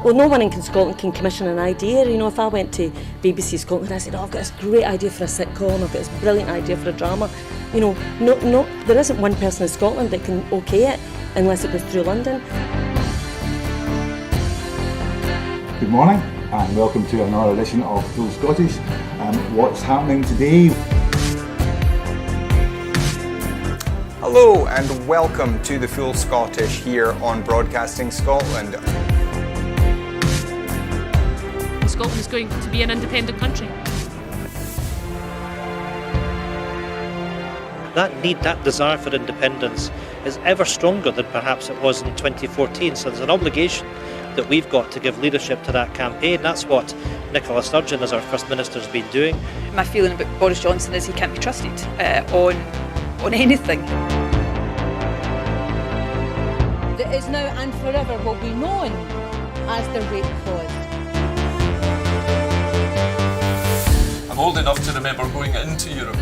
Well, no one in Scotland can commission an idea. You know, if I went to BBC Scotland and I said, oh, I've got this great idea for a sitcom, I've got this brilliant idea for a drama, you know, no, there isn't one person in Scotland that can okay it unless it goes through London. Good morning and welcome to another edition of Full Scottish. What's happening today? Hello and welcome to the Full Scottish here on Broadcasting Scotland. Scotland is going to be an independent country. That need, that desire for independence is ever stronger than perhaps it was in 2014. So there's an obligation that we've got to give leadership to that campaign. That's what Nicola Sturgeon, as our First Minister, has been doing. My feeling about Boris Johnson is he can't be trusted on anything. That is now and forever will be known as the rape clause. I'm old enough to remember going into Europe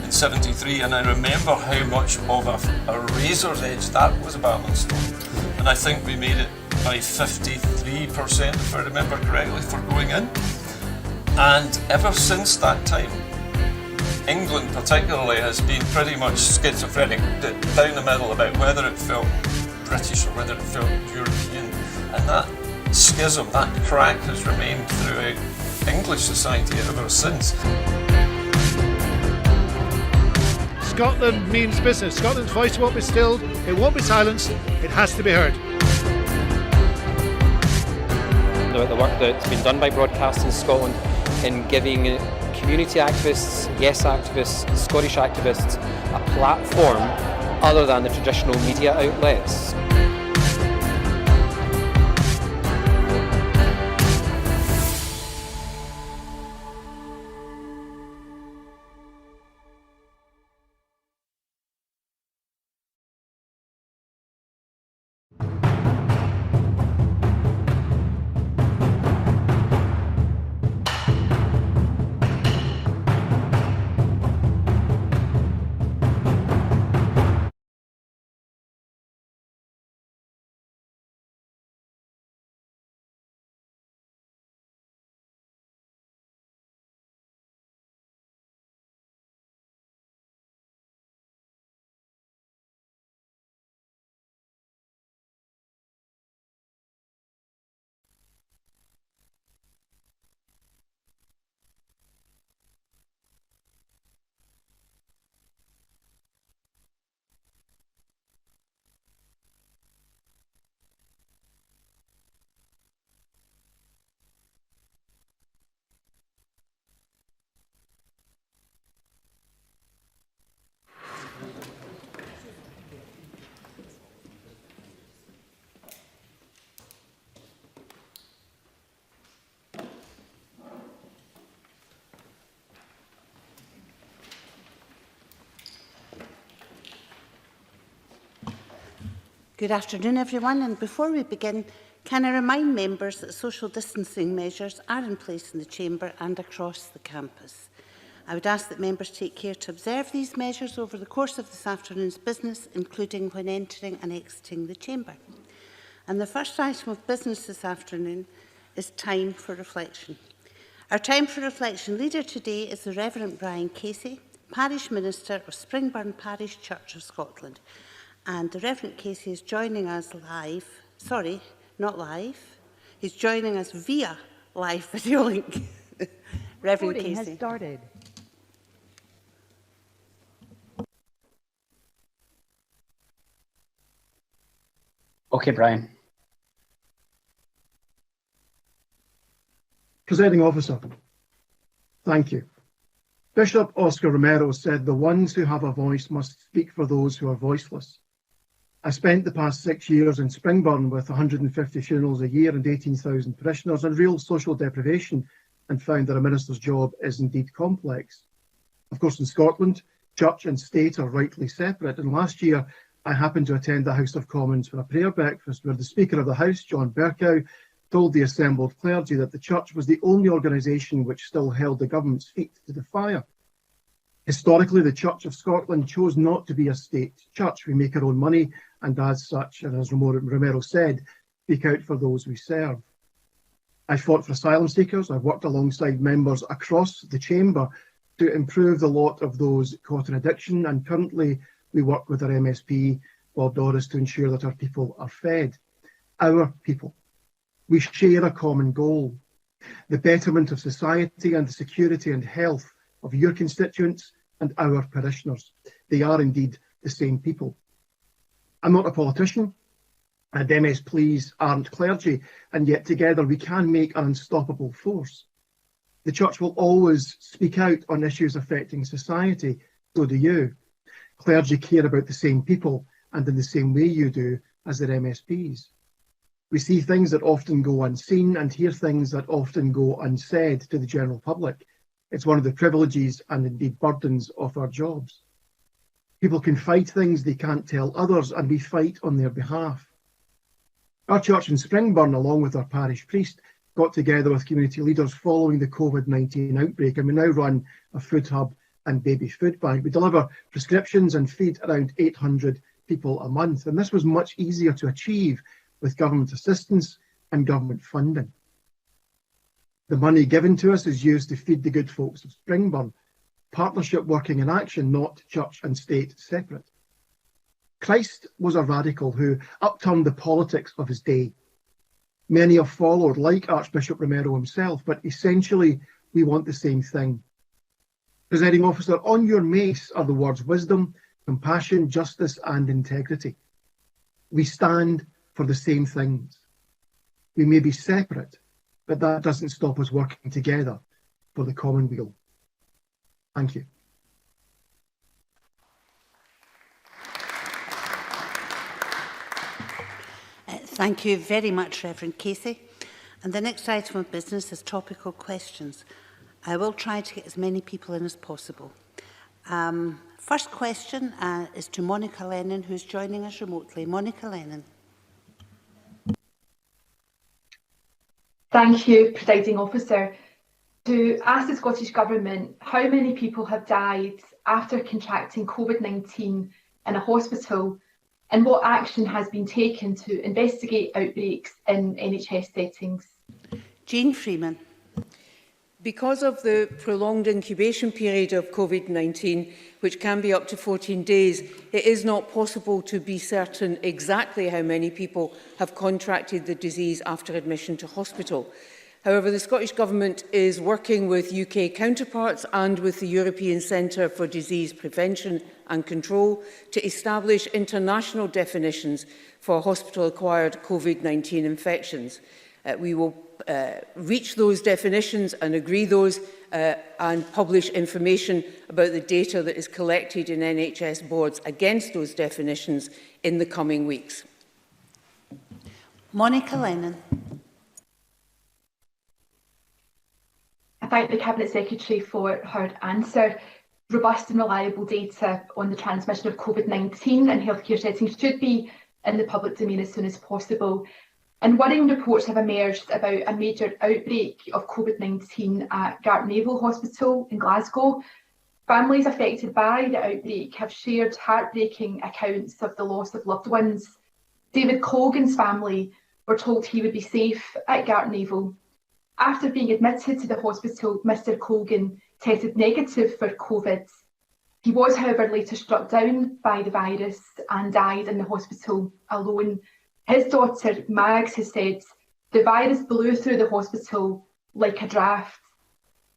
in '73, and I remember how much of a razor's edge that was a battling stone. And I think we made it by 53%, if I remember correctly, for going in. And ever since that time, England particularly has been pretty much schizophrenic, down the middle about whether it felt British or whether it felt European. And that schism, that crack has remained throughout English society ever since. Scotland means business. Scotland's voice won't be stilled, it won't be silenced, it has to be heard. About the work that's been done by Broadcasting Scotland in giving community activists, yes activists, Scottish activists a platform other than the traditional media outlets. Good afternoon, everyone. And before we begin, can I remind members that social distancing measures are in place in the chamber and across the campus. I would ask that members take care to observe these measures over the course of this afternoon's business, including when entering and exiting the chamber. And the first item of business this afternoon is time for reflection. Our time for reflection leader today is the Reverend Brian Casey, Parish Minister of Springburn Parish Church of Scotland. And the Reverend Casey is joining us live, sorry, not live, he's joining us via live video link. Reverend Casey. Has started. Okay, Brian. Presiding Officer, thank you. Bishop Oscar Romero said the ones who have a voice must speak for those who are voiceless. I spent the past 6 years in Springburn with 150 funerals a year and 18,000 parishioners and real social deprivation, and found that a minister's job is indeed complex. Of course, in Scotland, church and state are rightly separate, and last year I happened to attend the House of Commons for a prayer breakfast where the Speaker of the House, John Bercow, told the assembled clergy that the church was the only organisation which still held the government's feet to the fire. Historically, the Church of Scotland chose not to be a state church. We make our own money, and as such, and as Romero said, speak out for those we serve. I fought for asylum seekers. I've worked alongside members across the chamber to improve the lot of those caught in addiction, and currently we work with our MSP, Bob Doris, to ensure that our people are fed. Our people. We share a common goal, the betterment of society and the security and health of your constituents and our parishioners. They are indeed the same people. I'm not a politician, and MSPs aren't clergy, and yet together we can make an unstoppable force. The Church will always speak out on issues affecting society, so do you. Clergy care about the same people and in the same way you do as their MSPs. We see things that often go unseen and hear things that often go unsaid to the general public. It's one of the privileges and indeed burdens of our jobs. People can fight things they can't tell others, and we fight on their behalf. Our church in Springburn, along with our parish priest, got together with community leaders following the COVID-19 outbreak, and we now run a food hub and baby food bank. We deliver prescriptions and feed around 800 people a month, and this was much easier to achieve with government assistance and government funding. The money given to us is used to feed the good folks of Springburn. Partnership working in action, not church and state separate. Christ was a radical who upturned the politics of his day. Many have followed, like Archbishop Romero himself, but essentially we want the same thing. Presiding officer, on your mace are the words wisdom, compassion, justice and integrity. We stand for the same things. We may be separate, but that doesn't stop us working together for the common weal. Thank you. Thank you very much, Reverend Casey. And the next item of business is topical questions. I will try to get as many people in as possible. First question is to Monica Lennon, who's joining us remotely. Monica Lennon. Thank you, Presiding Officer. To ask the Scottish Government how many people have died after contracting COVID-19 in a hospital, and what action has been taken to investigate outbreaks in NHS settings. Jean Freeman. Because of the prolonged incubation period of COVID-19, which can be up to 14 days, it is not possible to be certain exactly how many people have contracted the disease after admission to hospital. However, the Scottish Government is working with UK counterparts and with the European Centre for Disease Prevention and Control to establish international definitions for hospital-acquired COVID-19 infections. We will reach those definitions and agree those and publish information about the data that is collected in NHS boards against those definitions in the coming weeks. Monica Lennon. I thank the Cabinet Secretary for her answer. Robust and reliable data on the transmission of COVID-19 in healthcare settings should be in the public domain as soon as possible. And worrying reports have emerged about a major outbreak of COVID-19 at Gartnavel Hospital in Glasgow. Families affected by the outbreak have shared heartbreaking accounts of the loss of loved ones. David Colgan's family were told he would be safe at Gartnavel. After being admitted to the hospital, Mr. Colgan tested negative for COVID. He was, however, later struck down by the virus and died in the hospital alone. His daughter, Mags, has said, the virus blew through the hospital like a draft.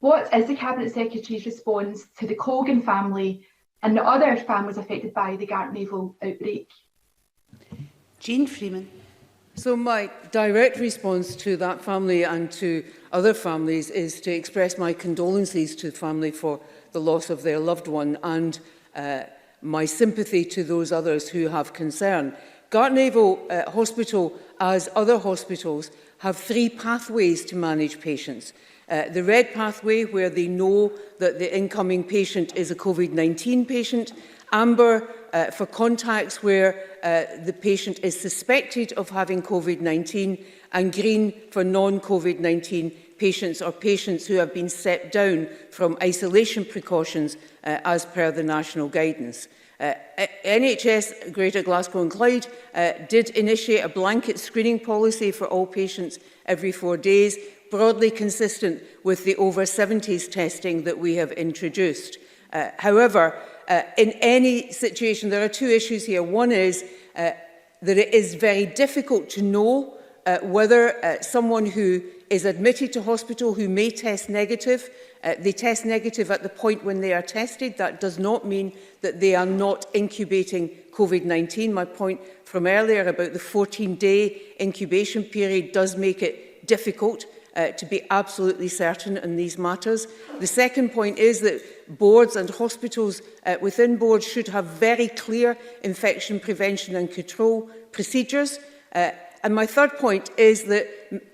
What is the Cabinet Secretary's response to the Colgan family and the other families affected by the Gartnavel outbreak? Jean Freeman. So my direct response to that family and to other families is to express my condolences to the family for the loss of their loved one and my sympathy to those others who have concern. Gartnavel Hospital, as other hospitals, have 3 pathways to manage patients. The red pathway, where they know that the incoming patient is a COVID-19 patient. Amber, for contacts where the patient is suspected of having COVID-19, and green for non-COVID-19 patients or patients who have been stepped down from isolation precautions as per the national guidance. NHS Greater Glasgow and Clyde did initiate a blanket screening policy for all patients every 4 days, broadly consistent with the over 70s testing that we have introduced. However, in any situation, there are two issues here. One is that it is very difficult to know whether someone who is admitted to hospital who may test negative, they test negative at the point when they are tested. That does not mean that they are not incubating COVID-19. My point from earlier about the 14-day incubation period does make it difficult to be absolutely certain in these matters. The second point is that boards and hospitals within boards should have very clear infection prevention and control procedures. And my third point is that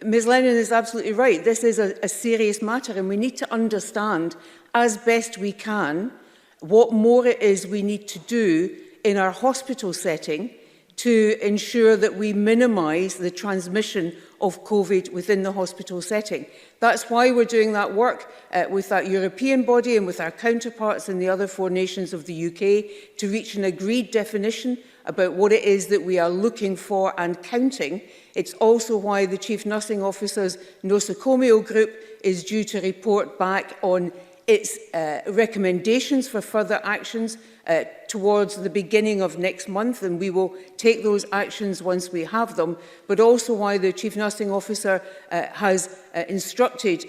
Ms Lennon is absolutely right. This is a serious matter, and we need to understand, as best we can, what more it is we need to do in our hospital setting to ensure that we minimise the transmission of COVID within the hospital setting. That's why we're doing that work with that European body and with our counterparts in the other 4 nations of the UK to reach an agreed definition about what it is that we are looking for and counting. It's also why the Chief Nursing Officer's Nosocomio Group is due to report back on its recommendations for further actions towards the beginning of next month, and we will take those actions once we have them, but also why the Chief Nursing Officer has instructed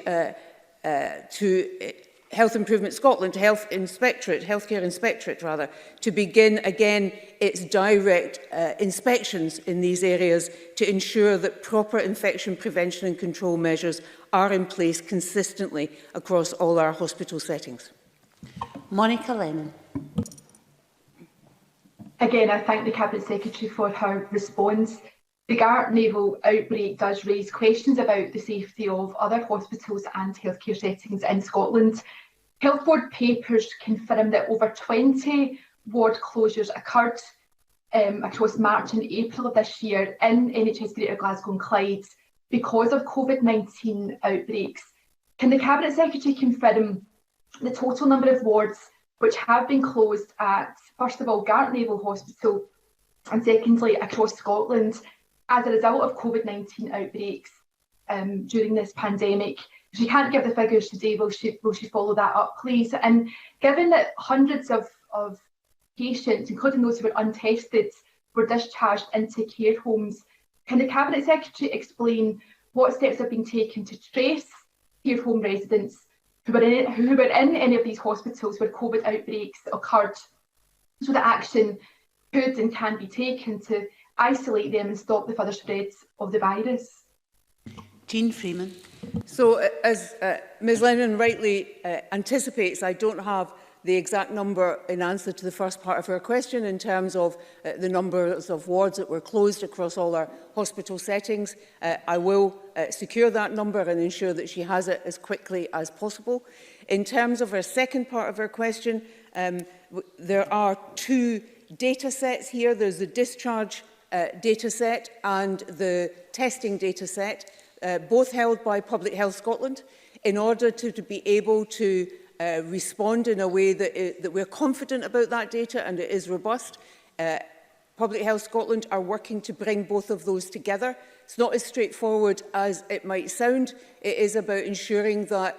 to Health Improvement Scotland, Healthcare Inspectorate rather, to begin again its direct inspections in these areas to ensure that proper infection prevention and control measures are in place consistently across all our hospital settings. Monica Lennon. Again, I thank the Cabinet Secretary for her response. The Gart naval outbreak does raise questions about the safety of other hospitals and healthcare settings in Scotland. Health Board papers confirm that over 20 ward closures occurred across March and April of this year in NHS Greater Glasgow and Clyde because of COVID-19 outbreaks. Can the Cabinet Secretary confirm the total number of wards which have been closed at, first of all, Gart Naval Hospital and secondly across Scotland as a result of COVID-19 outbreaks during this pandemic? If she can't give the figures today, will she follow that up, please? And given that hundreds of patients, including those who were untested, were discharged into care homes, can the Cabinet Secretary explain what steps have been taken to trace care home residents who were in any of these hospitals where COVID outbreaks occurred, so that action could and can be taken to isolate them and stop the further spread of the virus? Jean Freeman. So, as Ms Lennon rightly anticipates, I don't have the exact number in answer to the first part of her question in terms of the numbers of wards that were closed across all our hospital settings. I will secure that number and ensure that she has it as quickly as possible. In terms of her second part of her question, there are 2 data sets here. There's the discharge data set and the testing data set, both held by Public Health Scotland, in order to be able to respond in a way that we're confident about that data and it is robust. Public Health Scotland are working to bring both of those together. It's not as straightforward as it might sound. It is about ensuring that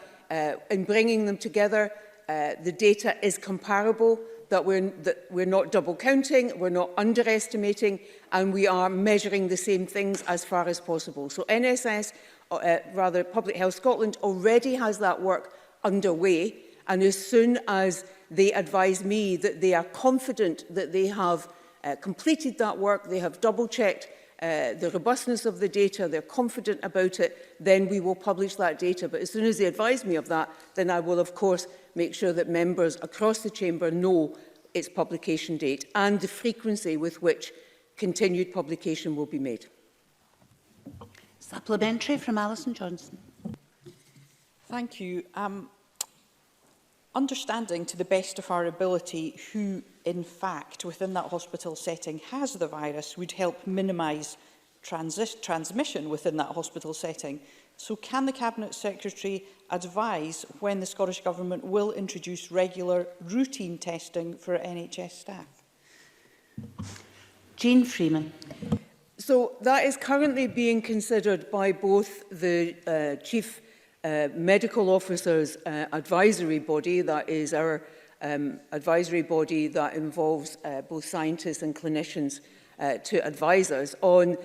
in bringing them together, the data is comparable, that we're not double counting, we're not underestimating, and we are measuring the same things as far as possible. So NSS, Public Health Scotland, already has that work underway, and as soon as they advise me that they are confident that they have completed that work, they have double-checked the robustness of the data, they're confident about it, then we will publish that data. But as soon as they advise me of that, then I will, of course, make sure that members across the chamber know its publication date and the frequency with which continued publication will be made. Supplementary from Alison Johnson. Thank you. Understanding to the best of our ability who, in fact, within that hospital setting has the virus would help minimise transmission within that hospital setting. So can the Cabinet Secretary advise when the Scottish Government will introduce regular routine testing for NHS staff? Jean Freeman. So that is currently being considered by both the Chief Medical Officers Advisory Body, that is our advisory body that involves both scientists and clinicians to advise us on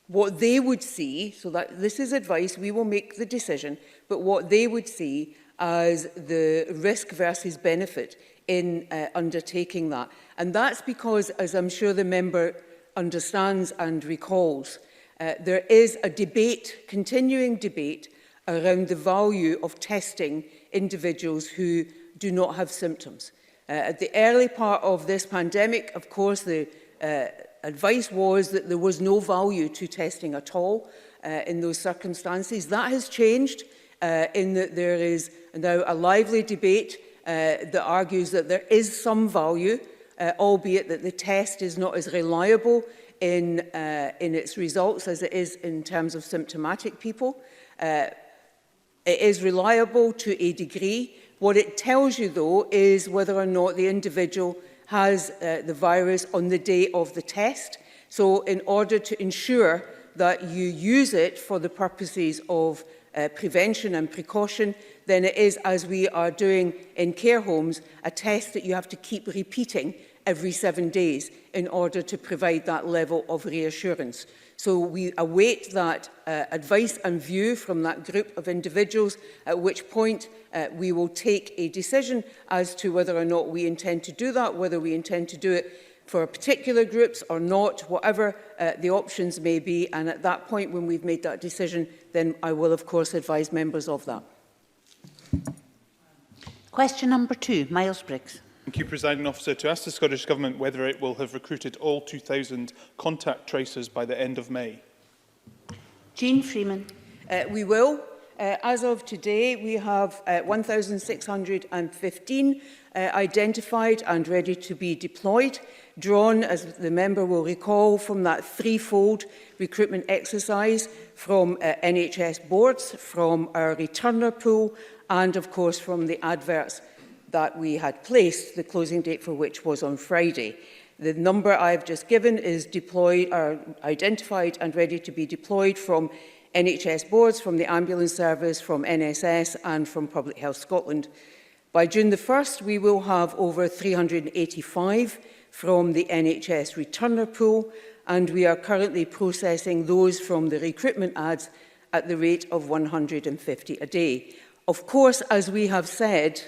what they would see. So that this is advice, we will make the decision, but what they would see as the risk versus benefit in undertaking that. And that's because, as I'm sure the member understands and recalls, there is a debate, continuing debate, around the value of testing individuals who do not have symptoms. At the early part of this pandemic, of course, the advice was that there was no value to testing at all in those circumstances. That has changed in that there is now a lively debate that argues that there is some value, albeit that the test is not as reliable in its results as it is in terms of symptomatic people. It is reliable to a degree. What it tells you, though, is whether or not the individual has the virus on the day of the test. So in order to ensure that you use it for the purposes of prevention and precaution, then it is, as we are doing in care homes, a test that you have to keep repeating every 7 days in order to provide that level of reassurance. So we await that advice and view from that group of individuals, at which point we will take a decision as to whether or not we intend to do that, whether we intend to do it for particular groups or not, whatever the options may be. And at that point, when we've made that decision, then I will, of course, advise members of that. Question number 2, Miles Briggs. Thank you, Presiding Officer. To ask the Scottish Government whether it will have recruited all 2,000 contact tracers by the end of May. Jean Freeman. We will. As of today, we have 1,615 identified and ready to be deployed, drawn, as the member will recall, from that threefold recruitment exercise from NHS boards, from our returner pool, and of course from the adverts that we had placed, the closing date for which was on Friday. The number I've just given is deployed, are identified and ready to be deployed from NHS boards, from the ambulance service, from NSS and from Public Health Scotland. By June the 1st, we will have over 385 from the NHS returner pool, and we are currently processing those from the recruitment ads at the rate of 150 a day. Of course, as we have said,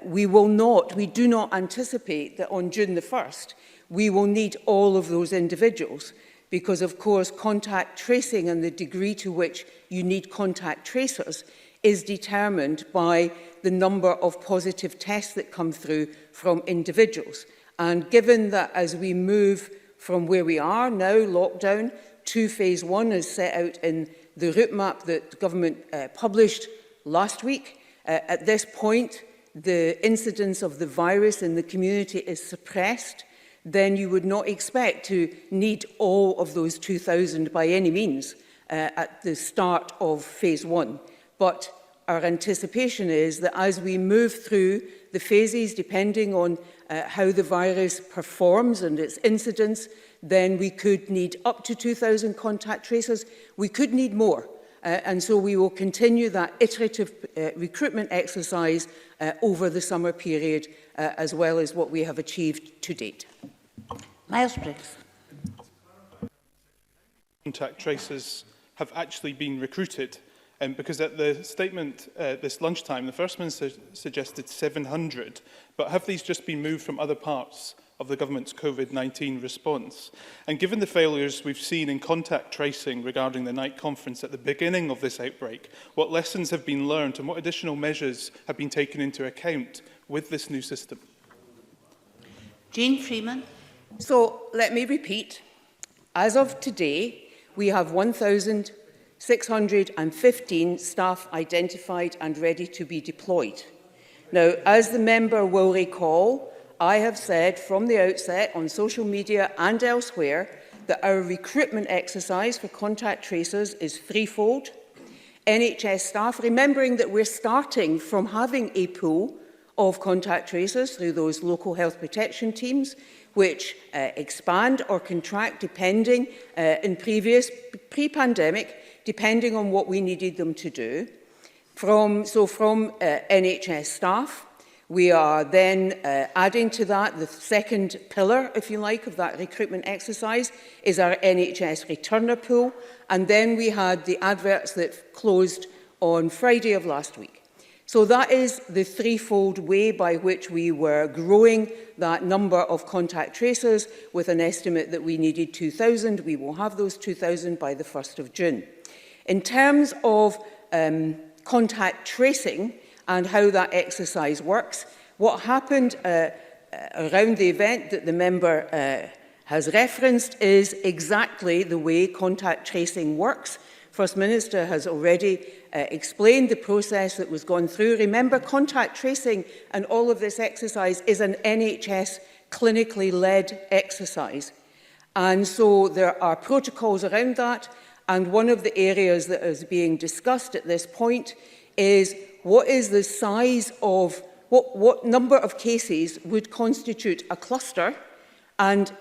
we do not anticipate that on June the 1st, we will need all of those individuals, because of course contact tracing and the degree to which you need contact tracers is determined by the number of positive tests that come through from individuals. And given that as we move from where we are now, lockdown, to phase 1 as set out in the route map that the government published last week, at this point the incidence of the virus in the community is suppressed, then you would not expect to need all of those 2,000 by any means at the start of phase 1. But our anticipation is that as we move through the phases, depending on how the virus performs and its incidence, then we could need up to 2,000 contact tracers. We could need more. And so we will continue that iterative recruitment exercise over the summer period, as well as what we have achieved to date. Miles Briggs. Contact tracers have actually been recruited, because at the statement this lunchtime, the First Minister suggested 700, but have these just been moved from other parts of the government's COVID-19 response? And given the failures we've seen in contact tracing regarding the night conference at the beginning of this outbreak, what lessons have been learned and what additional measures have been taken into account with this new system? Jean Freeman. So let me repeat. As of today, we have 1,615 staff identified and ready to be deployed. Now, as the member will recall, I have said from the outset on social media and elsewhere that our recruitment exercise for contact tracers is threefold. NHS staff, remembering that we're starting from having a pool of contact tracers through those local health protection teams, which expand or contract depending in pre-pandemic, depending on what we needed them to do. From NHS staff, we are then adding to that the second pillar, if you like, of that recruitment exercise is our NHS returner pool. And then we had the adverts that closed on Friday of last week. So that is the threefold way by which we were growing that number of contact tracers with an estimate that we needed 2,000. We will have those 2,000 by the 1st of June. In terms of contact tracing and how that exercise works, what happened around the event that the member has referenced is exactly the way contact tracing works. First Minister has already explained the process that was gone through. Remember, contact tracing and all of this exercise is an NHS clinically led exercise. And so there are protocols around that. And one of the areas that is being discussed at this point is what is the size of, what number of cases would constitute a cluster, and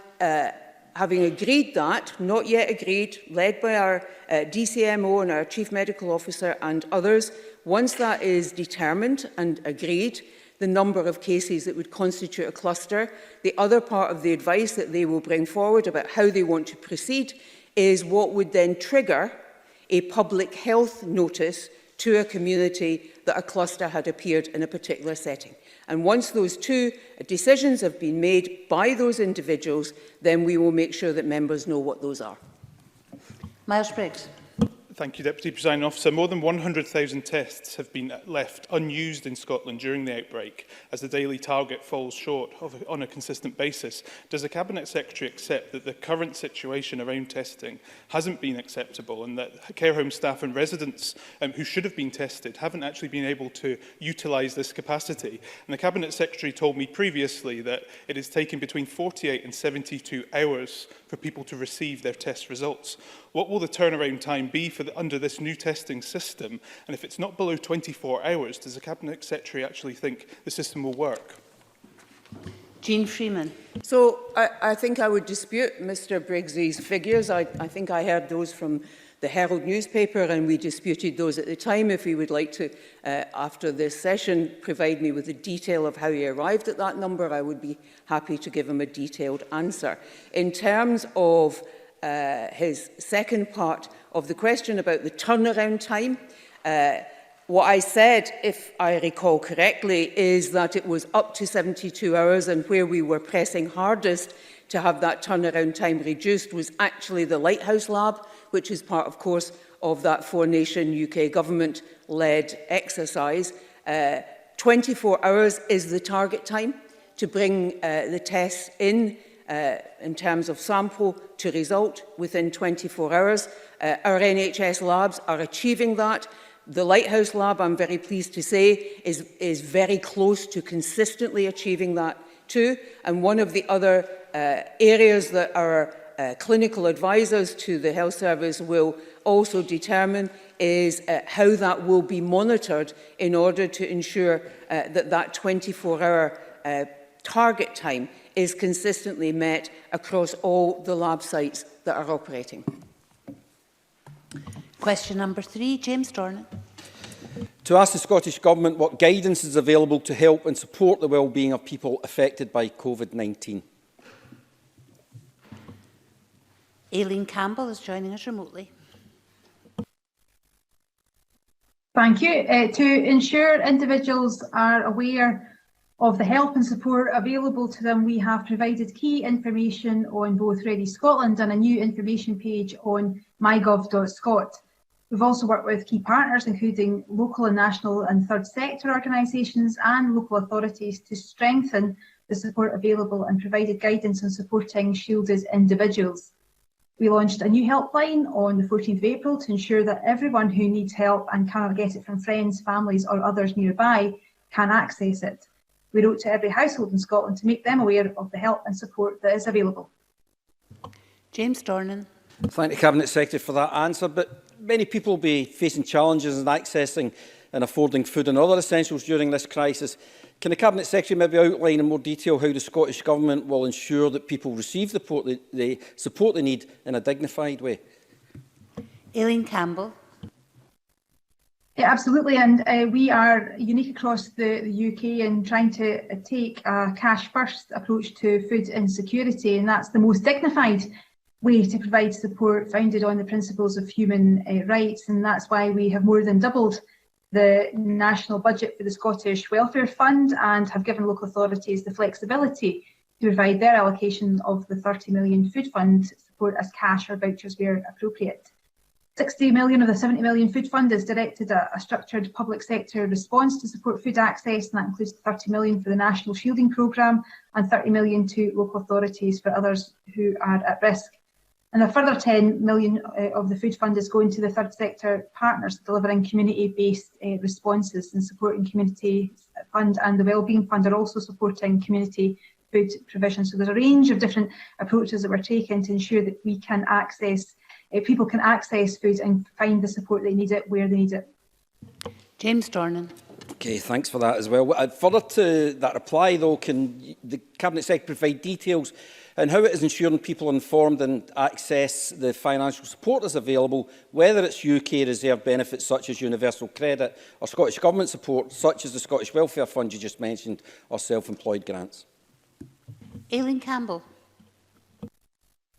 having agreed that, not yet agreed, led by our DCMO and our Chief Medical Officer and others, once that is determined and agreed, the number of cases that would constitute a cluster, the other part of the advice that they will bring forward about how they want to proceed is what would then trigger a public health notice to a community that a cluster had appeared in a particular setting. And once those two decisions have been made by those individuals, then we will make sure that members know what those are. Miles Briggs. Thank you, Deputy Presiding Officer. More than 100,000 tests have been left unused in Scotland during the outbreak, as the daily target falls short on a consistent basis. Does the Cabinet Secretary accept that the current situation around testing hasn't been acceptable, and that care home staff and residents who should have been tested haven't actually been able to utilise this capacity? And the Cabinet Secretary told me previously that it is taking between 48 and 72 hours for people to receive their test results. What will the turnaround time be for under this new testing system? And if it's not below 24 hours, does the Cabinet Secretary actually think the system will work? Jean Freeman. So I think I would dispute Mr Briggs's figures. I think I heard those from the Herald newspaper, and we disputed those at the time. If he would like to, after this session, provide me with the detail of how he arrived at that number, I would be happy to give him a detailed answer. In terms of his second part of the question about the turnaround time, what I said, if I recall correctly, is that it was up to 72 hours, and where we were pressing hardest to have that turnaround time reduced was actually the Lighthouse Lab, which is part, of course, of that four-nation UK government-led exercise. 24 hours is the target time to bring the tests in terms of sample to result within 24 hours. Our NHS labs are achieving that. The Lighthouse Lab, I'm very pleased to say, is very close to consistently achieving that too. And one of the other areas that our clinical advisors to the health service will also determine is how that will be monitored in order to ensure that that 24-hour target time is consistently met across all the lab sites that are operating. Question number 3, James Dornan. To ask the Scottish Government what guidance is available to help and support the wellbeing of people affected by COVID-19. Aileen Campbell is joining us remotely. Thank you. To ensure individuals are aware of the help and support available to them, we have provided key information on both Ready Scotland and a new information page on mygov.scot. We've also worked with key partners, including local and national and third sector organisations and local authorities, to strengthen the support available and provided guidance on supporting shielded individuals. We launched a new helpline on the 14th of April to ensure that everyone who needs help and cannot get it from friends, families or others nearby can access it. We wrote to every household in Scotland to make them aware of the help and support that is available. James Dornan. Thank the Cabinet Secretary for that answer, but many people will be facing challenges in accessing and affording food and other essentials during this crisis. Can the Cabinet Secretary maybe outline in more detail how the Scottish Government will ensure that people receive the support they need in a dignified way? Aileen Campbell. Yeah, absolutely, and we are unique across the UK in trying to take a cash-first approach to food insecurity, and that's the most dignified way to provide support founded on the principles of human rights, and that's why we have more than doubled the national budget for the Scottish Welfare Fund and have given local authorities the flexibility to provide their allocation of the 30 million food fund support as cash or vouchers where appropriate. 60 million of the 70 million food fund is directed at a structured public sector response to support food access, and that includes 30 million for the National Shielding Programme and 30 million to local authorities for others who are at risk. And a further 10 million of the food fund is going to the third sector partners delivering community-based responses and supporting community fund, and the wellbeing fund are also supporting community food provision. So there's a range of different approaches that we're taking to ensure that we can access people can access food and find the support they need it where they need it. James Dornan. Okay, thanks for that as well. Further to that reply, though, can the Cabinet Secretary provide details on how it is ensuring people informed and access the financial support that's available, whether it's UK reserve benefits such as universal credit or Scottish Government support such as the Scottish Welfare Fund you just mentioned or self-employed grants? Aileen Campbell.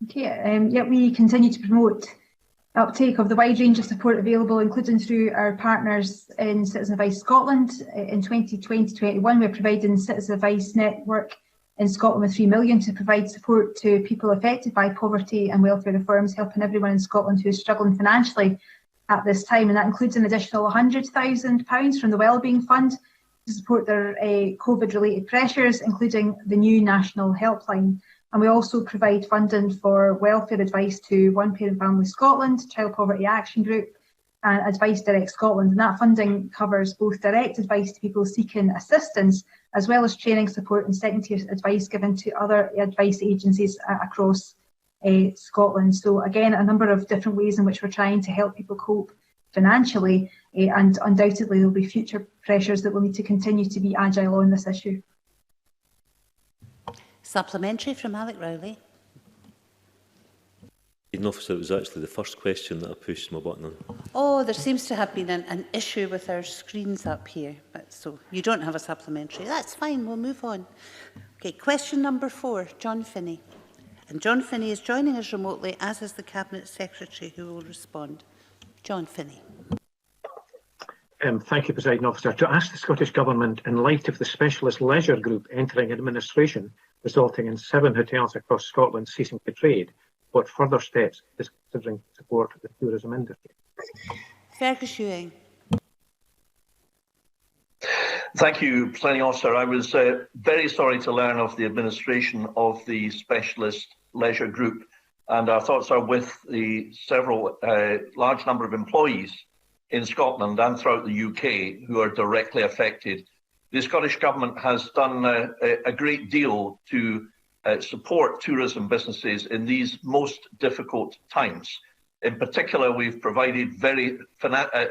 Okay, yeah, we continue to promote uptake of the wide range of support available, including through our partners in Citizen Advice Scotland. In 2020-21, we're providing Citizen Advice Network in Scotland with 3 million to provide support to people affected by poverty and welfare reforms, helping everyone in Scotland who is struggling financially at this time. And that includes an additional £100,000 from the Wellbeing Fund to support their COVID-related pressures, including the new national helpline. And we also provide funding for welfare advice to One Parent Family Scotland, Child Poverty Action Group and Advice Direct Scotland. And that funding covers both direct advice to people seeking assistance, as well as training, support and second-tier advice given to other advice agencies across Scotland. So again, a number of different ways in which we're trying to help people cope financially, and undoubtedly there will be future pressures that will need to continue to be agile on this issue. Supplementary from Alec Rowley. Officer, it was actually the first question that I pushed my button on. Oh, there seems to have been an issue with our screens up here, but so you don't have a supplementary. That's fine, we'll move on. Okay, question number 4, John Finnie. And John Finnie is joining us remotely, as is the Cabinet Secretary, who will respond. John Finnie. Thank you, Presiding Officer. To ask the Scottish Government, in light of the Specialist Leisure Group entering administration, resulting in 7 hotels across Scotland ceasing to trade, what further steps is considering to support the tourism industry? Fergus Ewing. Thank you, Presiding Officer. I was very sorry to learn of the administration of the Specialist Leisure Group, and our thoughts are with the several large number of employees in Scotland and throughout the UK who are directly affected. The Scottish Government has done a great deal to support tourism businesses in these most difficult times. In particular, we've provided very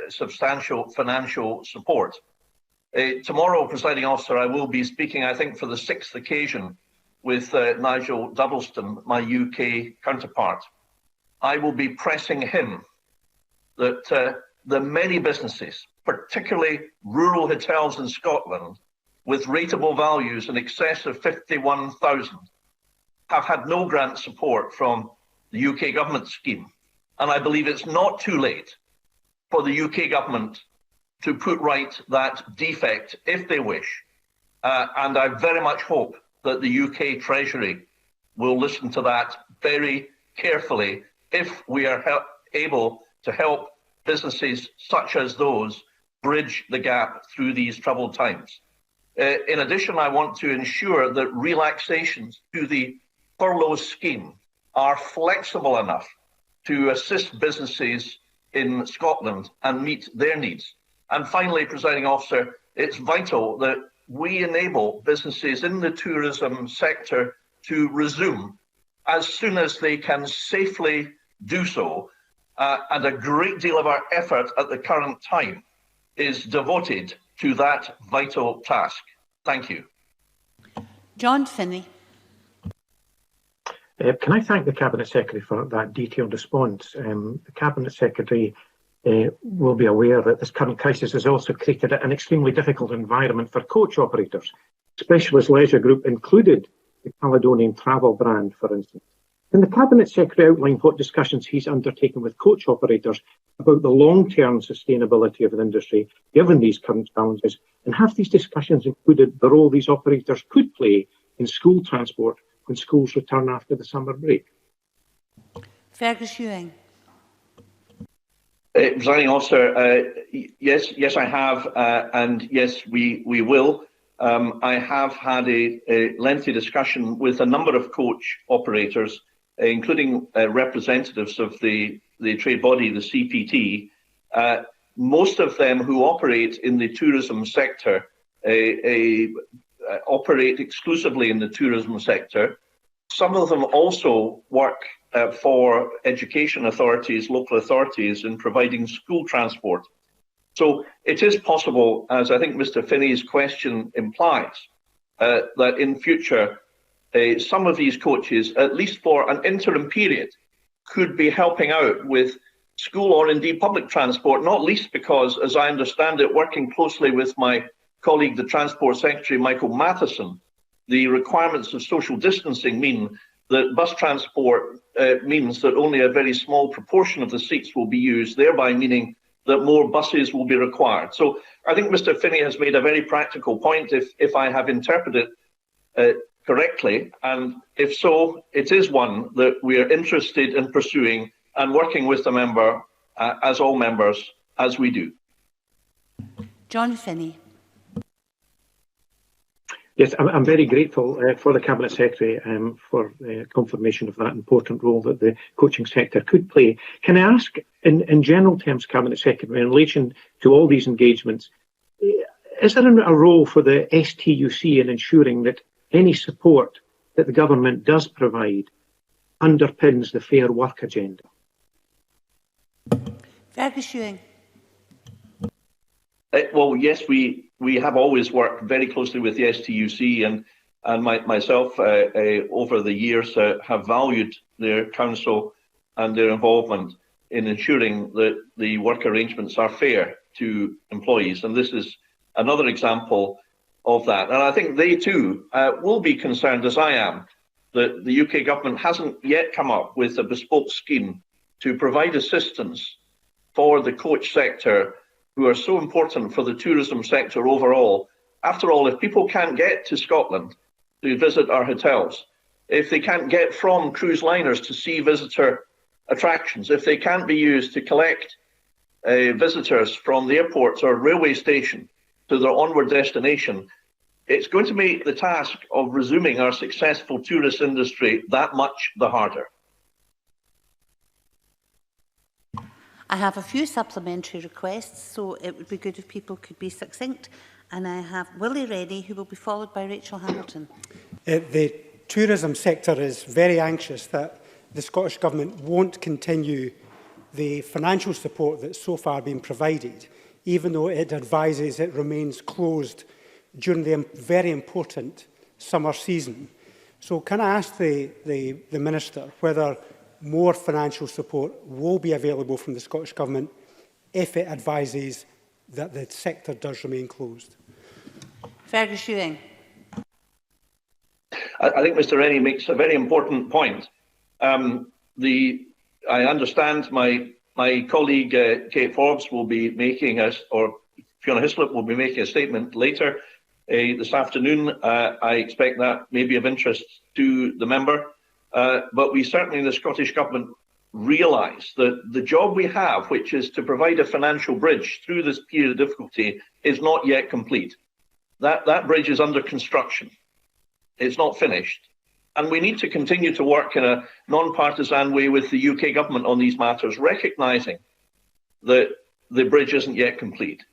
substantial financial support. Tomorrow, Presiding Officer, I will be speaking, I think, for the 6th occasion with Nigel Duddleston, my UK counterpart. I will be pressing him that the many businesses, particularly rural hotels in Scotland, with rateable values in excess of 51,000, have had no grant support from the UK government scheme. And I believe it's not too late for the UK government to put right that defect if they wish. And I very much hope that the UK Treasury will listen to that very carefully if we are able to help businesses such as those bridge the gap through these troubled times. In addition, I want to ensure that relaxations to the furlough scheme are flexible enough to assist businesses in Scotland and meet their needs. And finally, Presiding Officer, it's vital that we enable businesses in the tourism sector to resume as soon as they can safely do so. And a great deal of our effort at the current time is devoted to that vital task. Thank you. John Finnie. Can I thank the Cabinet Secretary for that detailed response? The Cabinet Secretary will be aware that this current crisis has also created an extremely difficult environment for coach operators. Specialist Leisure Group included the Caledonian Travel brand, for instance. Can the Cabinet Secretary outline what discussions he's undertaken with coach operators about the long-term sustainability of the industry, given these current challenges, and have these discussions included the role these operators could play in school transport when schools return after the summer break? Fergus Ewing. Presiding Officer, yes, I have, and yes, we will. I have had a lengthy discussion with a number of coach operators, including representatives of the trade body, the CPT. Most of them who operate in the tourism sector operate exclusively in the tourism sector. Some of them also work for education authorities, local authorities, in providing school transport. So it is possible, as I think Mr. Finnie's question implies, that in future, some of these coaches, at least for an interim period, could be helping out with school or indeed public transport, not least because, as I understand it, working closely with my colleague, the Transport Secretary, Michael Matheson, the requirements of social distancing mean that bus transport means that only a very small proportion of the seats will be used, thereby meaning that more buses will be required. So I think Mr. Finnie has made a very practical point, if I have interpreted correctly, and if so, it is one that we are interested in pursuing and working with the member, as all members, as we do. John Finnie. Yes, I'm very grateful for the Cabinet Secretary for confirmation of that important role that the coaching sector could play. Can I ask, in general terms, Cabinet Secretary, in relation to all these engagements, is there a role for the STUC in ensuring that any support that the government does provide underpins the fair work agenda? Fergus Ewing. Well, yes, we have always worked very closely with the STUC, and myself over the years have valued their counsel and their involvement in ensuring that the work arrangements are fair to employees. And this is another example of that. And I think they too will be concerned, as I am, that the UK government hasn't yet come up with a bespoke scheme to provide assistance for the coach sector, who are so important for the tourism sector overall. After all, if people can't get to Scotland to visit our hotels, if they can't get from cruise liners to see visitor attractions, if they can't be used to collect visitors from the airports or railway station to their onward destination, it's going to make the task of resuming our successful tourist industry that much the harder. I have a few supplementary requests, so it would be good if people could be succinct. And I have Willie Rennie, who will be followed by Rachel Hamilton. The tourism sector is very anxious that the Scottish Government won't continue the financial support that's so far been provided, even though it advises it remains closed during the very important summer season. So can I ask the Minister whether more financial support will be available from the Scottish Government if it advises that the sector does remain closed? Fergus Ewing. I think Mr. Rennie makes a very important point. I understand my colleague Kate Forbes will be making or Fiona Hislop will be making a statement later this afternoon. I expect that may be of interest to the member. But we certainly in the Scottish Government realise that the job we have, which is to provide a financial bridge through this period of difficulty, is not yet complete. That bridge is under construction. It's not finished. And we need to continue to work in a non-partisan way with the UK Government on these matters, recognising that the bridge isn't yet complete.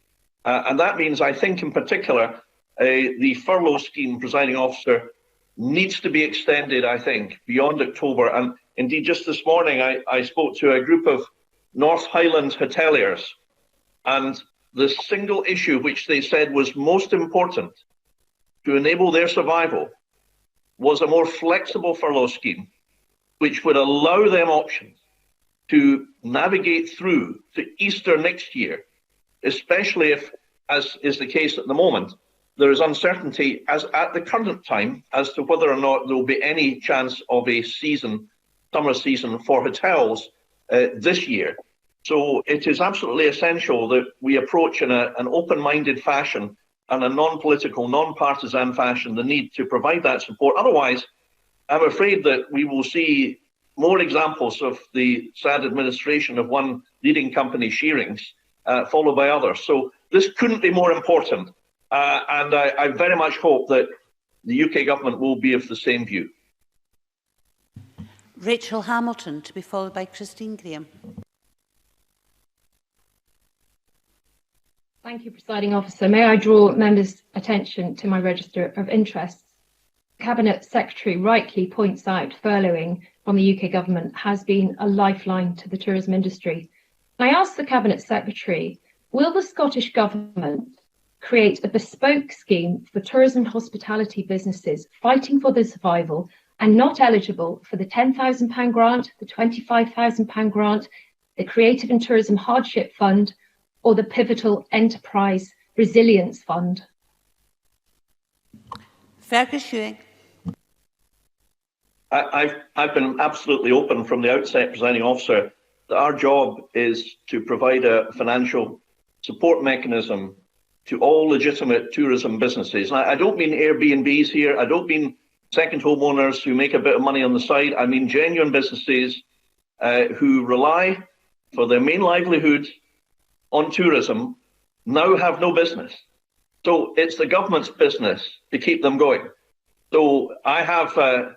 And that means, I think in particular, the furlough scheme, Presiding Officer, needs to be extended, I think, beyond October. And indeed, just this morning, I spoke to a group of North Highland hoteliers, and the single issue which they said was most important to enable their survival was a more flexible furlough scheme, which would allow them options to navigate through to Easter next year, especially if, as is the case at the moment, there is uncertainty as at the current time as to whether or not there will be any chance of a summer season for hotels this year. So it is absolutely essential that we approach in an open-minded fashion and a non-political, non-partisan fashion the need to provide that support. Otherwise, I'm afraid that we will see more examples of the sad administration of one leading company, Shearings, followed by others. So this couldn't be more important. And I very much hope that the UK government will be of the same view. Rachel Hamilton, to be followed by Christine Graham. Thank you, Presiding Officer. May I draw members' attention to my register of interests? Cabinet Secretary rightly points out furloughing from the UK government has been a lifeline to the tourism industry. I ask the Cabinet Secretary, will the Scottish Government create a bespoke scheme for tourism and hospitality businesses fighting for their survival and not eligible for the £10,000 grant, the £25,000 grant, the Creative and Tourism Hardship Fund, or the Pivotal Enterprise Resilience Fund? Fergus Ewing. I've been absolutely open from the outset, Presiding Officer, that our job is to provide a financial support mechanism to all legitimate tourism businesses. And I don't mean Airbnbs here. I don't mean second homeowners who make a bit of money on the side. I mean genuine businesses who rely for their main livelihood on tourism now have no business. So it's the government's business to keep them going. So I have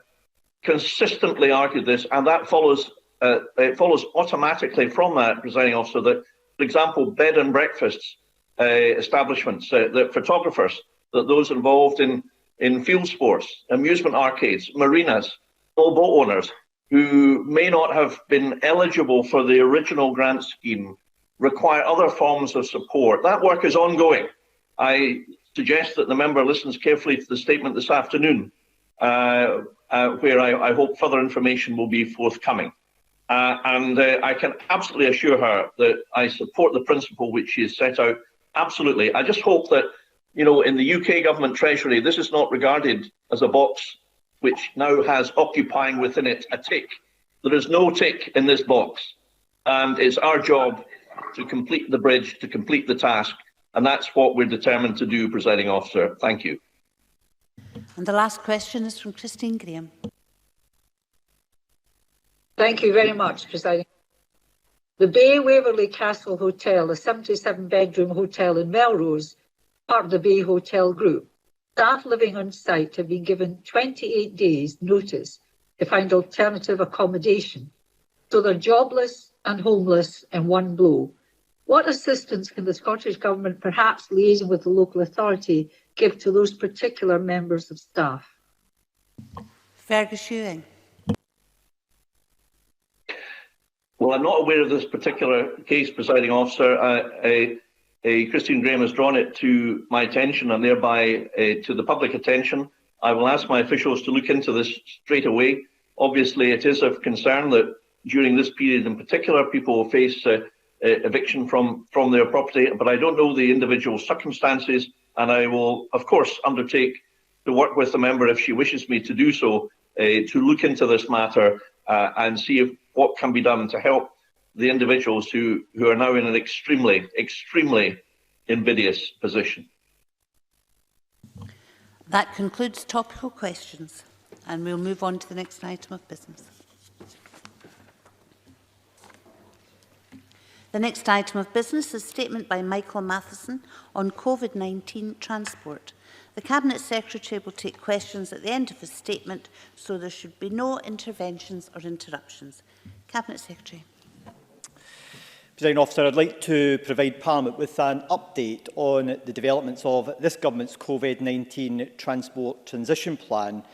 consistently argued this, and that follows it follows automatically from that, Presiding Officer, that, for example, bed and breakfasts establishments, the photographers, that those involved in field sports, amusement arcades, marinas, all boat owners who may not have been eligible for the original grant scheme require other forms of support. That work is ongoing. I suggest that the member listens carefully to the statement this afternoon, where I hope further information will be forthcoming. And I can absolutely assure her that I support the principle which she has set out. Absolutely. I just hope that, you know, in the UK government treasury, this is not regarded as a box which now has occupying within it a tick. There is no tick in this box. And it's our job to complete the bridge, to complete the task. And that's what we're determined to do, Presiding Officer. Thank you. And the last question is from Christine Graham. Thank you very much, Presiding. The Bay Waverley Castle Hotel, a 77-bedroom hotel in Melrose, part of the Bay Hotel Group, staff living on site have been given 28 days' notice to find alternative accommodation, so they're jobless and homeless in one blow. What assistance can the Scottish Government, perhaps liaising with the local authority, give to those particular members of staff? Fergus Ewing. Well, I'm not aware of this particular case, Presiding Officer. Christine Graham has drawn it to my attention and thereby to the public attention. I will ask my officials to look into this straight away. Obviously, it is of concern that during this period in particular, people will face eviction from their property, but I don't know the individual circumstances, and I will, of course, undertake to work with the member if she wishes me to do so, to look into this matter and see what can be done to help the individuals who are now in an extremely invidious position. That concludes topical questions, and we'll move on to the next item of business. The next item of business is a statement by Michael Matheson on COVID-19 transport. The Cabinet Secretary will take questions at the end of his statement, so there should be no interventions or interruptions. Cabinet Secretary. Presiding Officer, I'd like to provide Parliament with an update on the developments of this Government's COVID-19 Transport Transition Plan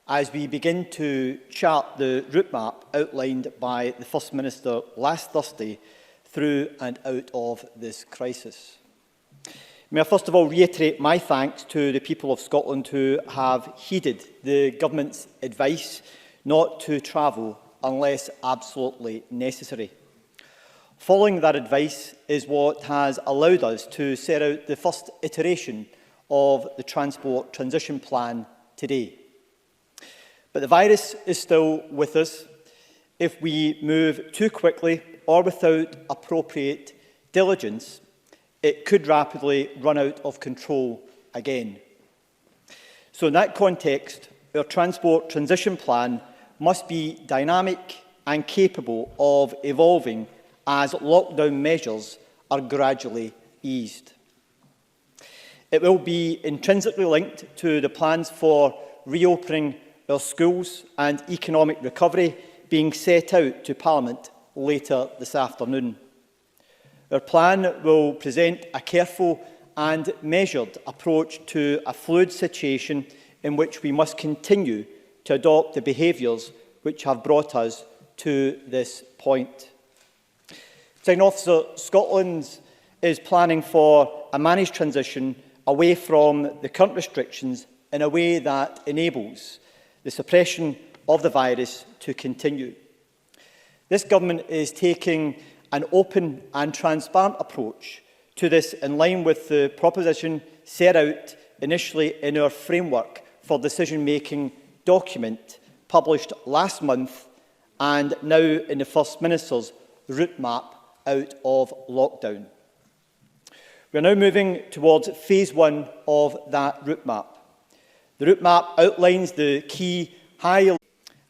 as we begin to chart the route map outlined by the First Minister last Thursday through and out of this crisis. May I first of all reiterate my thanks to the people of Scotland who have heeded the Government's advice not to travel unless absolutely necessary. Following that advice is what has allowed us to set out the first iteration of the Transport Transition Plan today. But the virus is still with us. If we move too quickly or without appropriate diligence, it could rapidly run out of control again. So in that context, our Transport Transition Plan must be dynamic and capable of evolving as lockdown measures are gradually eased. It will be intrinsically linked to the plans for reopening our schools and economic recovery being set out to Parliament later this afternoon. Our plan will present a careful and measured approach to a fluid situation in which we must continue to adopt the behaviours which have brought us to this point. Presiding Officer, Scotland is planning for a managed transition away from the current restrictions in a way that enables the suppression of the virus to continue. This Government is taking an open and transparent approach to this in line with the proposition set out initially in our framework for decision-making document published last month and now in the First Minister's route map out of lockdown. We are now moving towards phase 1 of that route map. The route map outlines the key high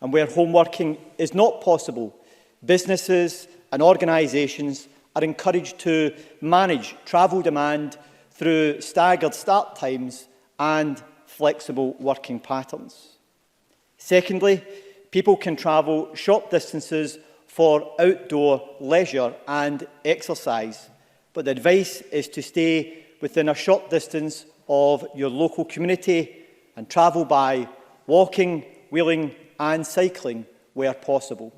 and where home working is not possible, businesses and organisations are encouraged to manage travel demand through staggered start times and flexible working patterns. Secondly, people can travel short distances for outdoor leisure and exercise, but the advice is to stay within a short distance of your local community and travel by walking, wheeling and cycling where possible.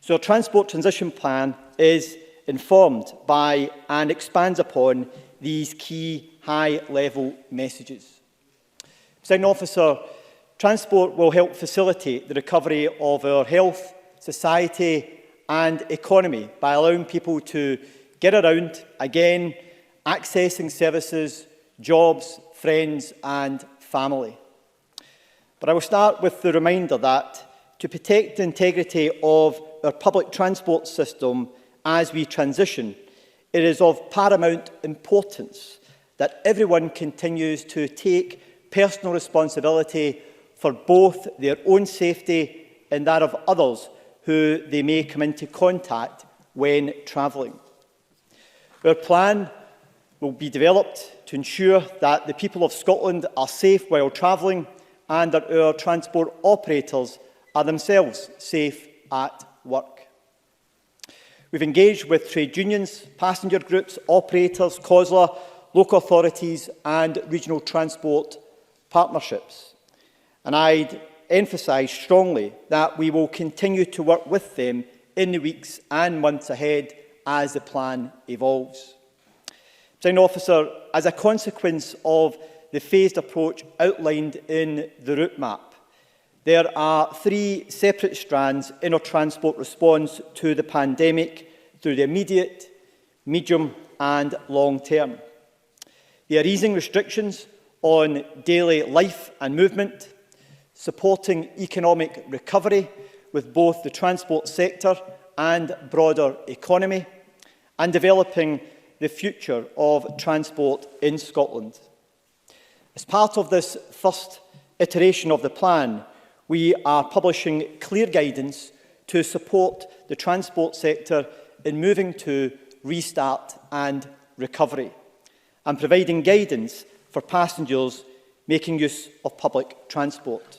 So our Transport Transition Plan is informed by and expands upon these key high-level messages. Presiding Officer, transport will help facilitate the recovery of our health, society and economy by allowing people to get around again, accessing services, jobs, friends and family. But I will start with the reminder that to protect the integrity of our public transport system as we transition, it is of paramount importance that everyone continues to take personal responsibility for both their own safety and that of others who they may come into contact when travelling. Our plan will be developed to ensure that the people of Scotland are safe while travelling and that our transport operators are themselves safe at work. We've engaged with trade unions, passenger groups, operators, COSLA, local authorities and regional transport partnerships. And I'd emphasise strongly that we will continue to work with them in the weeks and months ahead as the plan evolves. Presiding Officer, as a consequence of the phased approach outlined in the route map, there are 3 separate strands in our transport response to the pandemic through the immediate, medium and long term. They are easing restrictions on daily life and movement, supporting economic recovery with both the transport sector and broader economy, and developing the future of transport in Scotland. As part of this first iteration of the plan, we are publishing clear guidance to support the transport sector in moving to restart and recovery, and providing guidance for passengers making use of public transport.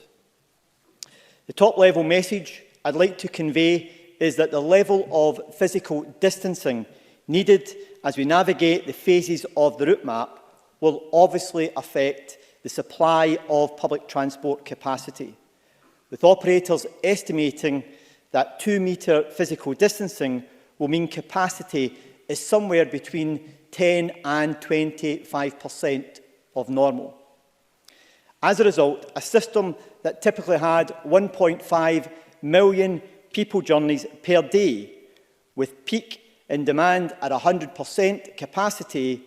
The top-level message I'd like to convey is that the level of physical distancing needed as we navigate the phases of the route map will obviously affect the supply of public transport capacity, with operators estimating that 2-metre physical distancing will mean capacity is somewhere between 10 and 25% of normal. As a result, a system that typically had 1.5 million people journeys per day, with peak in demand at 100% capacity,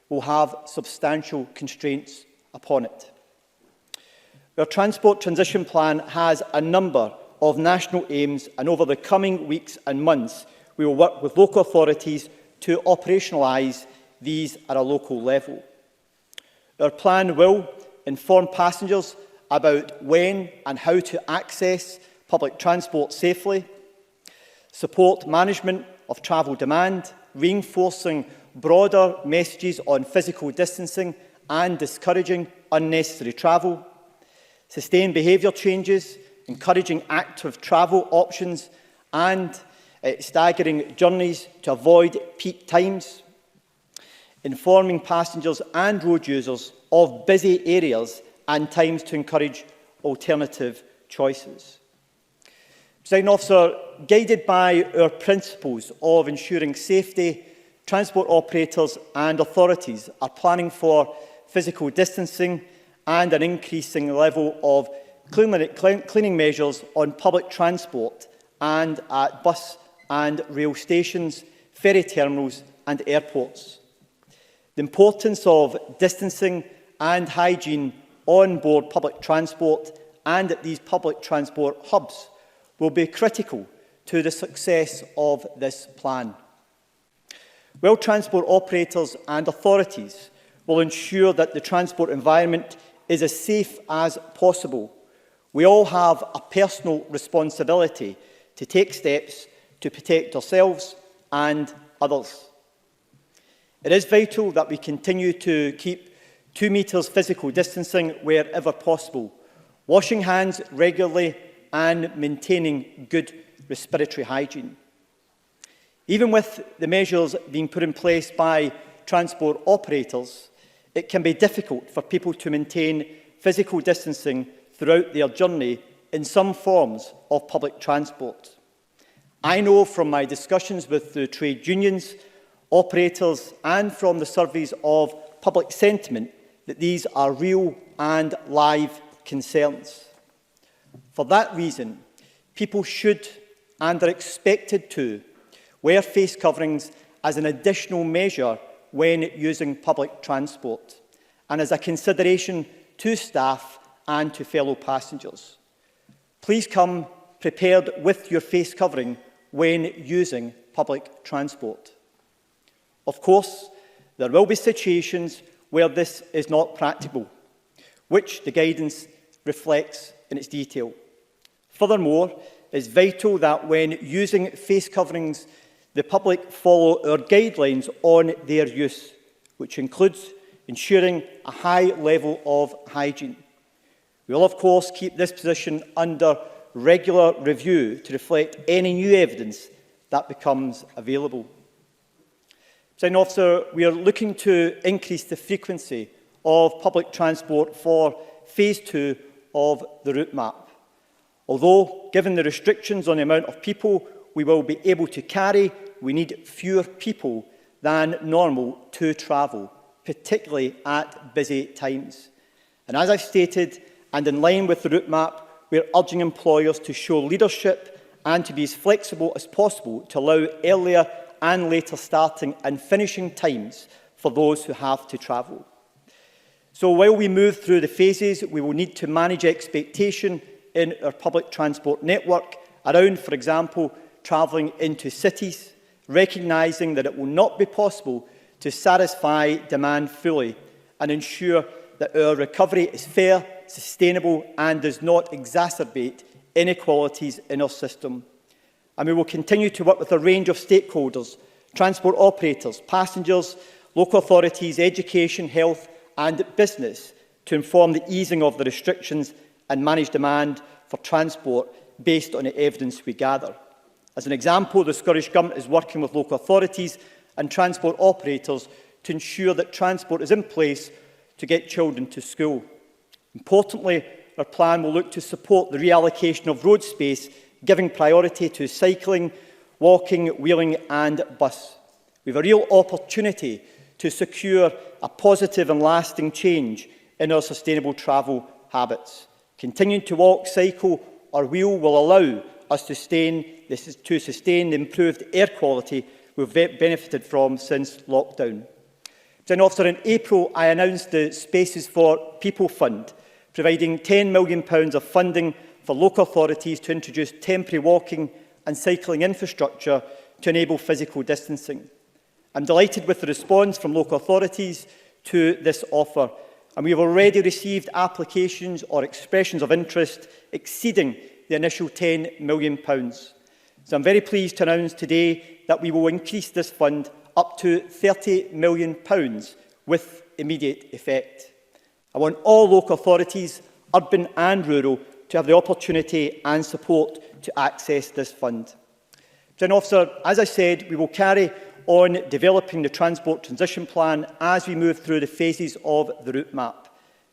will have substantial constraints upon it. Our Transport Transition Plan has a number of national aims, and over the coming weeks and months, we will work with local authorities to operationalise these at a local level. Our plan will inform passengers about when and how to access public transport safely, support management of travel demand, reinforcing broader messages on physical distancing and discouraging unnecessary travel, sustain behaviour changes, encouraging active travel options and staggering journeys to avoid peak times, informing passengers and road users of busy areas and times to encourage alternative choices. Presiding Officer, guided by our principles of ensuring safety, transport operators and authorities are planning for physical distancing and an increasing level of cleaning measures on public transport and at bus and rail stations, ferry terminals and airports. The importance of distancing and hygiene on board public transport and at these public transport hubs will be critical to the success of this plan. Well, transport operators and authorities will ensure that the transport environment is as safe as possible. We all have a personal responsibility to take steps to protect ourselves and others. It is vital that we continue to keep 2 metres physical distancing wherever possible, washing hands regularly and maintaining good respiratory hygiene. Even with the measures being put in place by transport operators, it can be difficult for people to maintain physical distancing throughout their journey in some forms of public transport. I know from my discussions with the trade unions, operators and from the surveys of public sentiment that these are real and live concerns. For that reason, people should and are expected to wear face coverings as an additional measure when using public transport and as a consideration to staff and to fellow passengers. Please come prepared with your face covering when using public transport. Of course, there will be situations where this is not practicable, which the guidance reflects in its detail. Furthermore, it is vital that when using face coverings, the public follow our guidelines on their use, which includes ensuring a high level of hygiene. We will, of course, keep this position under regular review to reflect any new evidence that becomes available. Presiding Officer, we are looking to increase the frequency of public transport for Phase 2 of the route map. Although, given the restrictions on the amount of people we will be able to carry, we need fewer people than normal to travel, particularly at busy times. And as I've stated, and in line with the route map, we are urging employers to show leadership and to be as flexible as possible to allow earlier and later starting and finishing times for those who have to travel. So while we move through the phases, we will need to manage expectation in our public transport network around, for example, travelling into cities, recognising that it will not be possible to satisfy demand fully and ensure that our recovery is fair, sustainable and does not exacerbate inequalities in our system. And we will continue to work with a range of stakeholders, transport operators, passengers, local authorities, education, health and business to inform the easing of the restrictions and manage demand for transport based on the evidence we gather. As an example, the Scottish Government is working with local authorities and transport operators to ensure that transport is in place to get children to school. Importantly, our plan will look to support the reallocation of road space, giving priority to cycling, walking, wheeling and bus. We have a real opportunity to secure a positive and lasting change in our sustainable travel habits. Continuing to walk, cycle or wheel will allow us to sustain the improved air quality we've benefited from since lockdown. Presiding Officer, in April I announced the Spaces for People Fund, providing £10 million of funding for local authorities to introduce temporary walking and cycling infrastructure to enable physical distancing. I'm delighted with the response from local authorities to this offer, and we have already received applications or expressions of interest exceeding the initial £10 million. So I'm very pleased to announce today that we will increase this fund up to £30 million with immediate effect. I want all local authorities, urban and rural, to have the opportunity and support to access this fund. Presiding Officer, as I said, we will carry on developing the Transport Transition Plan as we move through the phases of the route map,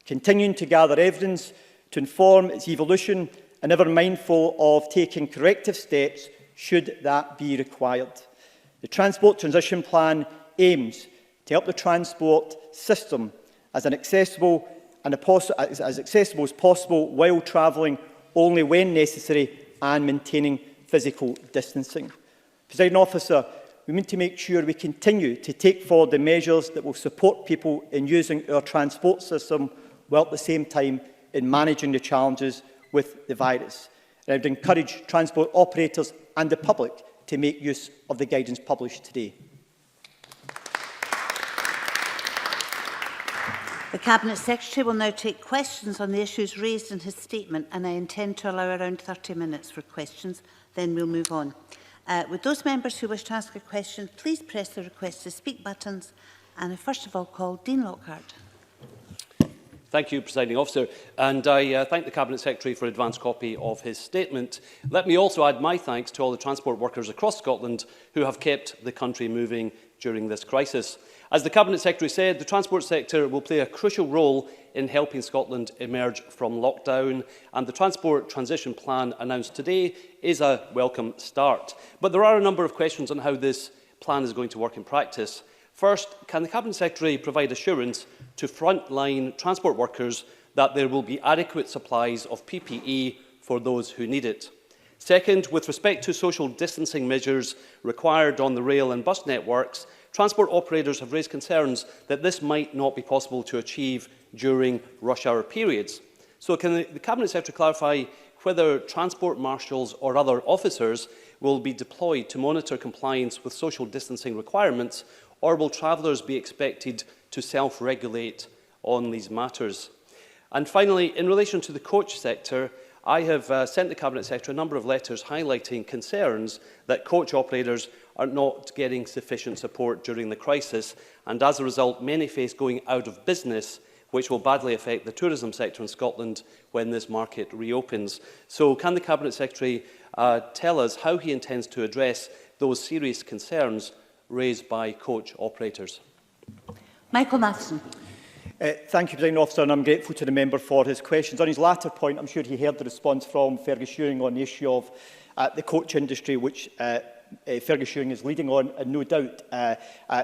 continuing to gather evidence to inform its evolution and ever mindful of taking corrective steps should that be required. The Transport Transition Plan aims to help the transport system as accessible as possible while travelling only when necessary and maintaining physical distancing. Presiding Officer, we need to make sure we continue to take forward the measures that will support people in using our transport system while at the same time in managing the challenges with the virus. And I would encourage transport operators and the public to make use of the guidance published today. The Cabinet Secretary will now take questions on the issues raised in his statement, and I intend to allow around 30 minutes for questions. Then we'll move on. Would those members who wish to ask a question please press the request to speak buttons, and I first of all call Dean Lockhart. Thank you, Presiding Officer, and I thank the Cabinet Secretary for an advance copy of his statement. Let me also add my thanks to all the transport workers across Scotland who have kept the country moving during this crisis. As the Cabinet Secretary said, the transport sector will play a crucial role in helping Scotland emerge from lockdown, and the Transport Transition Plan announced today is a welcome start. But there are a number of questions on how this plan is going to work in practice. First, can the Cabinet Secretary provide assurance to frontline transport workers that there will be adequate supplies of PPE for those who need it? Second, with respect to social distancing measures required on the rail and bus networks, transport operators have raised concerns that this might not be possible to achieve during rush hour periods. So can the Cabinet Secretary clarify whether transport marshals or other officers will be deployed to monitor compliance with social distancing requirements, or will travellers be expected to self-regulate on these matters? And finally, in relation to the coach sector, I have sent the Cabinet Secretary a number of letters highlighting concerns that coach operators are not getting sufficient support during the crisis, and as a result many face going out of business, which will badly affect the tourism sector in Scotland when this market reopens. So can the Cabinet Secretary tell us how he intends to address those serious concerns raised by coach operators? Michael Matheson. Thank you, Presiding Officer, and I'm grateful to the member for his questions. On his latter point, I'm sure he heard the response from Fergus Ewing on the issue of the coach industry, which Fergus Ewing is leading on, and no doubt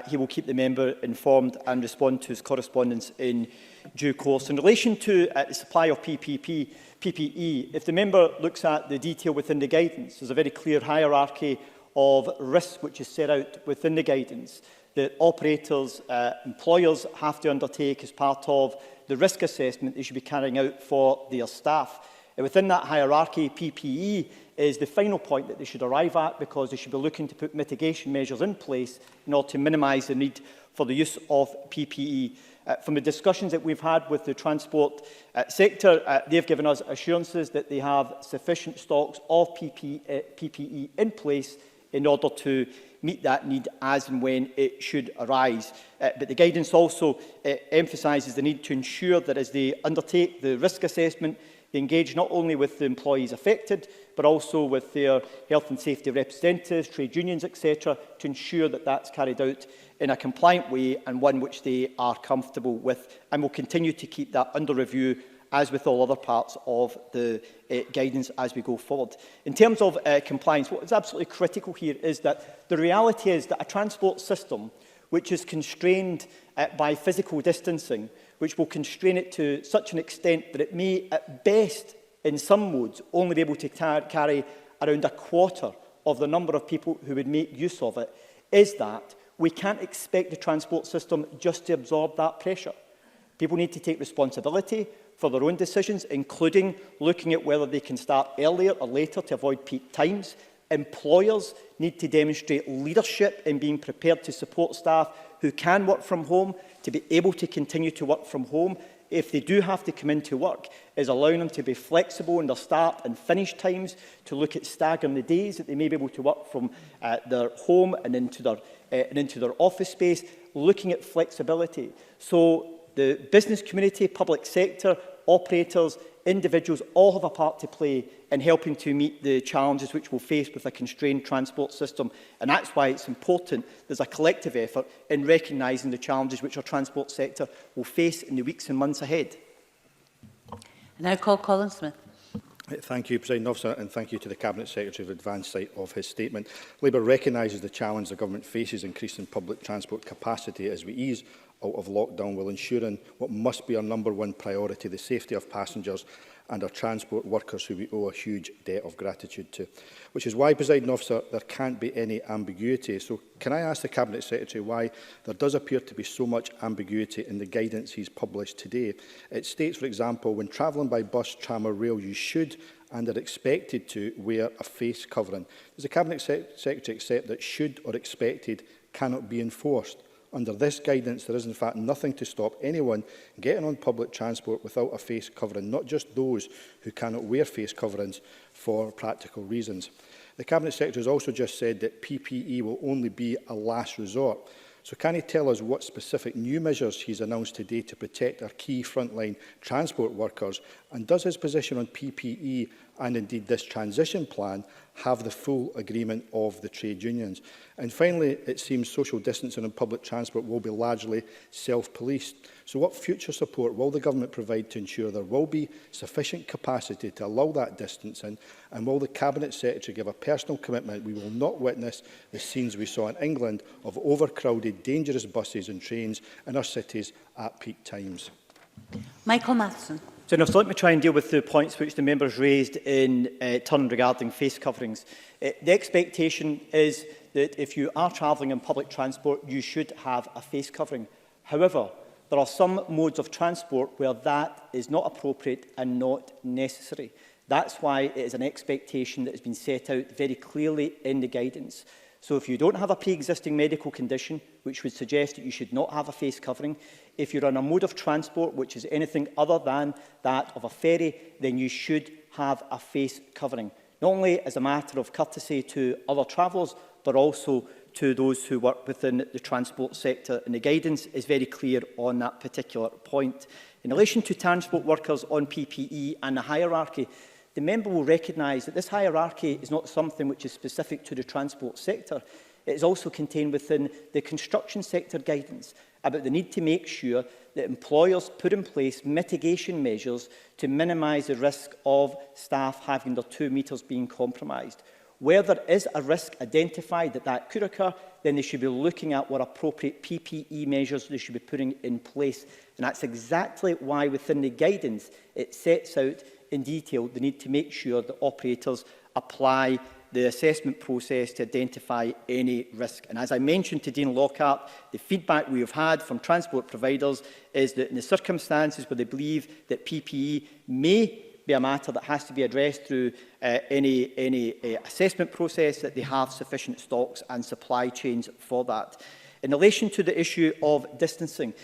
he will keep the member informed and respond to his correspondence in due course. In relation to the supply of PPE, if the member looks at the detail within the guidance, there's a very clear hierarchy of risk which is set out within the guidance that operators, employers have to undertake as part of the risk assessment they should be carrying out for their staff. And within that hierarchy, PPE is the final point that they should arrive at, because they should be looking to put mitigation measures in place in order to minimise the need for the use of PPE. From the discussions that we've had with the transport sector, they've given us assurances that they have sufficient stocks of PPE in place in order to meet that need as and when it should arise. But the guidance also emphasises the need to ensure that as they undertake the risk assessment, they engage not only with the employees affected, but also with their health and safety representatives, trade unions, etc., to ensure that that's carried out in a compliant way and one which they are comfortable with. And we'll continue to keep that under review as with all other parts of the guidance as we go forward. In terms of compliance, what is absolutely critical here is that the reality is that a transport system which is constrained by physical distancing, which will constrain it to such an extent that it may, at best, in some modes, only be able to carry around a quarter of the number of people who would make use of it, is that we can't expect the transport system just to absorb that pressure. People need to take responsibility for their own decisions, including looking at whether they can start earlier or later to avoid peak times. Employers need to demonstrate leadership in being prepared to support staff who can work from home, to be able to continue to work from home. If they do have to come into work, is allowing them to be flexible in their start and finish times, to look at staggering the days that they may be able to work from their home and into their office space, looking at flexibility. So the business community, public sector, operators, individuals all have a part to play in helping to meet the challenges which we'll face with a constrained transport system. And that's why it's important there's a collective effort in recognising the challenges which our transport sector will face in the weeks and months ahead. I now call Colin Smith. Thank you, President Officer, and thank you to the Cabinet Secretary for the advanced sight of his statement. Labour recognises the challenge the Government faces increasing public transport capacity as we ease out of lockdown, while ensuring what must be our #1 priority, the safety of passengers and our transport workers who we owe a huge debt of gratitude to. Which is why, Presiding Officer, there can't be any ambiguity. So can I ask the Cabinet Secretary why there does appear to be so much ambiguity in the guidance he's published today? It states, for example, when travelling by bus, tram or rail, you should and are expected to wear a face covering. Does the Cabinet Secretary accept that should or expected cannot be enforced? Under this guidance, there is in fact nothing to stop anyone getting on public transport without a face covering, not just those who cannot wear face coverings for practical reasons. The Cabinet Secretary has also just said that PPE will only be a last resort. So can he tell us what specific new measures he's announced today to protect our key frontline transport workers? And does his position on PPE and indeed this transition plan have the full agreement of the trade unions? And finally, it seems social distancing on public transport will be largely self-policed. So what future support will the Government provide to ensure there will be sufficient capacity to allow that distancing? And will the Cabinet Secretary give a personal commitment we will not witness the scenes we saw in England of overcrowded, dangerous buses and trains in our cities at peak times? Michael Matheson. So let me try and deal with the points which the members raised in turn regarding face coverings. The expectation is that if you are travelling in public transport, you should have a face covering. However, there are some modes of transport where that is not appropriate and not necessary. That's why it is an expectation that has been set out very clearly in the guidance. So if you don't have a pre-existing medical condition, which would suggest that you should not have a face covering, if you're on a mode of transport which is anything other than that of a ferry, then you should have a face covering. Not only as a matter of courtesy to other travellers, but also to those who work within the transport sector. And the guidance is very clear on that particular point. In relation to transport workers on PPE and the hierarchy, the member will recognise that this hierarchy is not something which is specific to the transport sector. It is also contained within the construction sector guidance about the need to make sure that employers put in place mitigation measures to minimise the risk of staff having their 2 metres being compromised. Where there is a risk identified that could occur, then they should be looking at what appropriate PPE measures they should be putting in place. And that's exactly why within the guidance it sets out in detail the need to make sure that operators apply the assessment process to identify any risk. And as I mentioned to Dean Lockhart, the feedback we have had from transport providers is that in the circumstances where they believe that PPE may be a matter that has to be addressed through any assessment process, that they have sufficient stocks and supply chains for that. In relation to the issue of distancing,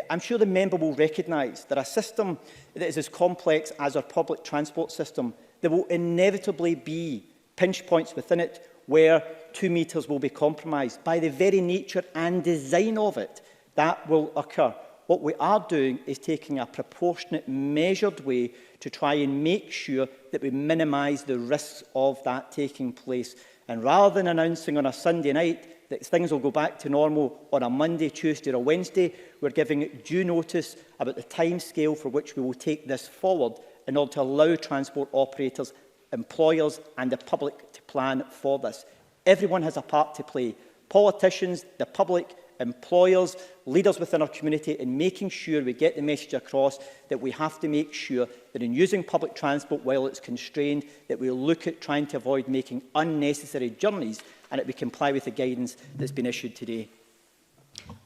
I'm sure the member will recognise that a system that is as complex as our public transport system, there will inevitably be pinch points within it where 2 metres will be compromised. By the very nature and design of it, that will occur. What we are doing is taking a proportionate, measured way to try and make sure that we minimise the risks of that taking place. And rather than announcing on a Sunday night that things will go back to normal on a Monday, Tuesday or Wednesday, we're giving due notice about the timescale for which we will take this forward in order to allow transport operators, employers and the public to plan for this. Everyone has a part to play. Politicians, the public, employers, leaders within our community, in making sure we get the message across that we have to make sure that in using public transport while it's constrained, that we look at trying to avoid making unnecessary journeys and that we comply with the guidance that's been issued today.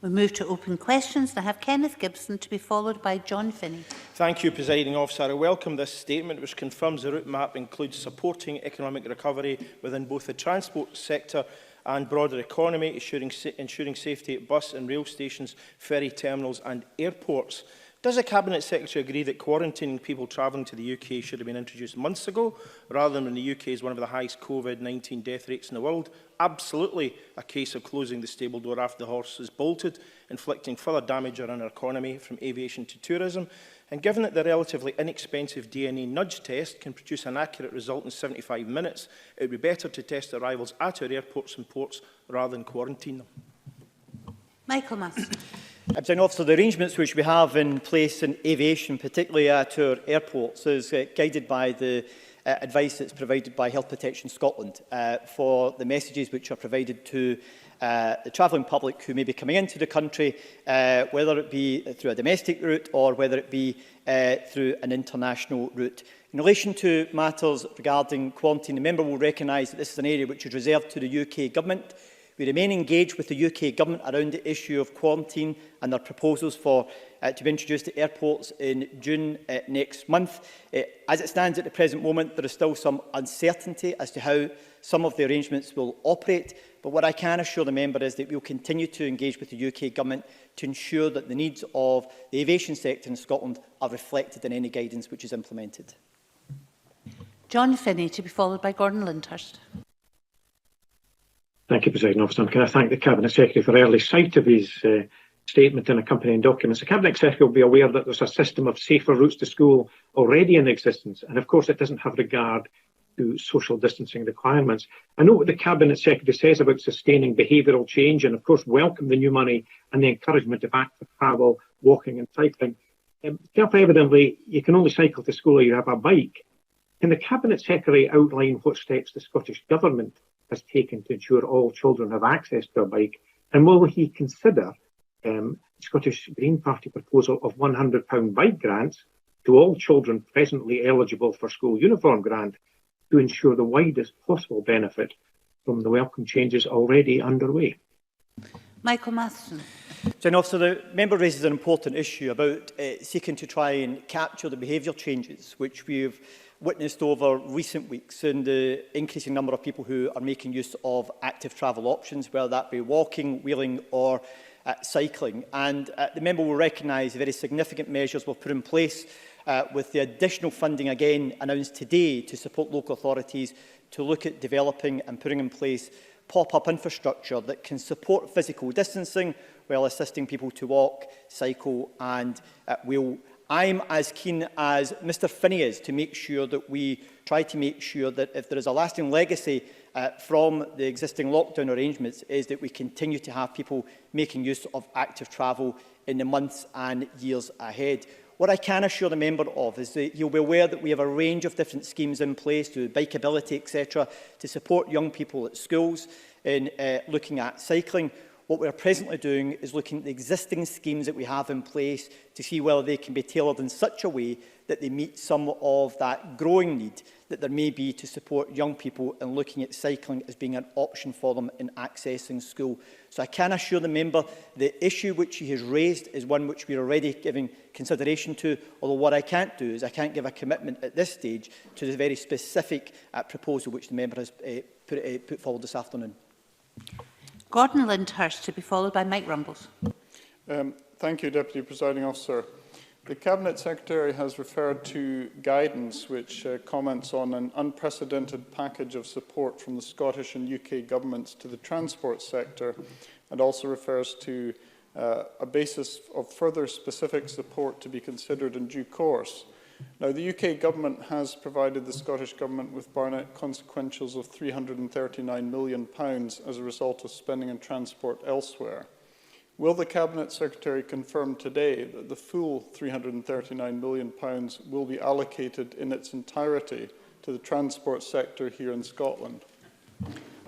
We move to open questions. I have Kenneth Gibson to be followed by John Finnie. Thank you, Presiding Officer. I welcome this statement, which confirms the route map includes supporting economic recovery within both the transport sector and broader economy, ensuring safety at bus and rail stations, ferry terminals and airports. Does the Cabinet Secretary agree that quarantining people travelling to the UK should have been introduced months ago, rather than when the UK is one of the highest COVID-19 death rates in the world? Absolutely a case of closing the stable door after the horse is bolted, inflicting further damage on our economy from aviation to tourism. And given that the relatively inexpensive DNA nudge test can produce an accurate result in 75 minutes, it would be better to test arrivals at our airports and ports rather than quarantine them. Michael Massey. Officer, the arrangements which we have in place in aviation, particularly at our airports, is guided by the advice that's provided by Health Protection Scotland for the messages which are provided to the travelling public who may be coming into the country, whether it be through a domestic route or whether it be through an international route. In relation to matters regarding quarantine, the member will recognise that this is an area which is reserved to the UK Government. We remain engaged with the UK Government around the issue of quarantine and their proposals for to be introduced at airports in June next month. As it stands at the present moment, there is still some uncertainty as to how some of the arrangements will operate. But what I can assure the member is that we will continue to engage with the UK Government to ensure that the needs of the aviation sector in Scotland are reflected in any guidance which is implemented. John Finnie, to be followed by Gordon Lyndhurst. Thank you, Presiding Officer. Can I thank the Cabinet Secretary for early sight of his statement and accompanying documents. The Cabinet Secretary will be aware that there's a system of safer routes to school already in existence, and of course it doesn't have regard to social distancing requirements. I know what the Cabinet Secretary says about sustaining behavioural change and of course welcome the new money and the encouragement of active travel, walking and cycling. Self-evidently, you can only cycle to school if you have a bike. Can the Cabinet Secretary outline what steps the Scottish Government has taken to ensure all children have access to a bike? And will he consider the Scottish Green Party proposal of £100 bike grants to all children presently eligible for school uniform grant to ensure the widest possible benefit from the welcome changes already underway? Michael Matheson. Officer, the member raises an important issue about seeking to try and capture the behavioural changes which we've witnessed over recent weeks in the increasing number of people who are making use of active travel options, whether that be walking, wheeling or cycling. And the member will recognise the very significant measures we've put in place with the additional funding again announced today to support local authorities to look at developing and putting in place pop-up infrastructure that can support physical distancing while assisting people to walk, cycle and wheel. I'm as keen as Mr Finnie is to make sure that we try to make sure that if there is a lasting legacy from the existing lockdown arrangements, is that we continue to have people making use of active travel in the months and years ahead. What I can assure the member of is that he'll be aware that we have a range of different schemes in place to bikeability, etc., to support young people at schools in looking at cycling. What we are presently doing is looking at the existing schemes that we have in place to see whether they can be tailored in such a way that they meet some of that growing need that there may be to support young people in looking at cycling as being an option for them in accessing school. So I can assure the member the issue which he has raised is one which we are already giving consideration to, although what I can't do is I can't give a commitment at this stage to the very specific proposal which the member has put forward this afternoon. Gordon Lyndhurst, to be followed by Mike Rumbles. Thank you, Deputy Presiding Officer. The Cabinet Secretary has referred to guidance which comments on an unprecedented package of support from the Scottish and UK governments to the transport sector, and also refers to a basis of further specific support to be considered in due course. Now, the UK Government has provided the Scottish Government with Barnett consequentials of £339 million as a result of spending on transport elsewhere. Will the Cabinet Secretary confirm today that the full £339 million will be allocated in its entirety to the transport sector here in Scotland?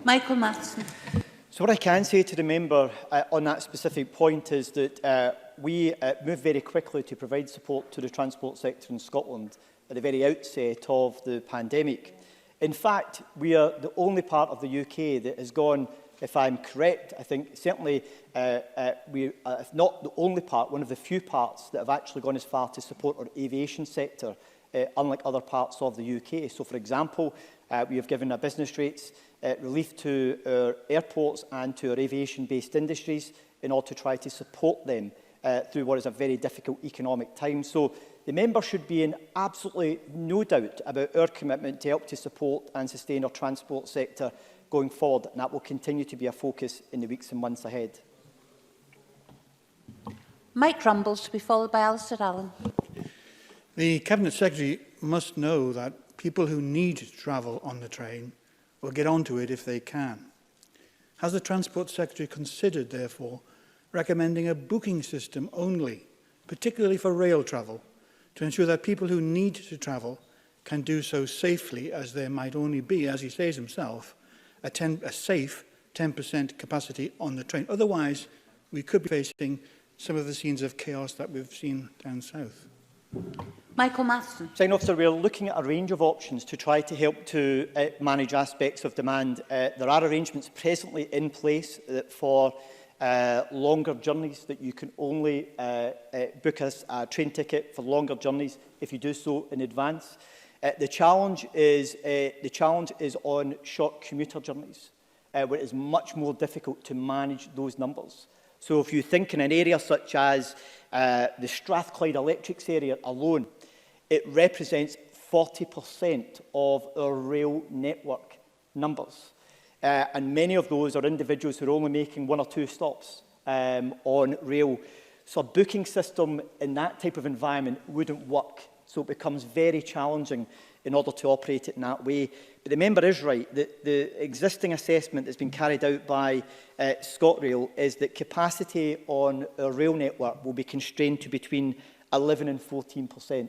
Michael Matheson. So what I can say to the member on that specific point is that we moved very quickly to provide support to the transport sector in Scotland at the very outset of the pandemic. In fact, we are the only part of the UK that has gone, if I'm correct, I think certainly if not the only part, one of the few parts that have actually gone as far to support our aviation sector, unlike other parts of the UK. So, for example, we have given a business rates relief to our airports and to our aviation-based industries in order to try to support them through what is a very difficult economic time. So the member should be in absolutely no doubt about our commitment to help to support and sustain our transport sector going forward, and that will continue to be a focus in the weeks and months ahead. Mike Rumbles, to be followed by Alistair Allen. The Cabinet Secretary must know that people who need to travel on the train will get onto it if they can. Has the Transport Secretary considered, therefore, recommending a booking system only, particularly for rail travel, to ensure that people who need to travel can do so safely, as there might only be, as he says himself, a safe 10% capacity on the train? Otherwise, we could be facing some of the scenes of chaos that we've seen down south. Michael Matheson. Sign officer, we are looking at a range of options to try to help to manage aspects of demand. There are arrangements presently in place for longer journeys that you can only book a train ticket for longer journeys if you do so in advance. The challenge is on short commuter journeys, where it is much more difficult to manage those numbers. So if you think in an area such as the Strathclyde Electrics area alone, it represents 40% of our rail network numbers. And many of those are individuals who are only making 1 or 2 stops on rail. So a booking system in that type of environment wouldn't work. So it becomes very challenging in order to operate it in that way. But the member is right that the existing assessment that's been carried out by ScotRail is that capacity on our rail network will be constrained to between 11% and 14%,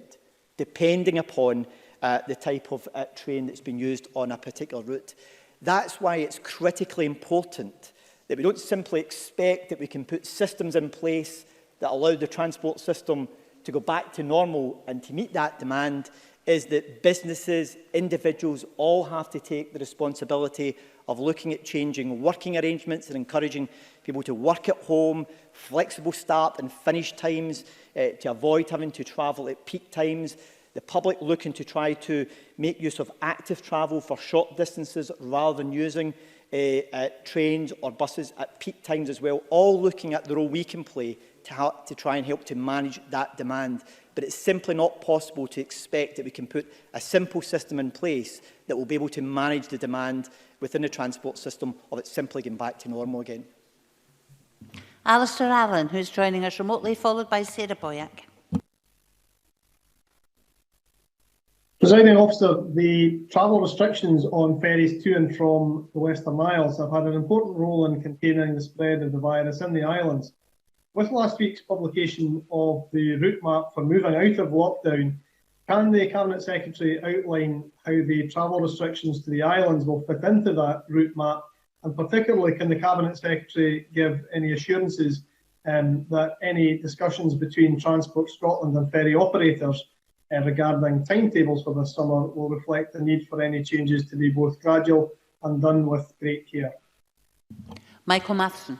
depending upon the type of train that's been used on a particular route. That's why it's critically important that we don't simply expect that we can put systems in place that allow the transport system to go back to normal and to meet that demand, is that businesses, individuals, all have to take the responsibility of looking at changing working arrangements and encouraging people to work at home, flexible start and finish times to avoid having to travel at peak times, the public looking to try to make use of active travel for short distances rather than using trains or buses at peak times as well, all looking at the role we can play to try and help to manage that demand. But it's simply not possible to expect that we can put a simple system in place that will be able to manage the demand within the transport system, or it's simply going back to normal again. Alistair Allen, who's joining us remotely, followed by Sarah Boyack. Presiding officer, the travel restrictions on ferries to and from the Western Isles have had an important role in containing the spread of the virus in the islands. With last week's publication of the route map for moving out of lockdown, can the Cabinet Secretary outline how the travel restrictions to the islands will fit into that route map? And particularly, can the Cabinet Secretary give any assurances that any discussions between Transport Scotland and ferry operators regarding timetables for this summer will reflect the need for any changes to be both gradual and done with great care? Michael Matheson.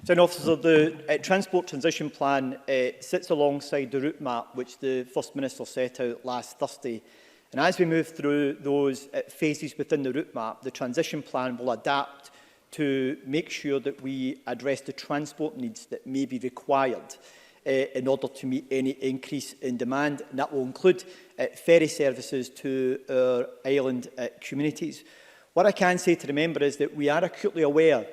So, officer, the Transport Transition Plan sits alongside the route map which the First Minister set out last Thursday. And as we move through those phases within the route map, the Transition Plan will adapt to make sure that we address the transport needs that may be required in order to meet any increase in demand. And that will include ferry services to our island communities. What I can say to the member is that we are acutely aware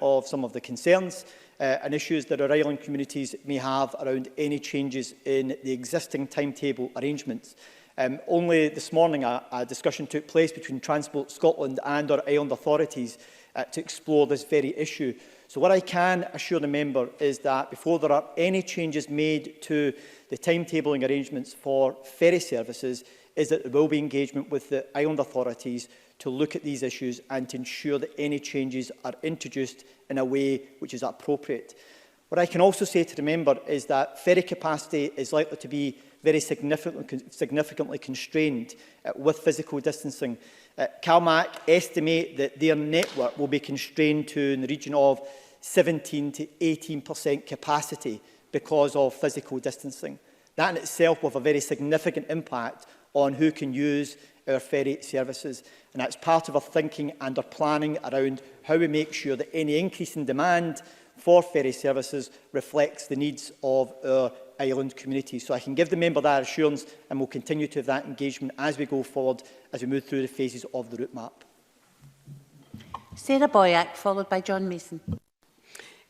of some of the concerns and issues that our island communities may have around any changes in the existing timetable arrangements. Only this morning a discussion took place between Transport Scotland and our island authorities to explore this very issue. So what I can assure the member is that before there are any changes made to the timetabling arrangements for ferry services, is that there will be engagement with the island authorities to look at these issues and to ensure that any changes are introduced in a way which is appropriate. What I can also say to the member is that ferry capacity is likely to be very significantly constrained with physical distancing. CalMac estimate that their network will be constrained to in the region of 17 to 18% capacity because of physical distancing. That in itself will have a very significant impact on who can use our ferry services. And that's part of our thinking and our planning around how we make sure that any increase in demand for ferry services reflects the needs of our island community. So I can give the member that assurance, and we'll continue to have that engagement as we go forward, as we move through the phases of the route map. Sarah Boyack, followed by John Mason.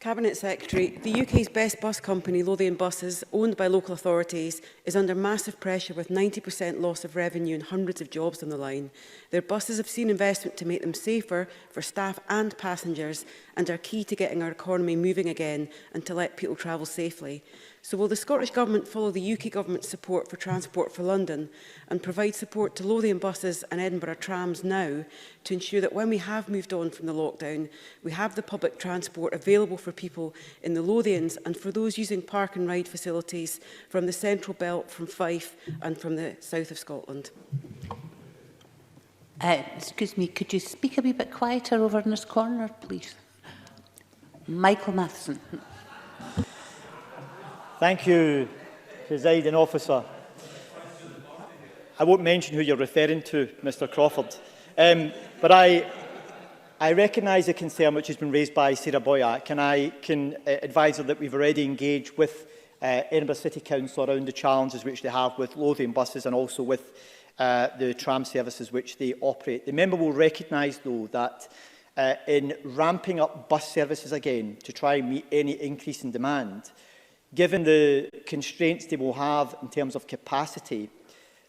Cabinet Secretary, the UK's best bus company, Lothian Buses, owned by local authorities, is under massive pressure with 90% loss of revenue and hundreds of jobs on the line. Their buses have seen investment to make them safer for staff and passengers and are key to getting our economy moving again and to let people travel safely. So will the Scottish Government follow the UK Government's support for Transport for London and provide support to Lothian buses and Edinburgh trams now to ensure that when we have moved on from the lockdown, we have the public transport available for people in the Lothians and for those using park and ride facilities from the Central Belt, from Fife and from the south of Scotland? Excuse me, could you speak a wee bit quieter over in this corner, please? Michael Matheson. Thank you, Presiding Officer. I won't mention who you're referring to, Mr Crawford, but I recognise the concern which has been raised by Sarah Boyack, and I can advise her that we've already engaged with Edinburgh City Council around the challenges which they have with Lothian buses and also with the tram services which they operate. The member will recognise, though, that in ramping up bus services again to try and meet any increase in demand, given the constraints they will have in terms of capacity,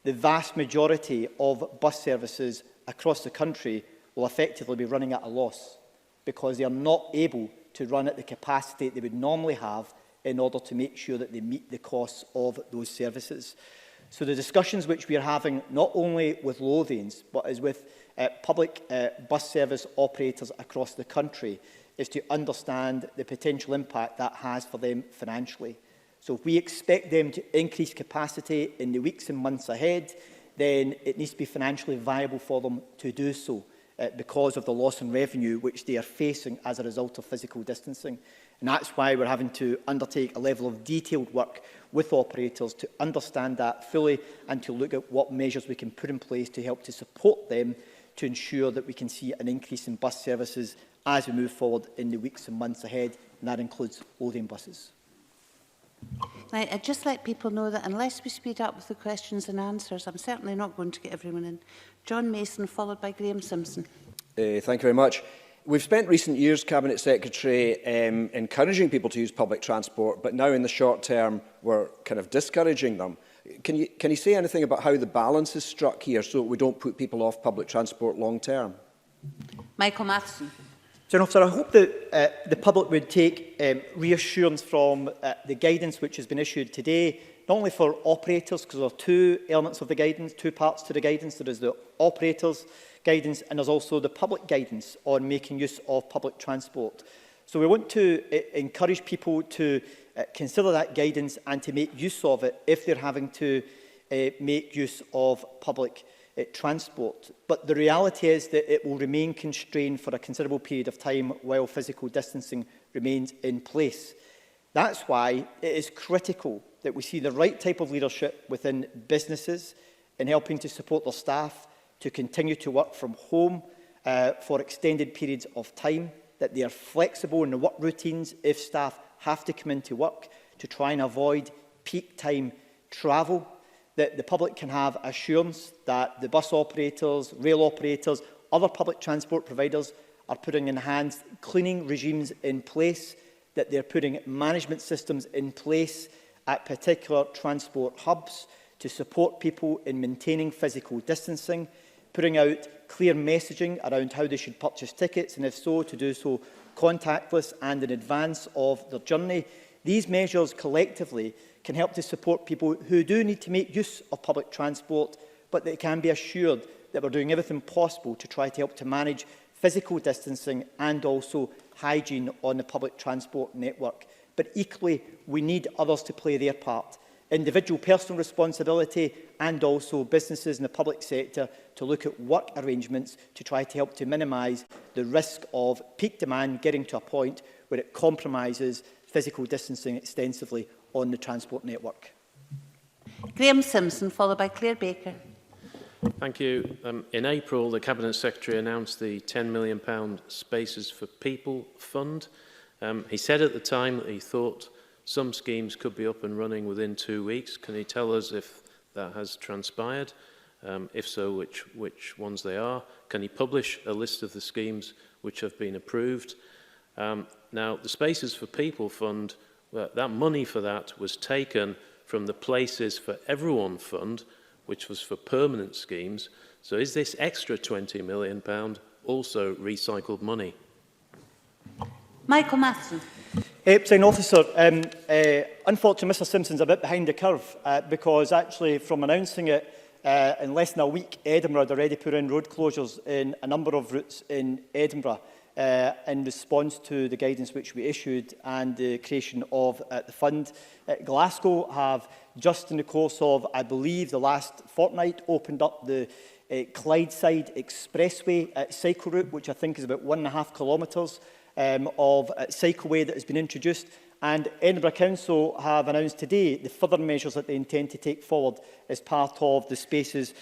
the vast majority of bus services across the country will effectively be running at a loss because they are not able to run at the capacity they would normally have in order to make sure that they meet the costs of those services. So the discussions which we are having not only with Lothians but as with public bus service operators across the country is to understand the potential impact that has for them financially. So if we expect them to increase capacity in the weeks and months ahead, then it needs to be financially viable for them to do so because of the loss in revenue which they are facing as a result of physical distancing. And that's why we're having to undertake a level of detailed work with operators to understand that fully and to look at what measures we can put in place to help to support them to ensure that we can see an increase in bus services as we move forward in the weeks and months ahead, and that includes Lothian buses. Right, I'd just let people know that unless we speed up with the questions and answers, I'm certainly not going to get everyone in. John Mason, followed by Graham Simpson. Thank you very much. We've spent recent years, Cabinet Secretary, encouraging people to use public transport, but now in the short term we're kind of discouraging them. Can you say anything about how the balance is struck here so that we don't put people off public transport long term? Michael Matheson. Officer, I hope that the public would take reassurance from the guidance which has been issued today, not only for operators, because there are two elements of the guidance, two parts to the guidance. There is the operators' guidance and there's also the public guidance on making use of public transport. So we want to encourage people to consider that guidance and to make use of it if they're having to make use of public transport. But the reality is that it will remain constrained for a considerable period of time while physical distancing remains in place. That's why it is critical that we see the right type of leadership within businesses in helping to support their staff to continue to work from home for extended periods of time, that they are flexible in the work routines if staff have to come into work to try and avoid peak time travel, that the public can have assurance that the bus operators, rail operators, other public transport providers are putting enhanced cleaning regimes in place that they're putting management systems in place at particular transport hubs to support people in maintaining physical distancing, putting out clear messaging around how they should purchase tickets, and if so, to do so contactless and in advance of their journey. These measures collectively can help to support people who do need to make use of public transport, but they can be assured that we're doing everything possible to try to help to manage physical distancing and also hygiene on the public transport network. But equally, we need others to play their part. Individual personal responsibility and also businesses in the public sector to look at work arrangements to try to help to minimise the risk of peak demand getting to a point where it compromises physical distancing extensively on the transport network. Graham Simpson, followed by Claire Baker. Thank you. In April, the Cabinet Secretary announced the £10 million Spaces for People Fund. He said at the time that he thought some schemes could be up and running within 2 weeks. Can he tell us if that has transpired? If so, which ones they are? Can he publish a list of the schemes which have been approved? Now, the Spaces for People Fund, that money for that was taken from the Places for Everyone Fund, which was for permanent schemes. So is this extra £20 million also recycled money? Michael Matheson. Presiding Officer, unfortunately Mr Simpson's a bit behind the curve because actually from announcing it in less than a week, Edinburgh had already put in road closures in a number of routes in Edinburgh in response to the guidance which we issued and the creation of the fund. Glasgow have just in the course of, I believe, the last fortnight opened up the Clydeside Expressway cycle route, which I think is about 1.5 kilometres of cycleway that has been introduced. And Edinburgh Council have announced today the further measures that they intend to take forward as part of the Spaces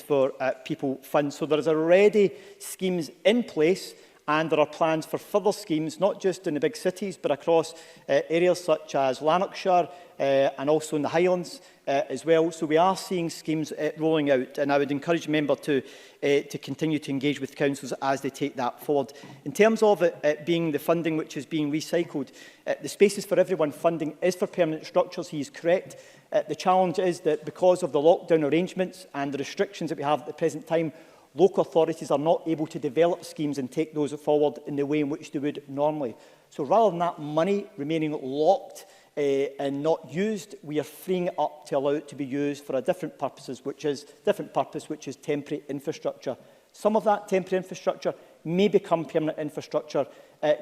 for People Fund. So there is already schemes in place, and there are plans for further schemes, not just in the big cities, but across areas such as Lanarkshire and also in the Highlands as well. So we are seeing schemes rolling out, and I would encourage members to continue to engage with councils as they take that forward. In terms of it being the funding which is being recycled, the Spaces for Everyone funding is for permanent structures. He is correct. The challenge is that because of the lockdown arrangements and the restrictions that we have at the present time, local authorities are not able to develop schemes and take those forward in the way in which they would normally. So rather than that money remaining locked and not used, we are freeing it up to allow it to be used for a different purpose, which is temporary infrastructure. Some of that temporary infrastructure may become permanent infrastructure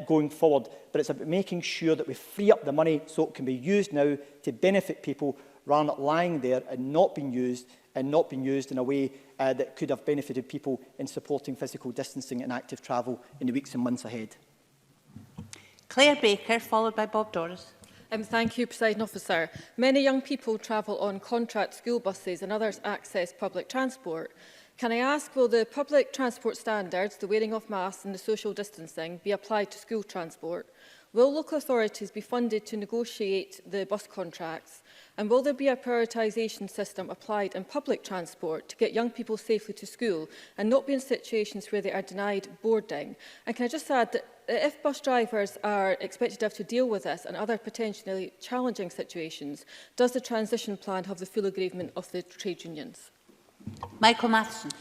going forward, but it's about making sure that we free up the money so it can be used now to benefit people rather than lying there and not being used in a way that could have benefited people in supporting physical distancing and active travel in the weeks and months ahead. Claire Baker, followed by Bob Doris. Thank you, Presiding Officer. Many young people travel on contract school buses and others access public transport. Can I ask, will the public transport standards, the wearing of masks and the social distancing, be applied to school transport? Will local authorities be funded to negotiate the bus contracts? And will there be a prioritisation system applied in public transport to get young people safely to school and not be in situations where they are denied boarding? And can I just add that if bus drivers are expected to have to deal with this and other potentially challenging situations, does the transition plan have the full agreement of the trade unions? Michael Matheson.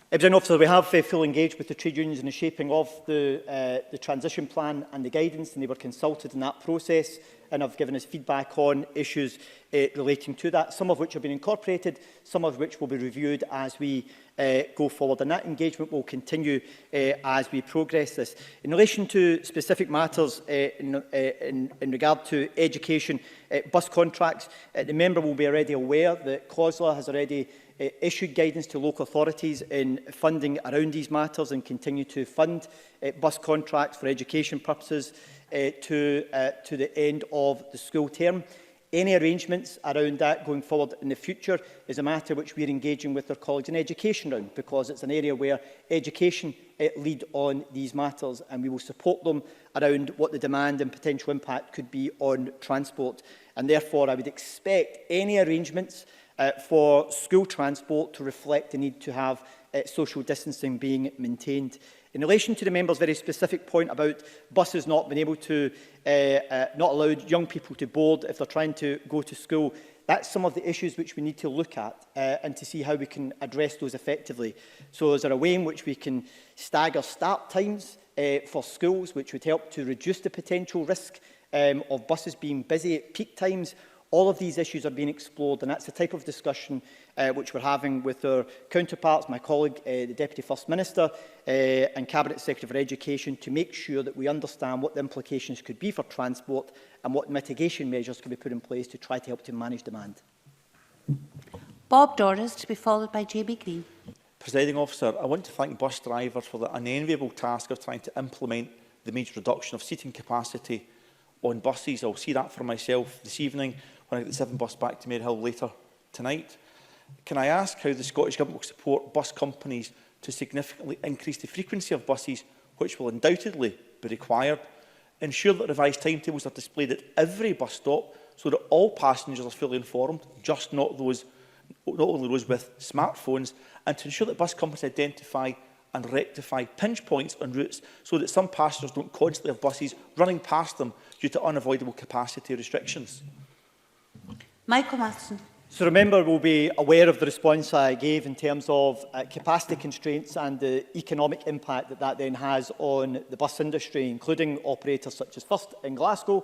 Presiding Officer, we have fully engaged with the trade unions in the shaping of the transition plan and the guidance, and they were consulted in that process and have given us feedback on issues relating to that, some of which have been incorporated, some of which will be reviewed as we go forward. And that engagement will continue as we progress this. In relation to specific matters in regard to education, bus contracts, the member will be already aware that COSLA has already issued guidance to local authorities in funding around these matters and continue to fund bus contracts for education purposes to the end of the school term. Any arrangements around that going forward in the future is a matter which we are engaging with our colleagues in education around, because it's an area where education lead on these matters, and we will support them around what the demand and potential impact could be on transport. And therefore, I would expect any arrangements for school transport to reflect the need to have social distancing being maintained. In relation to the member's very specific point about buses not being able to, not allowed young people to board if they're trying to go to school, that's some of the issues which we need to look at and to see how we can address those effectively. So is there a way in which we can stagger start times for schools, which would help to reduce the potential risk of buses being busy at peak times? All of these issues are being explored, and that's the type of discussion which we're having with our counterparts, my colleague, the Deputy First Minister and Cabinet Secretary for Education, to make sure that we understand what the implications could be for transport and what mitigation measures can be put in place to try to help to manage demand. Bob Doris, to be followed by Jamie Green. Presiding Officer, I want to thank bus drivers for the unenviable task of trying to implement the major reduction of seating capacity on buses. I'll see that for myself this evening when I get the 7 bus back to Marehill later tonight. Can I ask how the Scottish Government will support bus companies to significantly increase the frequency of buses, which will undoubtedly be required, ensure that revised timetables are displayed at every bus stop so that all passengers are fully informed, just not only those with smartphones, and to ensure that bus companies identify and rectify pinch points on routes so that some passengers don't constantly have buses running past them due to unavoidable capacity restrictions? Michael Matheson. So remember, we'll be aware of the response I gave in terms of capacity constraints and the economic impact that that then has on the bus industry, including operators such as First in Glasgow.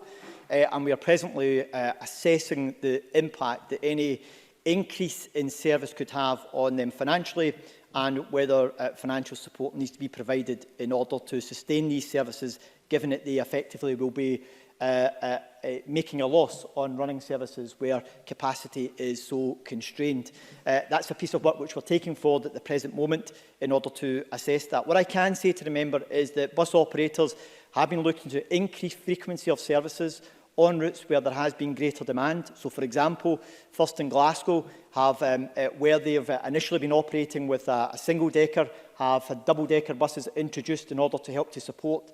And we are presently assessing the impact that any increase in service could have on them financially, and whether financial support needs to be provided in order to sustain these services, given that they effectively will be making a loss on running services where capacity is so constrained. That's a piece of work which we're taking forward at the present moment in order to assess that. What I can say to the member is that bus operators have been looking to increase frequency of services on routes where there has been greater demand. So, for example, First in Glasgow have, where they've initially been operating with a single-decker, have had double-decker buses introduced in order to help to support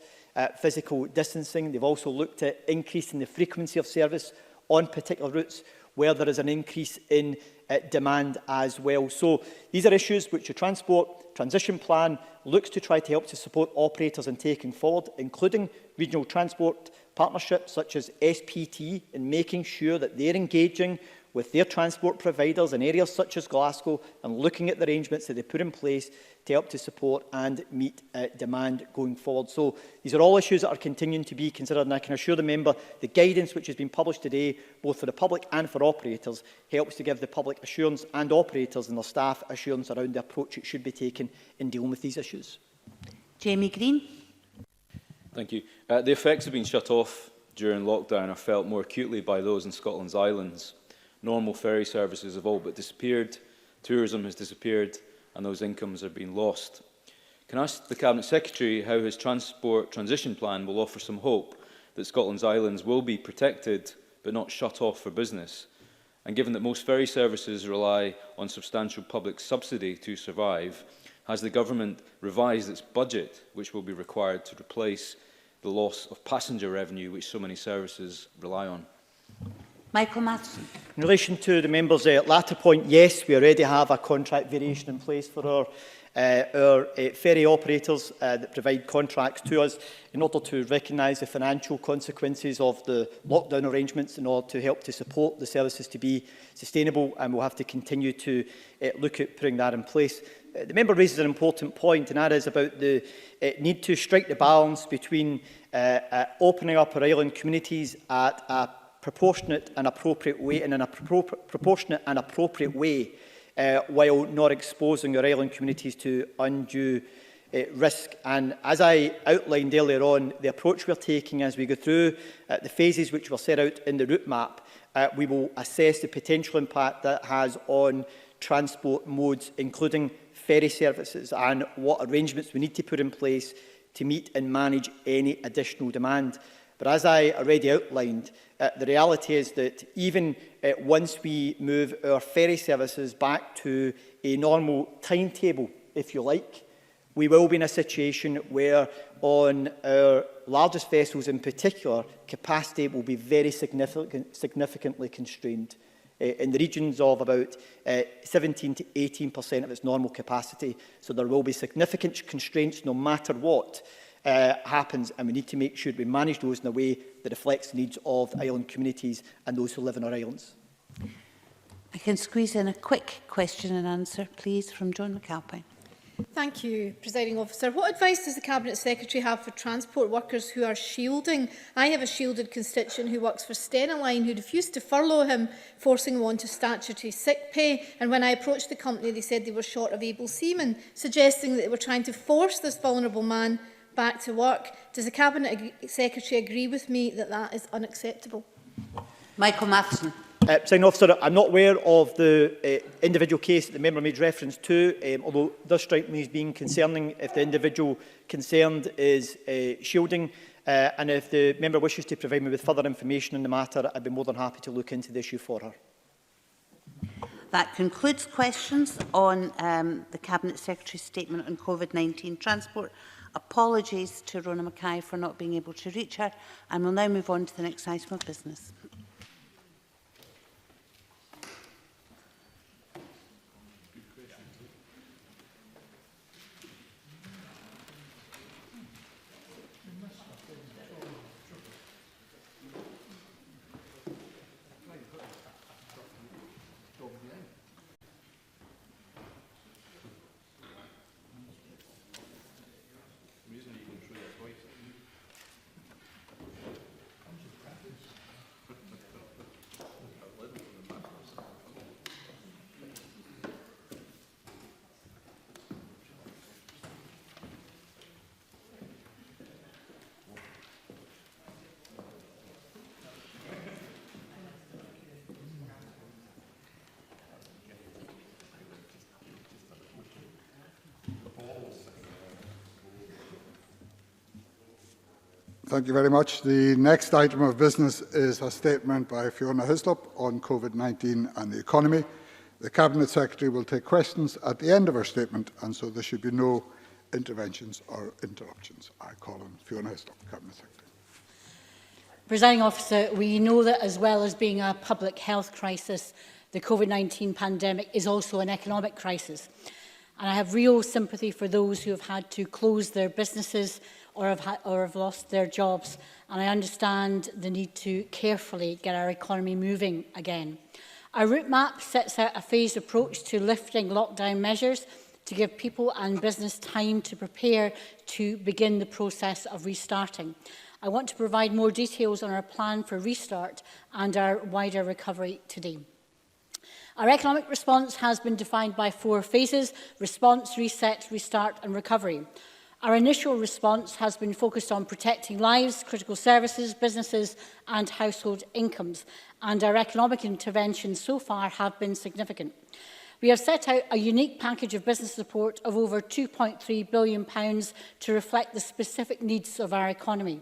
physical distancing. They've also looked at increasing the frequency of service on particular routes where there is an increase in demand as well. So these are issues which the Transport Transition Plan looks to try to help to support operators in taking forward, including regional transport partnerships such as SPT, in making sure that they're engaging with their transport providers in areas such as Glasgow and looking at the arrangements that they put in place to help to support and meet demand going forward. So these are all issues that are continuing to be considered, and I can assure the member the guidance which has been published today, both for the public and for operators, helps to give the public assurance and operators and their staff assurance around the approach that should be taken in dealing with these issues. Jamie Green. Thank you. The effects of being shut off during lockdown are felt more acutely by those in Scotland's islands. Normal ferry services have all but disappeared, tourism has disappeared, and those incomes are being lost. Can I ask the Cabinet Secretary how his Transport Transition Plan will offer some hope that Scotland's islands will be protected but not shut off for business? And given that most ferry services rely on substantial public subsidy to survive, has the Government revised its budget, which will be required to replace the loss of passenger revenue which so many services rely on? Michael Matheson. In relation to the member's latter point, yes, we already have a contract variation in place for our ferry operators that provide contracts to us in order to recognise the financial consequences of the lockdown arrangements in order to help to support the services to be sustainable, and we'll have to continue to look at putting that in place. The member raises an important point, and that is about the need to strike the balance between opening up our island communities at a proportionate and appropriate way, and in a proportionate and appropriate way, while not exposing our island communities to undue risk. And as I outlined earlier on, the approach we're taking as we go through the phases which were set out in the route map, we will assess the potential impact that has on transport modes, including ferry services, and what arrangements we need to put in place to meet and manage any additional demand. But as I already outlined, the reality is that even once we move our ferry services back to a normal timetable, if you like, we will be in a situation where on our largest vessels in particular, capacity will be very significantly constrained. in the regions of about 17 to 18% of its normal capacity. So there will be significant constraints no matter what happens, and we need to make sure we manage those in a way that reflects the needs of the island communities and those who live in our islands. I can squeeze in a quick question and answer, please, from John McAlpine. Thank you, Presiding Officer. What advice does the Cabinet Secretary have for transport workers who are shielding? I have a shielded constituent who works for Stena Line who refused to furlough him, forcing him onto statutory sick pay. And when I approached the company, they said they were short of able seamen, suggesting that they were trying to force this vulnerable man back to work. Does the Cabinet Secretary agree with me that that is unacceptable? Michael Matheson. Presiding Officer, I'm not aware of the individual case that the member made reference to, although it does strike me as being concerning if the individual concerned is shielding. And if the member wishes to provide me with further information on the matter, I'd be more than happy to look into the issue for her. That concludes questions on the Cabinet Secretary's statement on COVID-19 transport. Apologies to Rona Mackay for not being able to reach her, and we'll now move on to the next item of business. Thank you very much. The next item of business is a statement by Fiona Hislop on COVID-19 and the economy. The Cabinet Secretary will take questions at the end of her statement, and so there should be no interventions or interruptions. I call on Fiona Hislop, Cabinet Secretary. Presiding Officer, we know that as well as being a public health crisis, the COVID-19 pandemic is also an economic crisis. And I have real sympathy for those who have had to close their businesses or have lost their jobs, and I understand the need to carefully get our economy moving again. Our route map sets out a phased approach to lifting lockdown measures to give people and business time to prepare to begin the process of restarting. I want to provide more details on our plan for restart and our wider recovery today. Our economic response has been defined by 4 phases: response, reset, restart and recovery. Our initial response has been focused on protecting lives, critical services, businesses and household incomes, and our economic interventions so far have been significant. We have set out a unique package of business support of over £2.3 billion to reflect the specific needs of our economy.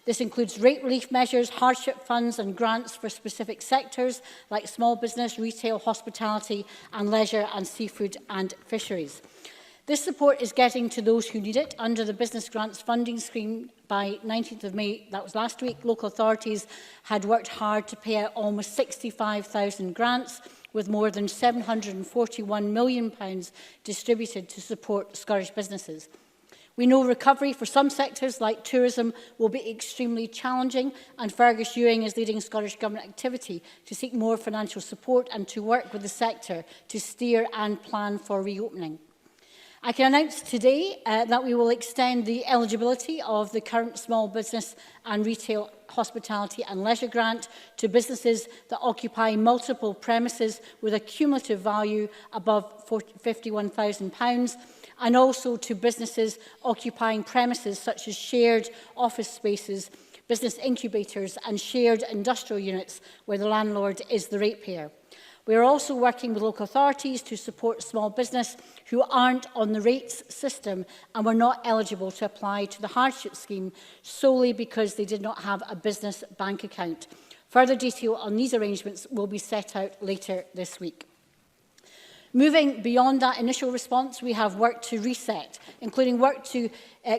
This includes rate relief measures, hardship funds and grants for specific sectors like small business, retail, hospitality and leisure and seafood and fisheries. This support is getting to those who need it under the Business Grants Funding Scheme. By 19th of May, that was last week, local authorities had worked hard to pay out almost 65,000 grants, with more than £741 million distributed to support Scottish businesses. We know recovery for some sectors like tourism will be extremely challenging, and Fergus Ewing is leading Scottish Government activity to seek more financial support and to work with the sector to steer and plan for reopening. I can announce today that we will extend the eligibility of the current small business and retail hospitality and leisure grant to businesses that occupy multiple premises with a cumulative value above £51,000, and also to businesses occupying premises such as shared office spaces, business incubators and shared industrial units where the landlord is the ratepayer. We are also working with local authorities to support small business who aren't on the rates system and were not eligible to apply to the hardship scheme solely because they did not have a business bank account. Further detail on these arrangements will be set out later this week. Moving beyond that initial response, we have work to reset, including work to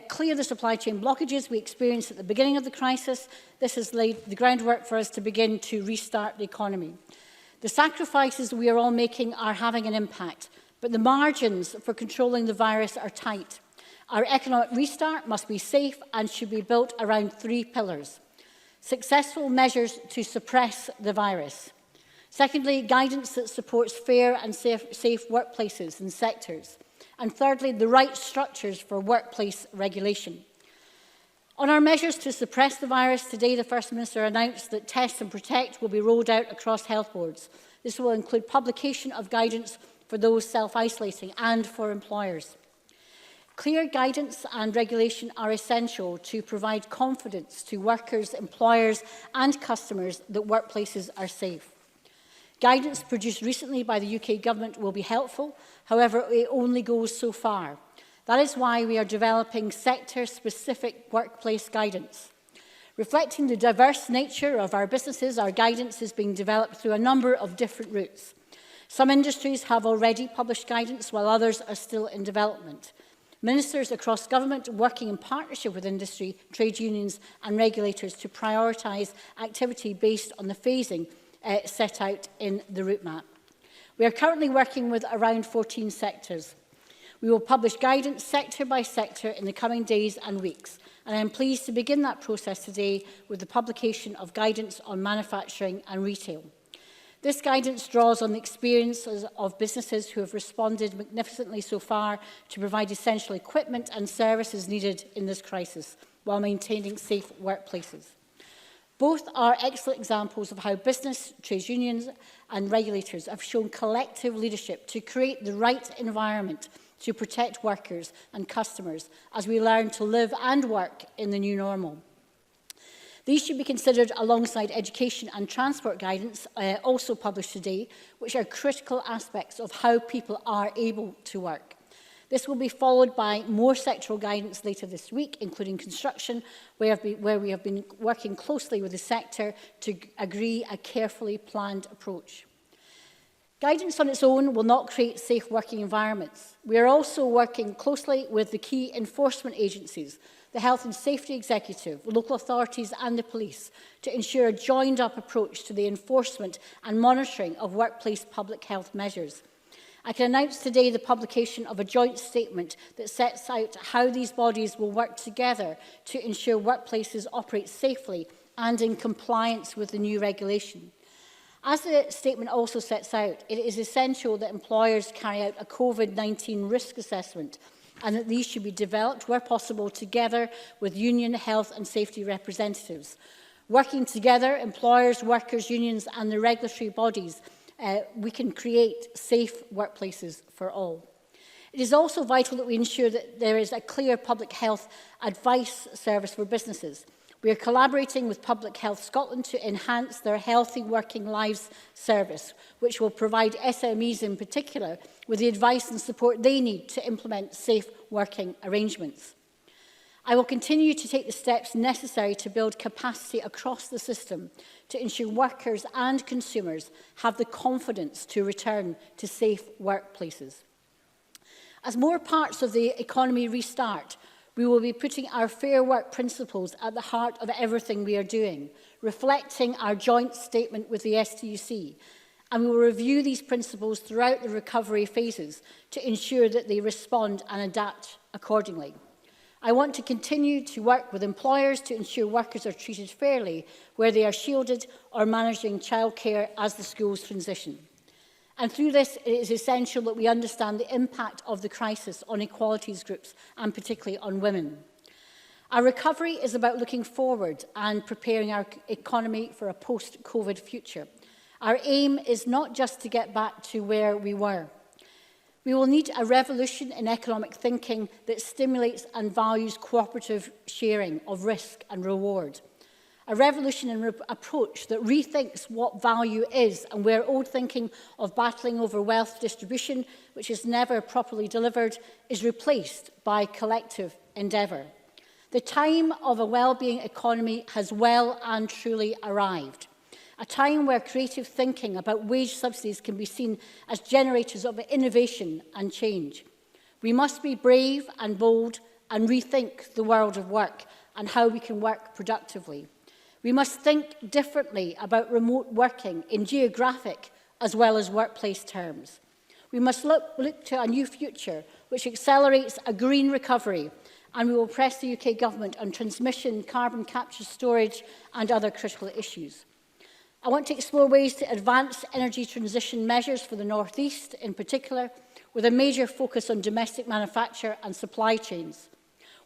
clear the supply chain blockages we experienced at the beginning of the crisis. This has laid the groundwork for us to begin to restart the economy. The sacrifices we are all making are having an impact, but the margins for controlling the virus are tight. Our economic restart must be safe and should be built around 3 pillars. Successful measures to suppress the virus. Secondly, guidance that supports fair and safe workplaces and sectors. And thirdly, the right structures for workplace regulation. On our measures to suppress the virus, today the First Minister announced that Test and Protect will be rolled out across health boards. This will include publication of guidance for those self-isolating and for employers. Clear guidance and regulation are essential to provide confidence to workers, employers and customers that workplaces are safe. Guidance produced recently by the UK Government will be helpful, however, it only goes so far. That is why we are developing sector-specific workplace guidance. Reflecting the diverse nature of our businesses, our guidance is being developed through a number of different routes. Some industries have already published guidance, while others are still in development. Ministers across government working in partnership with industry, trade unions and regulators to prioritise activity based on the phasing set out in the route map. We are currently working with around 14 sectors. We will publish guidance sector by sector in the coming days and weeks, and I am pleased to begin that process today with the publication of guidance on manufacturing and retail. This guidance draws on the experiences of businesses who have responded magnificently so far to provide essential equipment and services needed in this crisis, while maintaining safe workplaces. Both are excellent examples of how business, trade unions and regulators have shown collective leadership to create the right environment to protect workers and customers as we learn to live and work in the new normal. These should be considered alongside education and transport guidance, also published today, which are critical aspects of how people are able to work. This will be followed by more sectoral guidance later this week, including construction, where we have been working closely with the sector to agree a carefully planned approach. Guidance on its own will not create safe working environments. We are also working closely with the key enforcement agencies, the Health and Safety Executive, local authorities and the police to ensure a joined-up approach to the enforcement and monitoring of workplace public health measures. I can announce today the publication of a joint statement that sets out how these bodies will work together to ensure workplaces operate safely and in compliance with the new regulation. As the statement also sets out, it is essential that employers carry out a COVID-19 risk assessment and that these should be developed where possible together with union health and safety representatives. Working together, employers, workers, unions and the regulatory bodies, we can create safe workplaces for all. It is also vital that we ensure that there is a clear public health advice service for businesses. We are collaborating with Public Health Scotland to enhance their Healthy Working Lives service, which will provide SMEs in particular with the advice and support they need to implement safe working arrangements. I will continue to take the steps necessary to build capacity across the system to ensure workers and consumers have the confidence to return to safe workplaces. As more parts of the economy restart, we will be putting our Fair Work principles at the heart of everything we are doing, reflecting our joint statement with the STUC, and we will review these principles throughout the recovery phases to ensure that they respond and adapt accordingly. I want to continue to work with employers to ensure workers are treated fairly where they are shielded or managing childcare as the schools transition. And through this, it is essential that we understand the impact of the crisis on equalities groups and particularly on women. Our recovery is about looking forward and preparing our economy for a post-COVID future. Our aim is not just to get back to where we were. We will need a revolution in economic thinking that stimulates and values cooperative sharing of risk and reward. A revolution in approach that rethinks what value is and where old thinking of battling over wealth distribution, which is never properly delivered, is replaced by collective endeavour. The time of a wellbeing economy has well and truly arrived. A time where creative thinking about wage subsidies can be seen as generators of innovation and change. We must be brave and bold and rethink the world of work and how we can work productively. We must think differently about remote working in geographic as well as workplace terms. We must look to a new future which accelerates a green recovery, and we will press the UK Government on transmission, carbon capture, storage and other critical issues. I want to explore ways to advance energy transition measures for the North East in particular, with a major focus on domestic manufacture and supply chains.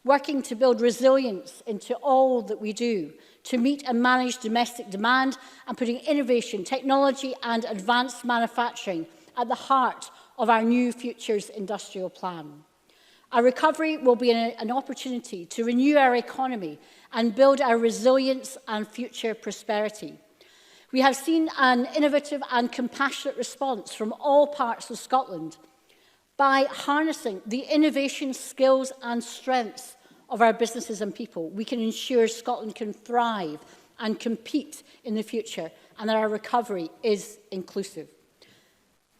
Working to build resilience into all that we do, to meet and manage domestic demand, and putting innovation, technology and advanced manufacturing at the heart of our new Futures Industrial Plan. Our recovery will be an opportunity to renew our economy and build our resilience and future prosperity. We have seen an innovative and compassionate response from all parts of Scotland. By harnessing the innovation, skills and strengths of our businesses and people, we can ensure Scotland can thrive and compete in the future, and that our recovery is inclusive.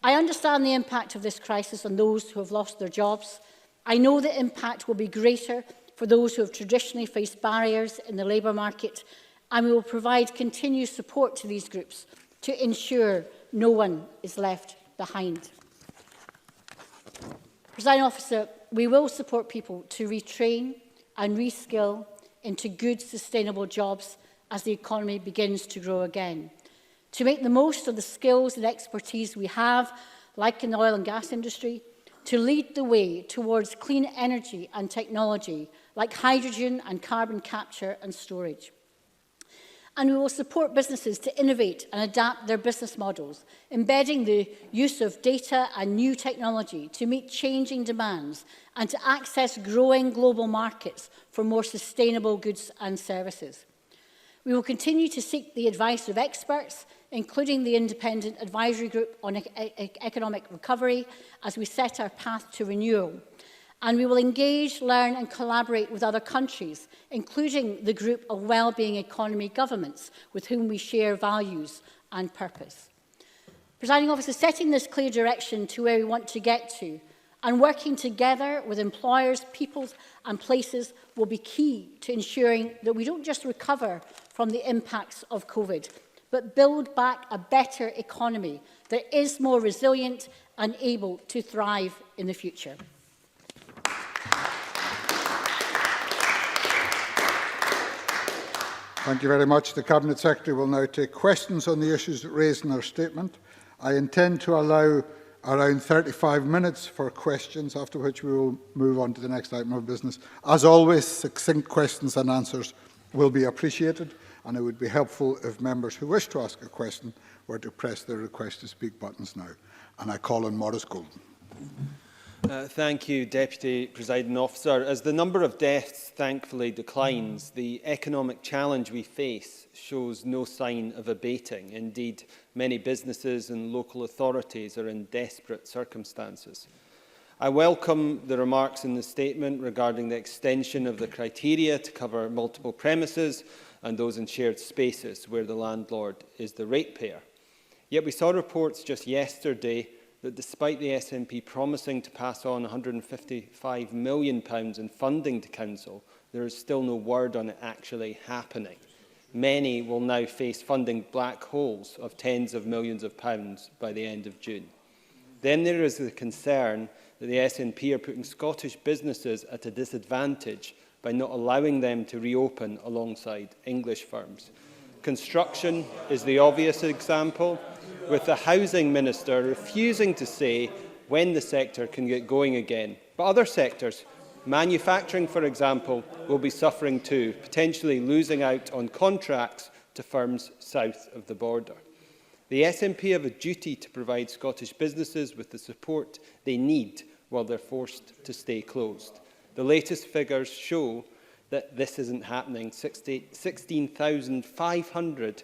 I understand the impact of this crisis on those who have lost their jobs. I know the impact will be greater for those who have traditionally faced barriers in the labour market, and we will provide continued support to these groups to ensure no one is left behind. Presiding Officer, we will support people to retrain and reskill into good, sustainable jobs as the economy begins to grow again. To make the most of the skills and expertise we have, like in the oil and gas industry, to lead the way towards clean energy and technology, like hydrogen and carbon capture and storage. And we will support businesses to innovate and adapt their business models, embedding the use of data and new technology to meet changing demands and to access growing global markets for more sustainable goods and services. We will continue to seek the advice of experts, including the Independent Advisory Group on Economic Recovery, as we set our path to renewal. And we will engage, learn and collaborate with other countries, including the group of wellbeing economy governments with whom we share values and purpose. Presiding Officer, setting this clear direction to where we want to get to and working together with employers, peoples and places will be key to ensuring that we don't just recover from the impacts of COVID, but build back a better economy that is more resilient and able to thrive in the future. Thank you very much. The Cabinet Secretary will now take questions on the issues raised in her statement. I intend to allow around 35 minutes for questions, after which we will move on to the next item of business. As always, succinct questions and answers will be appreciated, and it would be helpful if members who wish to ask a question were to press the request to speak buttons now. And I call on Maurice Golden. Thank you, Deputy Presiding Officer. As the number of deaths thankfully declines, the economic challenge we face shows no sign of abating. Indeed, many businesses and local authorities are in desperate circumstances. I welcome the remarks in the statement regarding the extension of the criteria to cover multiple premises and those in shared spaces where the landlord is the ratepayer. Yet we saw reports just yesterday that despite the SNP promising to pass on £155 million in funding to Council, there is still no word on it actually happening. Many will now face funding black holes of tens of millions of pounds by the end of June. Then there is the concern that the SNP are putting Scottish businesses at a disadvantage by not allowing them to reopen alongside English firms. Construction is the obvious example, with the Housing Minister refusing to say when the sector can get going again. But other sectors, manufacturing for example, will be suffering too, potentially losing out on contracts to firms south of the border. The SNP have a duty to provide Scottish businesses with the support they need while they're forced to stay closed. The latest figures show that this isn't happening. 16,500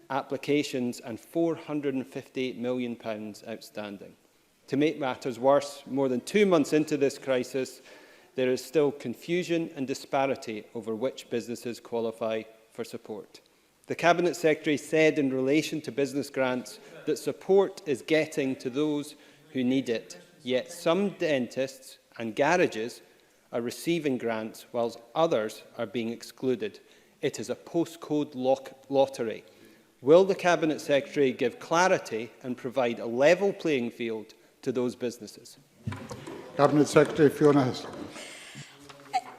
applications and £458 million outstanding. To make matters worse, more than 2 months into this crisis, there is still confusion and disparity over which businesses qualify for support. The Cabinet Secretary said in relation to business grants that support is getting to those who need it, yet some dentists and garages are receiving grants whilst others are being excluded. It is a postcode lottery. Will the Cabinet Secretary give clarity and provide a level playing field to those businesses? Cabinet Secretary Fiona Hislop.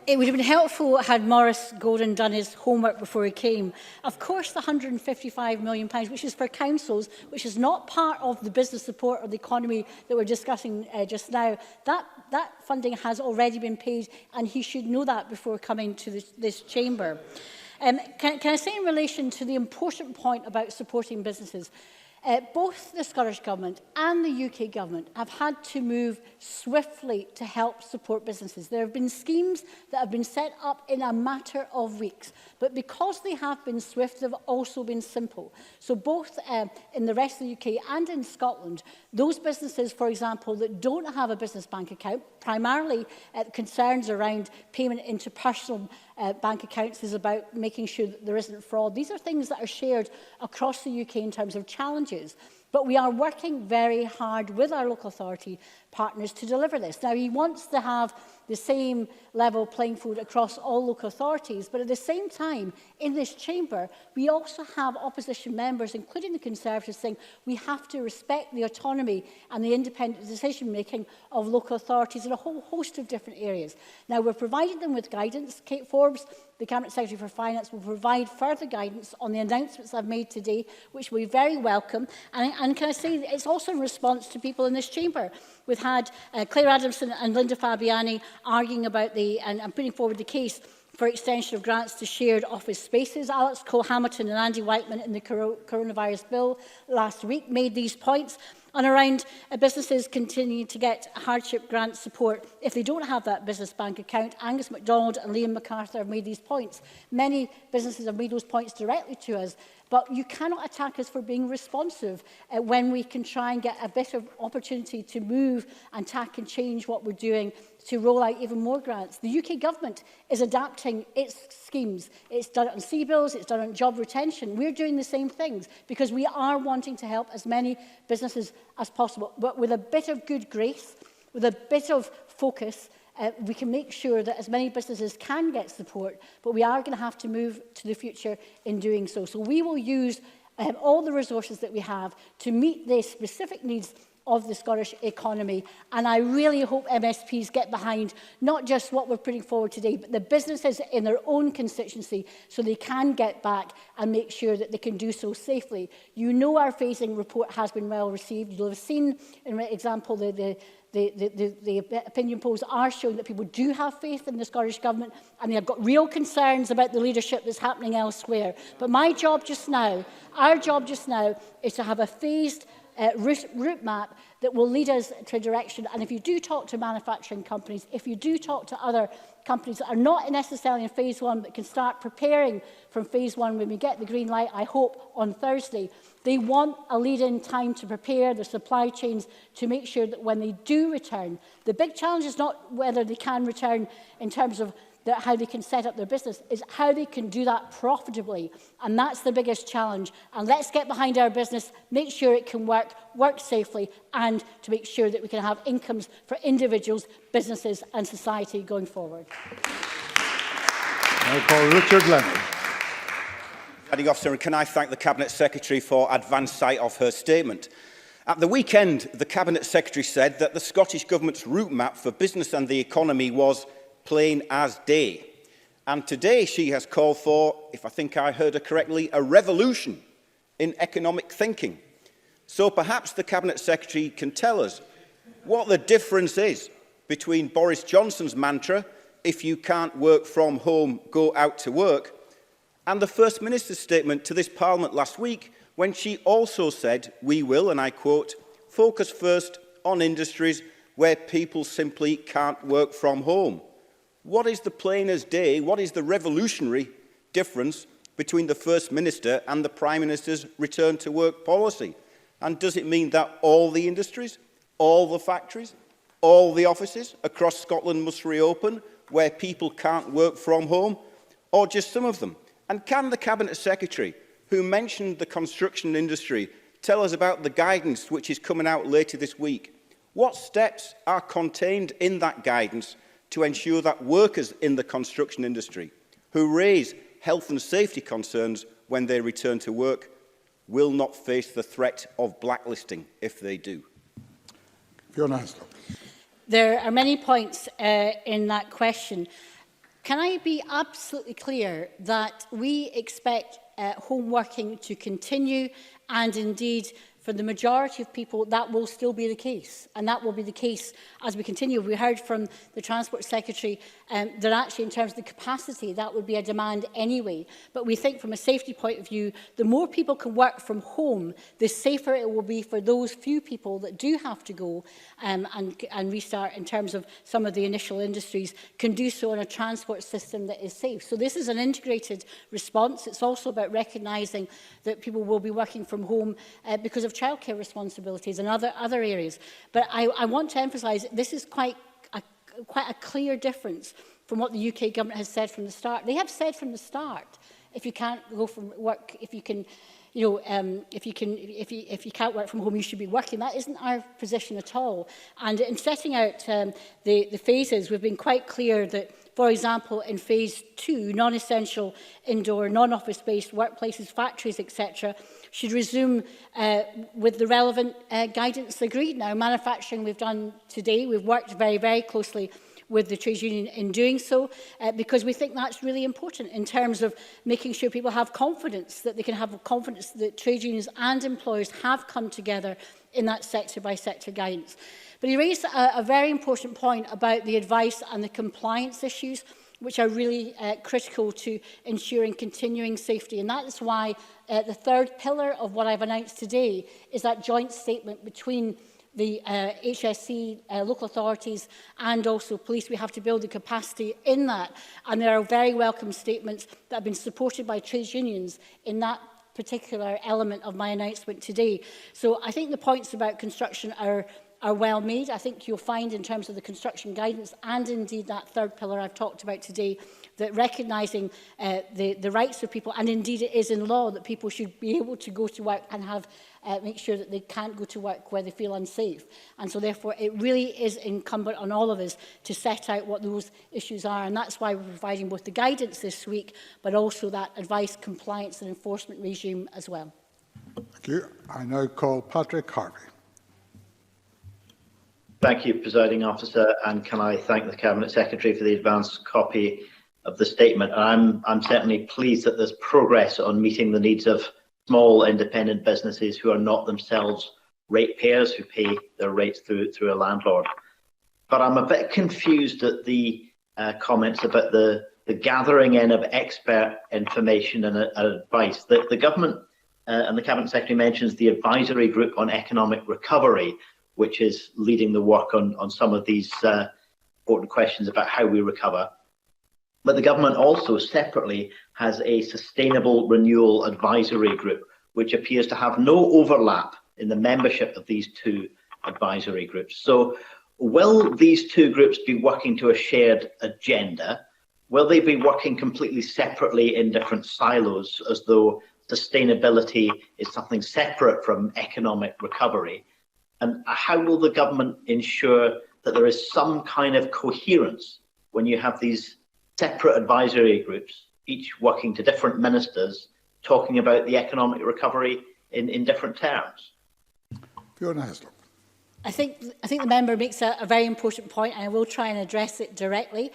It would have been helpful had Maurice Gordon done his homework before he came. Of course, the £155 million, which is for councils, which is not part of the business support or the economy that we're discussing just now, that funding has already been paid, and he should know that before coming to this chamber. Can I say in relation to the important point about supporting businesses, both the Scottish Government and the UK Government have had to move swiftly to help support businesses. There have been schemes that have been set up in a matter of weeks, but because they have been swift, they've also been simple. So both in the rest of the UK and in Scotland, those businesses, for example, that don't have a business bank account, primarily concerns around payment into personal bank accounts is about making sure that there isn't fraud. These are things that are shared across the UK in terms of challenges. But we are working very hard with our local authority partners to deliver this. Now, he wants to have the same level playing field across all local authorities, but at the same time, in this chamber, we also have opposition members, including the Conservatives, saying we have to respect the autonomy and the independent decision-making of local authorities in a whole host of different areas. Now, we've provided them with guidance. Kate Forbes, the Cabinet Secretary for Finance, will provide further guidance on the announcements I've made today, which will be very welcome. And can I say that it's also in response to people in this chamber. We've had Claire Adamson and Linda Fabiani arguing about and putting forward the case for extension of grants to shared office spaces. Alex Cole-Hamilton and Andy Whiteman in the coronavirus bill last week made these points. And around businesses continuing to get hardship grant support if they don't have that business bank account. Angus MacDonald and Liam MacArthur have made these points. Many businesses have made those points directly to us. But you cannot attack us for being responsive when we can try and get a bit of opportunity to move and tack and change what we're doing to roll out even more grants. The UK Government is adapting its schemes. It's done it on CBILS, it's done it on job retention. We're doing the same things because we are wanting to help as many businesses as possible. But with a bit of good grace, with a bit of focus, we can make sure that as many businesses can get support, but we are going to have to move to the future in doing so. So we will use all the resources that we have to meet the specific needs of the Scottish economy. And I really hope MSPs get behind not just what we're putting forward today, but the businesses in their own constituency so they can get back and make sure that they can do so safely. You know our phasing report has been well received. You'll have seen, in example, the opinion polls are showing that people do have faith in the Scottish Government and they have got real concerns about the leadership that's happening elsewhere. But my job just now, our job just now, is to have a phased route map that will lead us to a direction. And if you do talk to manufacturing companies, if you do talk to other companies that are not necessarily in phase one but can start preparing from phase one when we get the green light, I hope, on Thursday, they want a lead-in time to prepare their supply chains to make sure that when they do return, the big challenge is not whether they can return in terms of how they can set up their business, is how they can do that profitably. And that's the biggest challenge. And let's get behind our business, make sure it can work safely, and to make sure that we can have incomes for individuals, businesses and society going forward. I call Richard Lennon. Presiding Officer, and can I thank the Cabinet Secretary for advance sight of her statement. At the weekend, the Cabinet Secretary said that the Scottish Government's route map for business and the economy was plain as day. And today she has called for, if I think I heard her correctly, a revolution in economic thinking. So perhaps the Cabinet Secretary can tell us what the difference is between Boris Johnson's mantra, if you can't work from home, go out to work, and the First Minister's statement to this Parliament last week when she also said, we will, and I quote, focus first on industries where people simply can't work from home. What is the plain as day, what is the revolutionary difference between the First Minister and the Prime Minister's return to work policy? And does it mean that all the industries, all the factories, all the offices across Scotland must reopen where people can't work from home, or just some of them? And can the Cabinet Secretary, who mentioned the construction industry, tell us about the guidance which is coming out later this week? What steps are contained in that guidance to ensure that workers in the construction industry who raise health and safety concerns when they return to work will not face the threat of blacklisting if they do? Fiona Hislop. There are many points in that question. Can I be absolutely clear that we expect home working to continue, and indeed for the majority of people that will still be the case, and that will be the case as we continue. We heard from the Transport Secretary that actually in terms of the capacity that would be a demand anyway, but we think from a safety point of view the more people can work from home, the safer it will be for those few people that do have to go and restart in terms of some of the initial industries can do so in a transport system that is safe. So this is an integrated response. It's also about recognising that people will be working from home because of childcare responsibilities and other areas. But I want to emphasise this is quite a clear difference from what the UK government has said from the start. They have said from the start, if you can't go from work, if you can, if you can't work from home, you should be working. That isn't our position at all. And in setting out the phases, we've been quite clear that, for example, in phase 2, non-essential indoor, non-office-based workplaces, factories, etc., should resume with the relevant guidance agreed. Now, manufacturing we've done today, we've worked very, very closely with the trade union in doing so, because we think that's really important in terms of making sure people have confidence, that they can have confidence that trade unions and employers have come together in that sector-by-sector guidance. But he raised a very important point about the advice and the compliance issues, which are really critical to ensuring continuing safety. And that is why the third pillar of what I've announced today is that joint statement between the HSC, local authorities and also police. We have to build the capacity in that. And there are very welcome statements that have been supported by trade unions in that particular element of my announcement today. So I think the points about construction are well made. I think you'll find in terms of the construction guidance and indeed that third pillar I've talked about today, that recognising the rights of people, and indeed it is in law that people should be able to go to work and have make sure that they can't go to work where they feel unsafe. And so therefore it really is incumbent on all of us to set out what those issues are, and that's why we're providing both the guidance this week but also that advice, compliance and enforcement regime as well. Thank you. I now call Patrick Harvey. Thank you, Presiding Officer, and can I thank the Cabinet Secretary for the advanced copy of the statement. I'm certainly pleased that there's progress on meeting the needs of small independent businesses who are not themselves ratepayers, who pay their rates through a landlord. But I'm a bit confused at the comments about the gathering in of expert information and advice. The Government and the Cabinet Secretary mentions the Advisory Group on Economic Recovery, which is leading the work on some of these important questions about how we recover. But the government also separately has a Sustainable Renewal Advisory Group, which appears to have no overlap in the membership of these two advisory groups. So will these two groups be working to a shared agenda? Will they be working completely separately in different silos, as though sustainability is something separate from economic recovery? And how will the government ensure that there is some kind of coherence when you have these separate advisory groups, each working to different ministers, talking about the economic recovery in different terms? Fiona Hislop. I think the member makes a very important point, and I will try and address it directly.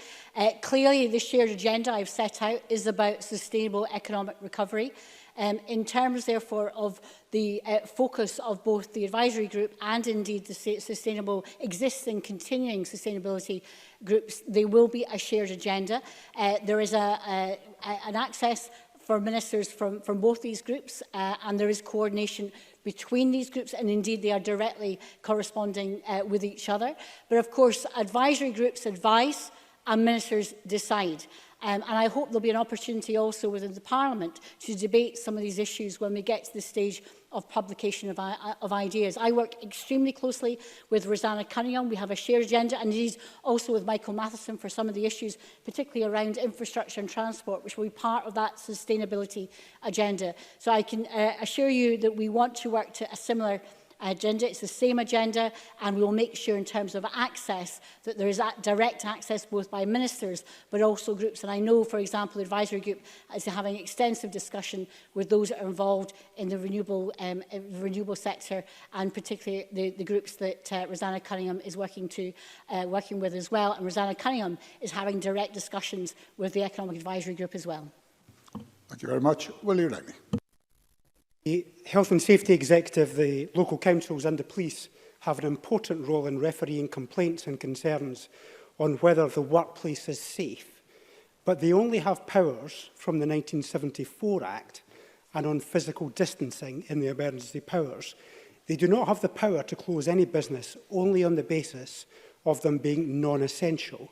Clearly, the shared agenda I've set out is about sustainable economic recovery. In terms, therefore, of the focus of both the advisory group and indeed the sustainable existing continuing sustainability groups, there will be a shared agenda. There is an access for ministers from both these groups, and there is coordination between these groups, and indeed they are directly corresponding with each other. But of course, advisory groups advise and ministers decide. And I hope there'll be an opportunity also within the Parliament to debate some of these issues when we get to the stage of publication of ideas. I work extremely closely with Rosanna Cunningham. We have a shared agenda, and indeed also with Michael Matheson for some of the issues, particularly around infrastructure and transport, which will be part of that sustainability agenda. So I can assure you that we want to work to a similar agenda. It's the same agenda, and we will make sure in terms of access that there is direct access both by ministers but also groups. And I know, for example, the advisory group is having extensive discussion with those that are involved in the renewable sector, and particularly the groups that Rosanna Cunningham is working with as well. And Rosanna Cunningham is having direct discussions with the Economic Advisory Group as well. Thank you very much. Will you write me? The Health and Safety Executive, the local councils and the police have an important role in refereeing complaints and concerns on whether the workplace is safe. But they only have powers from the 1974 Act and on physical distancing in the emergency powers. They do not have the power to close any business only on the basis of them being non-essential.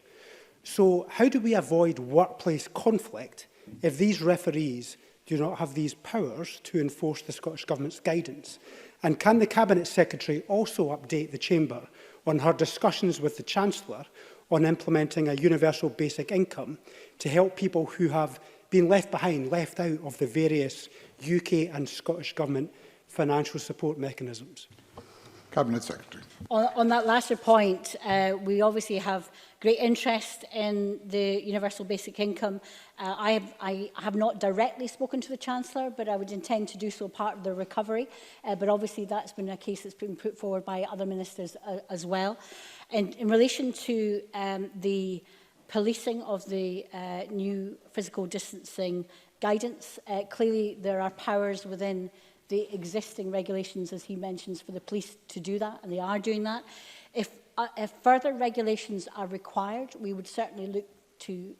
So how do we avoid workplace conflict if these referees do not have these powers to enforce the Scottish Government's guidance? And can the Cabinet Secretary also update the Chamber on her discussions with the Chancellor on implementing a universal basic income to help people who have been left behind, left out of the various UK and Scottish Government financial support mechanisms? Cabinet Secretary. On that latter point, we obviously have great interest in the universal basic income. I have not directly spoken to the Chancellor, but I would intend to do so part of the recovery. But obviously that's been a case that's been put forward by other ministers as well. In relation to the policing of the new physical distancing guidance, clearly there are powers within the existing regulations, as he mentions, for the police to do that, and they are doing that. If further regulations are required, we would certainly look to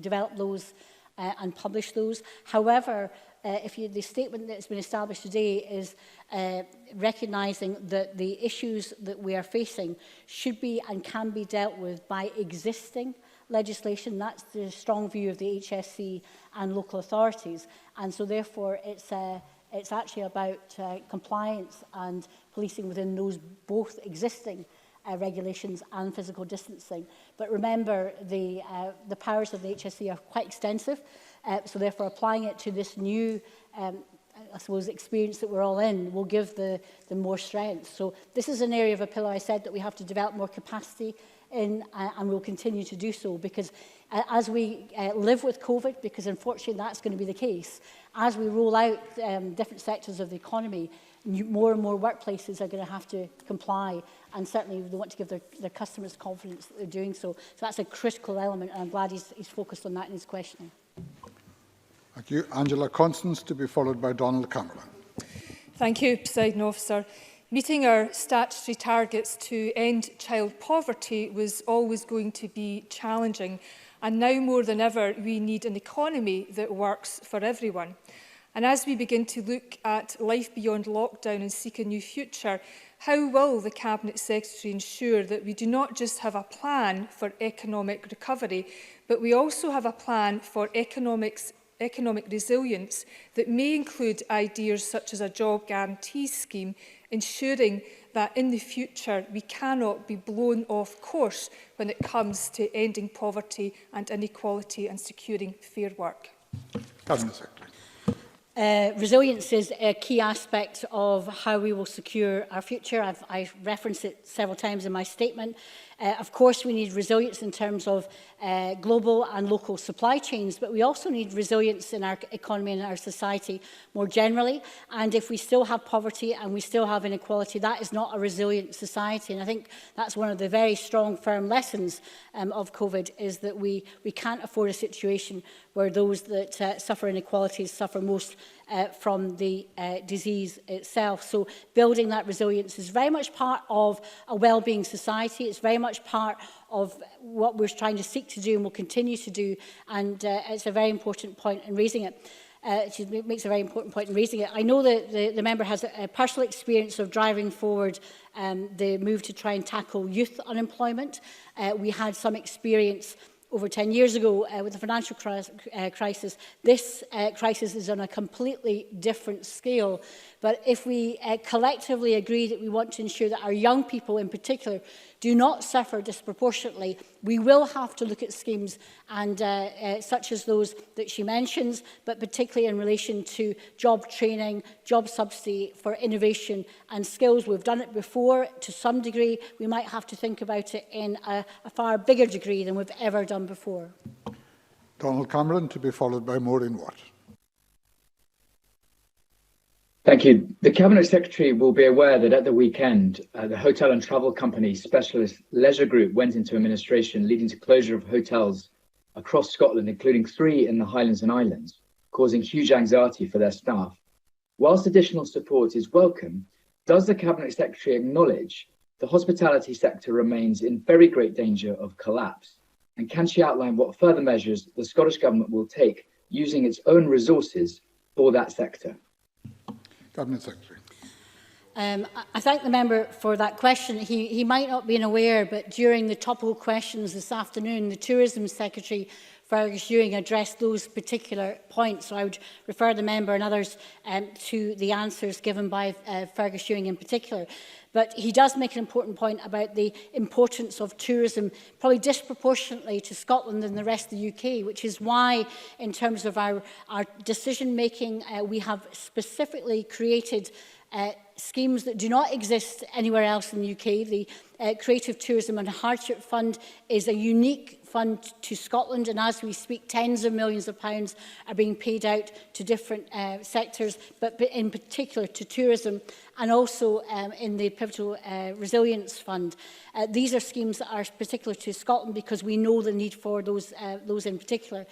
develop those and publish those. However, the statement that has been established today is recognising that the issues that we are facing should be and can be dealt with by existing legislation. That's the strong view of the HSC and local authorities. And so therefore it's actually about compliance and policing within those both existing regulations and physical distancing. But remember, the powers of the HSC are quite extensive, so therefore applying it to this new I suppose, experience that we're all in will give the more strength. So this is an area of appeal, I said, that we have to develop more capacity in, and we'll continue to do so, because as we live with COVID, because unfortunately that's going to be the case, as we roll out different sectors of the economy, more and more workplaces are going to have to comply, and certainly they want to give their customers confidence that they're doing so. So that's a critical element, and I'm glad he's focused on that in his questioning. Thank you. Angela Constance, to be followed by Donald Cameron. Thank you, Presiding Officer. Meeting our statutory targets to end child poverty was always going to be challenging, and now more than ever we need an economy that works for everyone. And as we begin to look at life beyond lockdown and seek a new future, how will the Cabinet Secretary ensure that we do not just have a plan for economic recovery, but we also have a plan for economic resilience that may include ideas such as a job guarantee scheme, ensuring that in the future we cannot be blown off course when it comes to ending poverty and inequality and securing fair work? Cabinet Secretary. Resilience is a key aspect of how we will secure our future. I've referenced it several times in my statement. Of course, we need resilience in terms of global and local supply chains, but we also need resilience in our economy and our society more generally. And if we still have poverty and we still have inequality, that is not a resilient society. And I think that's one of the very strong, firm lessons of COVID, is that we can't afford a situation where those that suffer inequalities suffer most from the disease itself. So building that resilience is very much part of a wellbeing society. It's very much part of what we're trying to seek to do and will continue to do. And it's a very important point in raising it. She makes a very important point in raising it. I know that the member has a personal experience of driving forward the move to try and tackle youth unemployment. We had some experience over 10 years ago with the financial crisis. This crisis is on a completely different scale. But if we collectively agree that we want to ensure that our young people in particular do not suffer disproportionately, we will have to look at schemes and such as those that she mentions, but particularly in relation to job training, job subsidy for innovation and skills. We've done it before to some degree. We might have to think about it in a far bigger degree than we've ever done before. Donald Cameron, to be followed by Maureen Watt. Thank you. The Cabinet Secretary will be aware that at the weekend, the hotel and travel company Specialist Leisure Group went into administration, leading to closure of hotels across Scotland, including 3 in the Highlands and Islands, causing huge anxiety for their staff. Whilst additional support is welcome, does the Cabinet Secretary acknowledge the hospitality sector remains in very great danger of collapse? And can she outline what further measures the Scottish Government will take using its own resources for that sector? Cabinet Secretary. I thank the member for that question. He might not be aware, but during the topical questions this afternoon, the Tourism Secretary, Fergus Ewing, addressed those particular points. So I would refer the member and others to the answers given by Fergus Ewing in particular. But he does make an important point about the importance of tourism, probably disproportionately to Scotland and the rest of the UK, which is why, in terms of our decision-making, we have specifically created schemes that do not exist anywhere else in the UK. The Creative Tourism and Hardship Fund is a unique fund to Scotland, and as we speak, tens of millions of pounds are being paid out to different sectors, but in particular to tourism, and also in the Pivotal Resilience Fund. These are schemes that are particular to Scotland because we know the need for those in particular.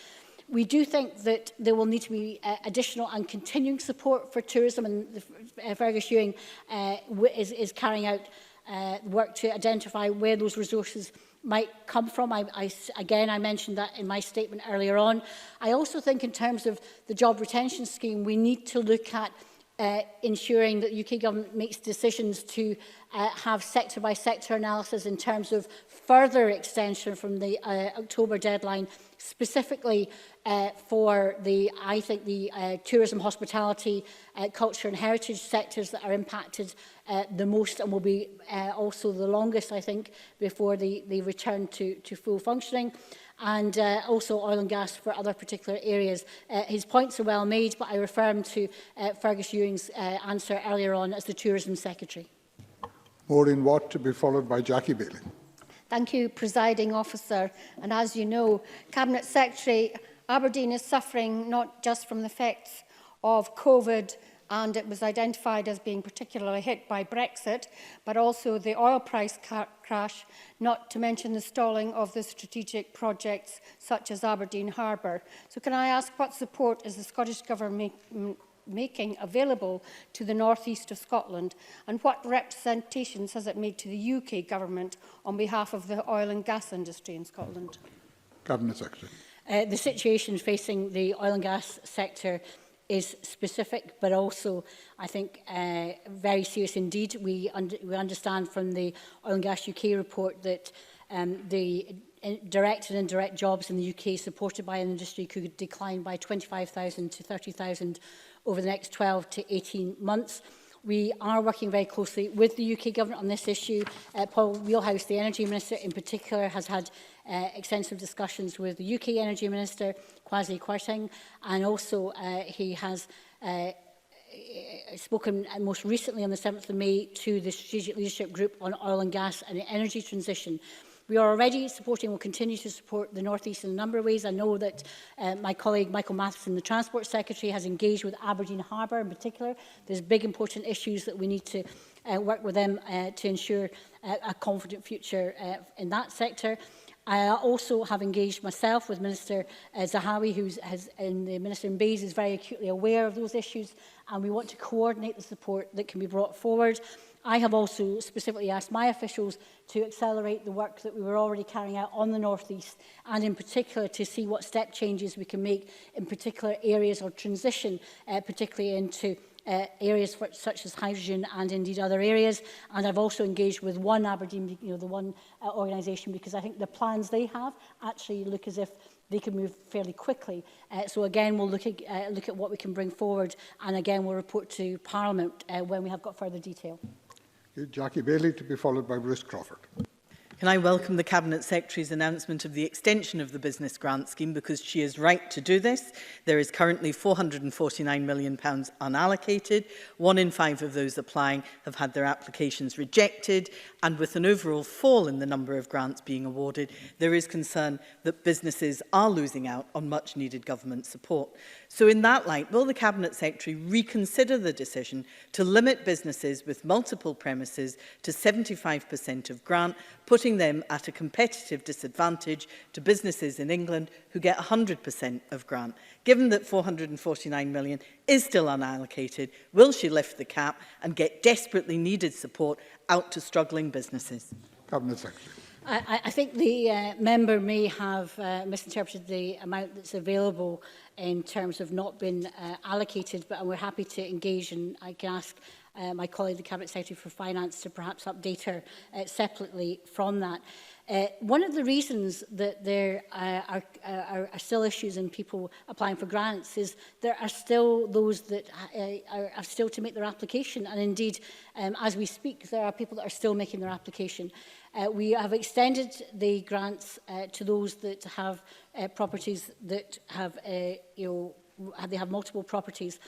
We do think that there will need to be additional and continuing support for tourism, and Fergus Ewing is carrying out work to identify where those resources might come from. Again, I mentioned that in my statement earlier on. I also think in terms of the job retention scheme, we need to look at ensuring that the UK Government makes decisions to have sector-by-sector analysis in terms of further extension from the October deadline, specifically for I think the tourism, hospitality, culture and heritage sectors that are impacted the most and will be also the longest, I think, before they return to full functioning. And also oil and gas for other particular areas. His points are well made, but I refer him to Fergus Ewing's answer earlier on as the Tourism Secretary. Maureen Watt, to be followed by Jackie Bailey. Thank you, Presiding Officer. And as you know, Cabinet Secretary, Aberdeen is suffering not just from the effects of COVID, and it was identified as being particularly hit by Brexit, but also the oil price crash, not to mention the stalling of the strategic projects such as Aberdeen Harbour. So can I ask what support is the Scottish Government making available to the north east of Scotland, and what representations has it made to the UK Government on behalf of the oil and gas industry in Scotland? Cabinet Secretary. The situation facing the oil and gas sector is specific, but also, I think, very serious indeed. We understand from the Oil and Gas UK report that the direct and indirect jobs in the UK supported by an industry could decline by 25,000 to 30,000 over the next 12 to 18 months. We are working very closely with the UK Government on this issue. Paul Wheelhouse, the Energy Minister in particular, has had extensive discussions with the UK Energy Minister, Kwasi Kwarteng, and also he has spoken most recently on the 7th of May to the Strategic Leadership Group on Oil and Gas and Energy Transition. We are already supporting, will continue to support the North East in a number of ways. I know that my colleague Michael Matheson, the Transport Secretary, has engaged with Aberdeen Harbour in particular. There's big important issues that we need to work with them to ensure a confident future in that sector. I also have engaged myself with Minister Zahawi, who the Minister in Bays is very acutely aware of those issues, and we want to coordinate the support that can be brought forward. I have also specifically asked my officials to accelerate the work that we were already carrying out on the North East, and in particular to see what step changes we can make in particular areas or transition, particularly into areas such as hydrogen and indeed other areas. And I've also engaged with One Aberdeen, the one organisation, because I think the plans they have actually look as if they can move fairly quickly. So again, we'll look at what we can bring forward, and again, we'll report to Parliament when we have got further detail. Jackie Bailey, to be followed by Bruce Crawford. Can I welcome the Cabinet Secretary's announcement of the extension of the business grant scheme, because she is right to do this. There is currently £449 million unallocated. 1 in 5 of those applying have had their applications rejected, and with an overall fall in the number of grants being awarded, there is concern that businesses are losing out on much needed government support. So in that light, will the Cabinet Secretary reconsider the decision to limit businesses with multiple premises to 75% of grant, putting them at a competitive disadvantage to businesses in England who get 100% of grant? Given that £449 million is still unallocated, will she lift the cap and get desperately needed support out to struggling businesses? Cabinet Secretary. I think the member may have misinterpreted the amount that's available in terms of not being allocated, but we're happy to engage, and I can ask my colleague, the Cabinet Secretary for Finance, to perhaps update her separately from that. One of the reasons that there are still issues in people applying for grants is there are still those that are still to make their application, and indeed, as we speak, there are people that are still making their application. We have extended the grants to those that have properties that have, they have multiple properties.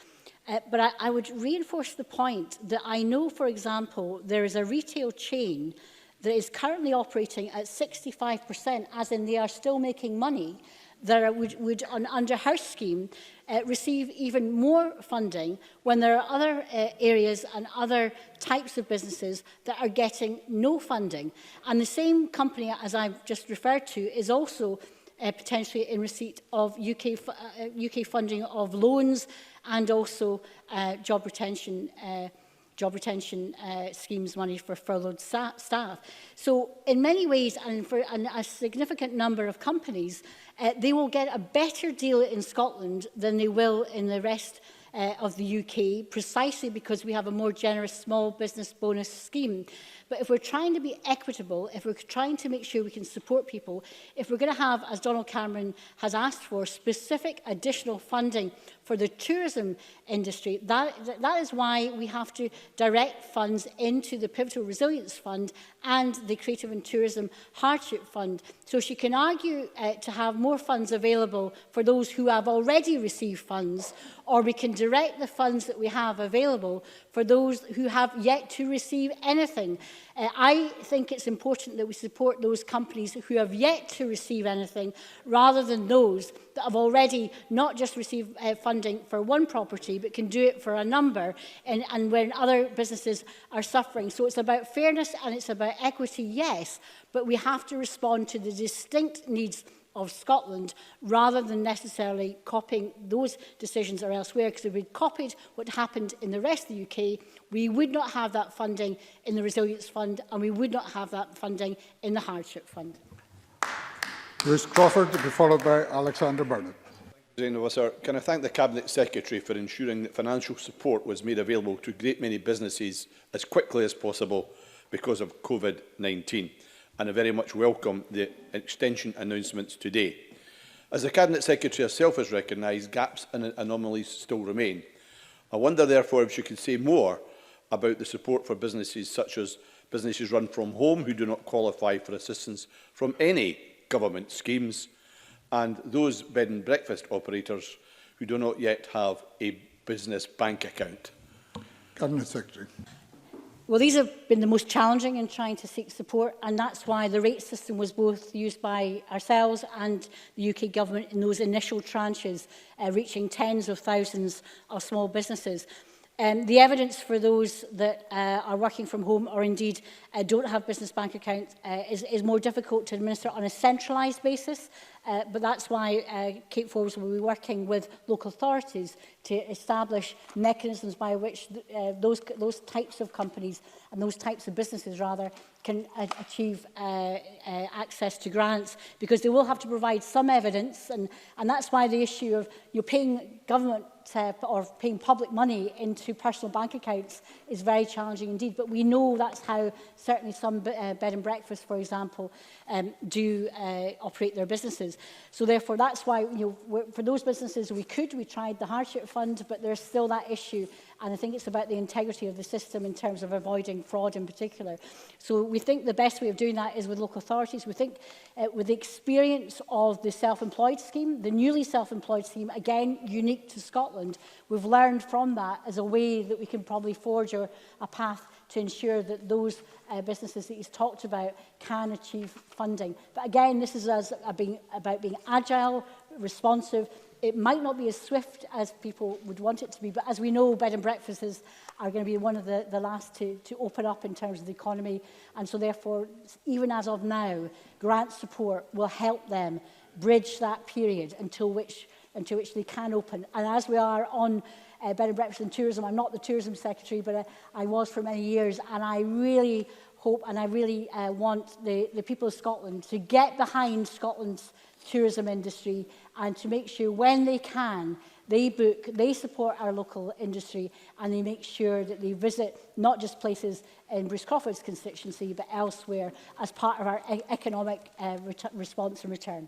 But I would reinforce the point that I know, for example, there is a retail chain that is currently operating at 65%, as in they are still making money, that would under her scheme, receive even more funding when there are other areas and other types of businesses that are getting no funding. And the same company, as I've just referred to, is also potentially in receipt of UK funding of loans and also job retention schemes money for furloughed staff. So in many ways, and for a significant number of companies, they will get a better deal in Scotland than they will in the rest of the UK, precisely because we have a more generous small business bonus scheme. But if we're trying to be equitable, if we're trying to make sure we can support people, if we're going to have, as Donald Cameron has asked for, specific additional funding for the tourism industry, that is why we have to direct funds into the Pivotal Resilience Fund and the Creative and Tourism Hardship Fund. So she can argue to have more funds available for those who have already received funds, or we can direct the funds that we have available for those who have yet to receive anything. I think it's important that we support those companies who have yet to receive anything, rather than those that have already not just received funding for one property, but can do it for a number, and when other businesses are suffering. So it's about fairness and it's about equity, yes, but we have to respond to the distinct needs of Scotland, rather than necessarily copying those decisions or elsewhere, because if we copied what happened in the rest of the UK, we would not have that funding in the Resilience Fund, and we would not have that funding in the Hardship Fund. Bruce Crawford, to be followed by Alexander Burnett. Can I thank the Cabinet Secretary for ensuring that financial support was made available to a great many businesses as quickly as possible because of COVID-19. And I very much welcome the extension announcements today. As the Cabinet Secretary herself has recognised, gaps and anomalies still remain. I wonder, therefore, if she could say more about the support for businesses such as businesses run from home who do not qualify for assistance from any government schemes, and those bed and breakfast operators who do not yet have a business bank account. Cabinet Secretary. Well, these have been the most challenging in trying to seek support, and that's why the rate system was both used by ourselves and the UK Government in those initial tranches, reaching tens of thousands of small businesses. The evidence for those that are working from home or indeed don't have business bank accounts is more difficult to administer on a centralised basis, but that's why Kate Forbes will be working with local authorities to establish mechanisms by which those types of companies and those types of businesses, rather, can achieve access to grants, because they will have to provide some evidence, and that's why the issue of paying government or paying public money into personal bank accounts is very challenging indeed. But we know that's how certainly some bed and breakfast, for example, do operate their businesses. businesses. So therefore, that's why, for those businesses we tried the hardship fund, but there's still that issue. And I think it's about the integrity of the system in terms of avoiding fraud in particular. So we think the best way of doing that is with local authorities. We think with the experience of the self-employed scheme, the newly self-employed scheme, again, unique to Scotland, we've learned from that as a way that we can probably forge a path to ensure that those businesses that he's talked about can achieve funding. But again, this is about being agile, responsive. It might not be as swift as people would want it to be, but as we know, bed and breakfasts are going to be one of the last to open up in terms of the economy. And so therefore, even as of now, grant support will help them bridge that period until which they can open. And as we are on bed and breakfast and tourism, I'm not the tourism secretary, but I was for many years, and I really hope and I really want the people of Scotland to get behind Scotland's tourism industry and to make sure when they can, they book, they support our local industry, and they make sure that they visit not just places in Bruce Crawford's constituency, but elsewhere as part of our economic response and return.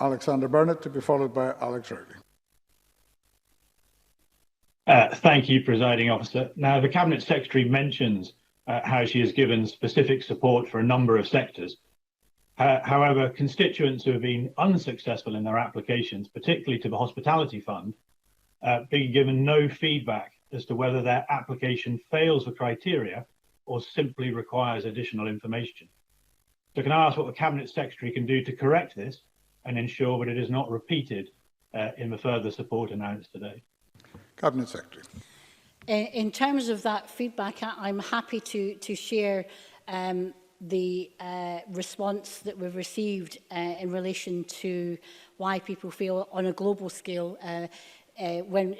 Alexander Burnett, to be followed by Alex Rowley. Thank you, Presiding Officer. Now, the Cabinet Secretary mentions how she has given specific support for a number of sectors. However, constituents who have been unsuccessful in their applications, particularly to the Hospitality Fund, being given no feedback as to whether their application fails the criteria or simply requires additional information. So can I ask what the Cabinet Secretary can do to correct this and ensure that it is not repeated in the further support announced today? Cabinet Secretary. In terms of that feedback, I'm happy to share the response that we've received in relation to why people feel on a global scale when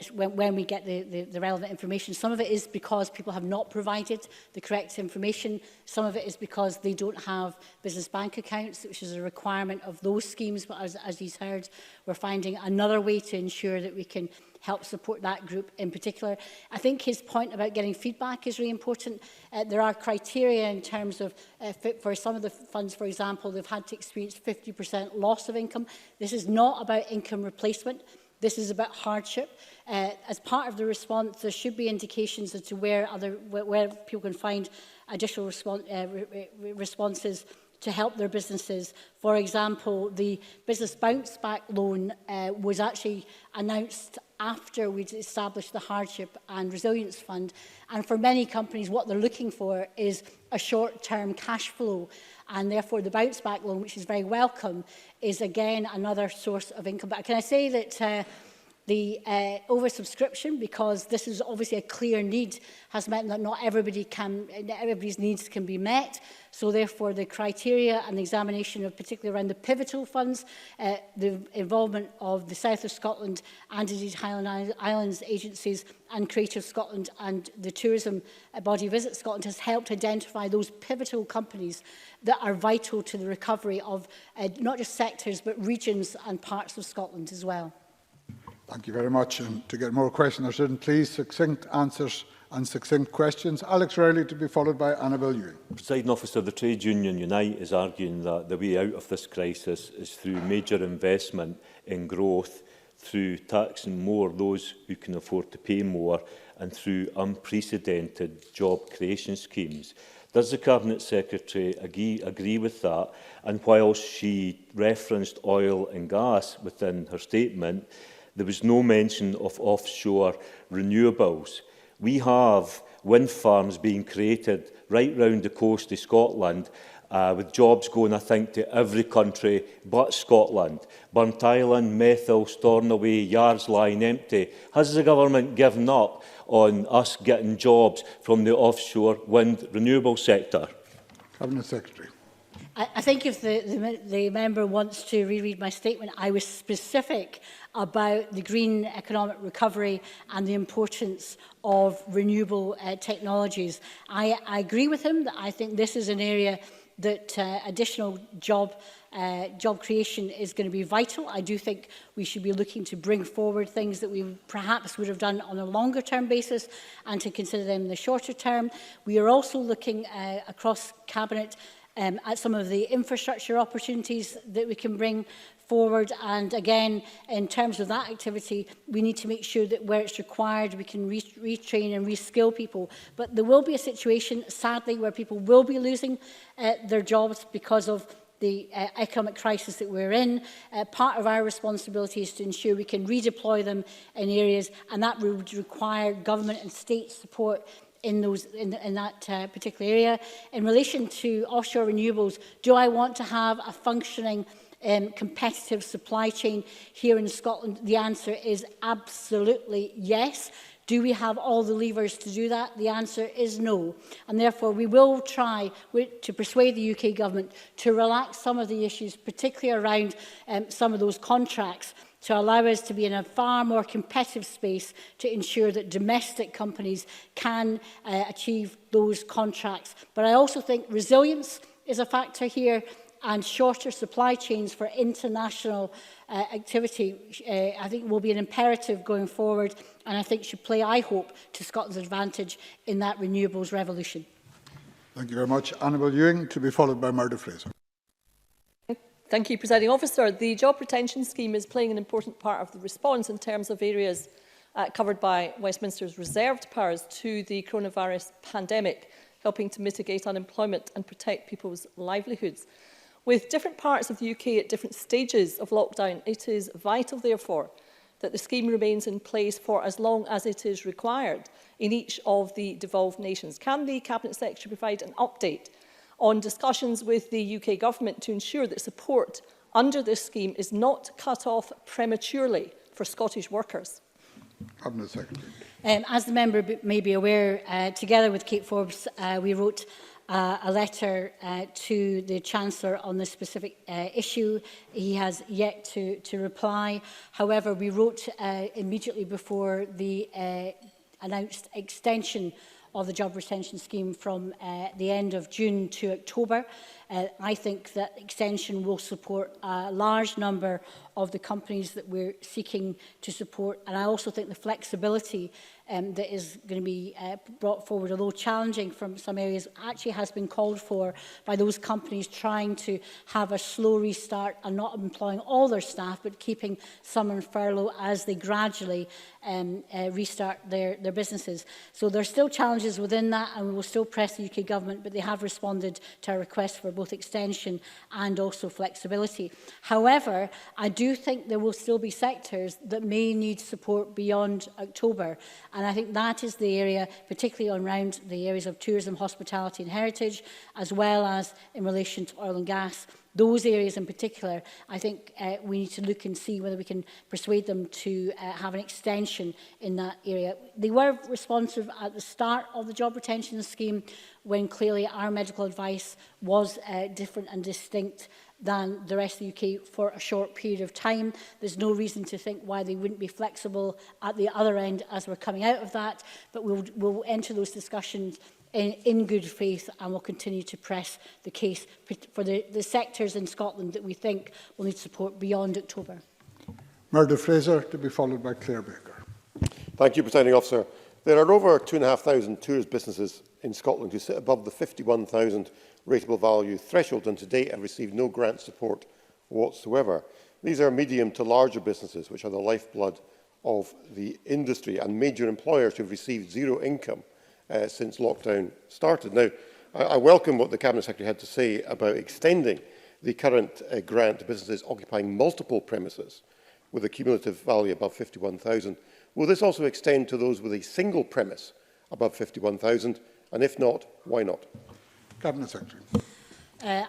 we get the relevant information. Some of it is because people have not provided the correct information. Some of it is because they don't have business bank accounts, which is a requirement of those schemes. But as he's heard, we're finding another way to ensure that we can help support that group in particular. I think his point about getting feedback is really important. There are criteria in terms of, for some of the funds, for example, they've had to experience 50% loss of income. This is not about income replacement. This is about hardship. As part of the response, there should be indications as to where people can find additional responses to help their businesses. For example, the Business Bounce Back loan was actually announced after we'd established the Hardship and Resilience Fund. And for many companies, what they're looking for is a short-term cash flow. And therefore, the Bounce Back loan, which is very welcome, is again another source of income. But can I say that the oversubscription, because this is obviously a clear need, has meant that not everybody's needs can be met. So therefore, the criteria and the examination of particularly around the pivotal funds, the involvement of the South of Scotland and indeed Highland Islands agencies and Creative Scotland and the tourism body Visit Scotland has helped identify those pivotal companies that are vital to the recovery of not just sectors but regions and parts of Scotland as well. Thank you very much. And to get more questioners in, please, succinct answers and succinct questions. Alex Rowley, to be followed by Annabel Ewing. Presiding Officer, the Trade Union Unite is arguing that the way out of this crisis is through major investment in growth, through taxing more those who can afford to pay more, and through unprecedented job creation schemes. Does the Cabinet Secretary agree with that? And whilst she referenced oil and gas within her statement, there was no mention of offshore renewables. We have wind farms being created right round the coast of Scotland, with jobs going, I think, to every country but Scotland. Burnt Island, Methil, Stornoway, yards lying empty. Has the government given up on us getting jobs from the offshore wind renewable sector? Cabinet Secretary. I think if the member wants to reread my statement, I was specific about the green economic recovery and the importance of renewable technologies. I agree with him that I think this is an area that additional job creation is going to be vital. I do think we should be looking to bring forward things that we perhaps would have done on a longer term basis and to consider them in the shorter term. We are also looking across Cabinet at some of the infrastructure opportunities that we can bring forward. And again, in terms of that activity, we need to make sure that where it's required, we can retrain and reskill people. But there will be a situation, sadly, where people will be losing their jobs because of the economic crisis that we're in. Part of our responsibility is to ensure we can redeploy them in areas, and that would require government and state support in that particular area. In relation to offshore renewables, do I want to have a functioning competitive supply chain here in Scotland? The answer is absolutely yes. Do we have all the levers to do that? The answer is no. And therefore, we will try to persuade the UK Government to relax some of the issues, particularly around some of those contracts, to allow us to be in a far more competitive space to ensure that domestic companies can achieve those contracts. But I also think resilience is a factor here, and shorter supply chains for international activity, I think, will be an imperative going forward, and I think should play, I hope, to Scotland's advantage in that renewables revolution. Thank you very much. Annabel Ewing, to be followed by Murdo Fraser. Thank you, Presiding Officer. The job retention scheme is playing an important part of the response in terms of areas covered by Westminster's reserved powers to the coronavirus pandemic, helping to mitigate unemployment and protect people's livelihoods. With different parts of the UK at different stages of lockdown, it is vital, therefore, that the scheme remains in place for as long as it is required in each of the devolved nations. Can the Cabinet Secretary provide an update on discussions with the UK Government to ensure that support under this scheme is not cut off prematurely for Scottish workers? Cabinet Secretary. As the member may be aware, together with Kate Forbes, we wrote a letter to the Chancellor on this specific issue. He has yet to reply. However, we wrote immediately before the announced extension of the job retention scheme from the end of June to October. I think that extension will support a large number of the companies that we're seeking to support, and I also think the flexibility that is going to be brought forward, although challenging from some areas, actually has been called for by those companies trying to have a slow restart and not employing all their staff, but keeping some on furlough as they gradually restart their businesses. So there are still challenges within that, and we will still press the UK Government, but they have responded to our request for both extension and also flexibility. However, I do think there will still be sectors that may need support beyond October. And I think that is the area, particularly around the areas of tourism, hospitality and heritage, as well as in relation to oil and gas. Those areas in particular, I think we need to look and see whether we can persuade them to have an extension in that area. They were responsive at the start of the job retention scheme, when clearly our medical advice was different and distinct than the rest of the UK for a short period of time. There's no reason to think why they wouldn't be flexible at the other end as we're coming out of that, but we'll enter those discussions in good faith, and will continue to press the case for the sectors in Scotland that we think will need support beyond October. Murdo Fraser, to be followed by Claire Baker. Thank you, Presiding Officer. There are over 2,500 tourist businesses in Scotland who sit above the 51,000 rateable value threshold, and to date have received no grant support whatsoever. These are medium to larger businesses, which are the lifeblood of the industry, and major employers who have received zero income since lockdown started. Now, I welcome what the Cabinet Secretary had to say about extending the current grant to businesses occupying multiple premises with a cumulative value above 51,000. Will this also extend to those with a single premise above 51,000? And if not, why not? Cabinet Secretary.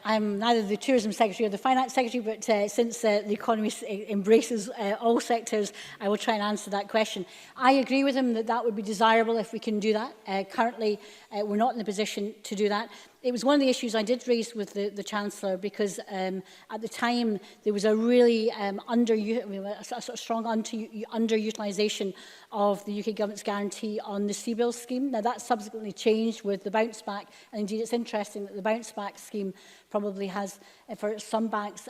I'm neither the Tourism Secretary or the Finance Secretary, but since the economy embraces all sectors, I will try and answer that question. I agree with him that that would be desirable if we can do that. Currently, we're not in a position to do that. It was one of the issues I did raise with the Chancellor, because at the time there was a really strong underutilisation of the UK Government's guarantee on the CBILS scheme. Now that subsequently changed with the bounce back, and indeed it's interesting that the bounce back scheme probably has, for some banks,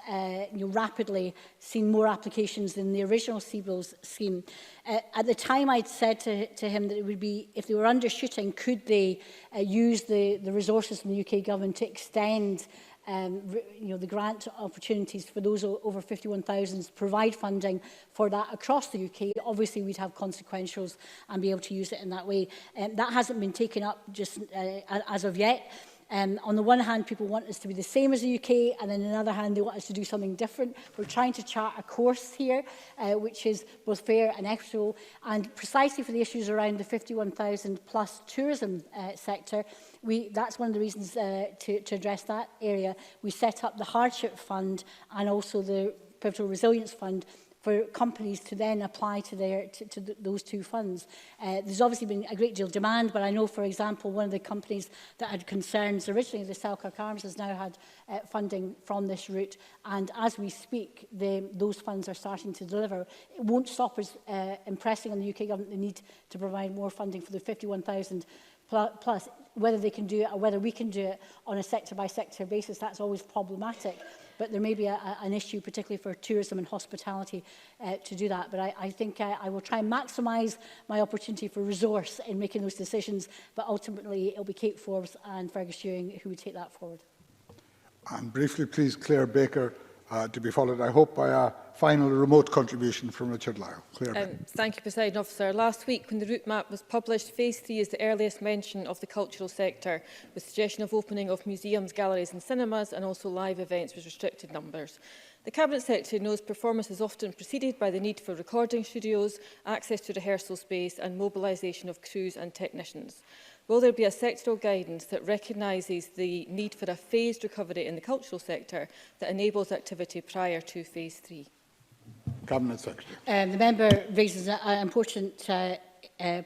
rapidly seen more applications than the original CBILS scheme. At the time, I'd said to him that it would be, if they were undershooting, could they use the resources from the UK Government to extend the grant opportunities for those over 51,000, provide funding for that across the UK, obviously we'd have consequentials and be able to use it in that way. That hasn't been taken up just as of yet. On the one hand, people want us to be the same as the UK, and then on the other hand, they want us to do something different. We're trying to chart a course here, which is both fair and equitable, and precisely for the issues around the 51,000 plus tourism sector, that's one of the reasons to address that area. We set up the Hardship Fund and also the Pivotal Resilience Fund for companies to then apply to those two funds. There's obviously been a great deal of demand, but I know, for example, one of the companies that had concerns originally, the Selkirk Arms, has now had funding from this route, and as we speak, those funds are starting to deliver. It won't stop us impressing on the UK government the need to provide more funding for the 51,000 plus. Whether they can do it or whether we can do it on a sector-by-sector basis, that's always problematic. But there may be an issue, particularly for tourism and hospitality, to do that. But I think I will try and maximise my opportunity for resource in making those decisions. But ultimately, it'll be Kate Forbes and Fergus Ewing who would take that forward. And briefly, please, Claire Baker, to be followed, I hope, by a final remote contribution from Richard Lyle. Thank you, Presiding Officer. Last week, when the route map was published, Phase 3 is the earliest mention of the cultural sector, with suggestion of opening of museums, galleries and cinemas, and also live events with restricted numbers. The Cabinet Secretary knows performance is often preceded by the need for recording studios, access to rehearsal space and mobilisation of crews and technicians. Will there be a sectoral guidance that recognises the need for a phased recovery in the cultural sector that enables activity prior to Phase 3? Cabinet Secretary. The member raises an important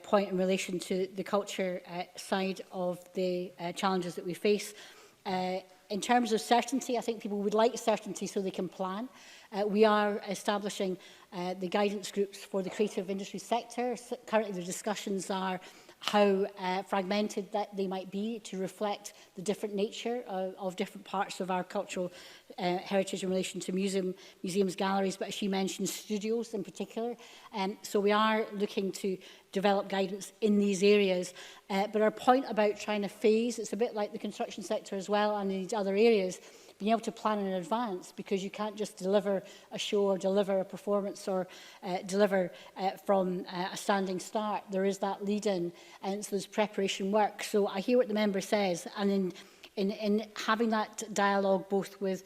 point in relation to the culture side of the challenges that we face. In terms of certainty, I think people would like certainty so they can plan. We are establishing the guidance groups for the creative industry sector. So currently, the discussions are how fragmented that they might be to reflect the different nature of different parts of our cultural heritage in relation to museums, galleries, but as she mentioned, studios in particular. So we are looking to develop guidance in these areas. But our point about trying to phase, it's a bit like the construction sector as well and these other areas, being able to plan in advance, because you can't just deliver a show or deliver a performance or deliver from a standing start. There is that lead-in and so there's preparation work. So I hear what the member says, and in having that dialogue both with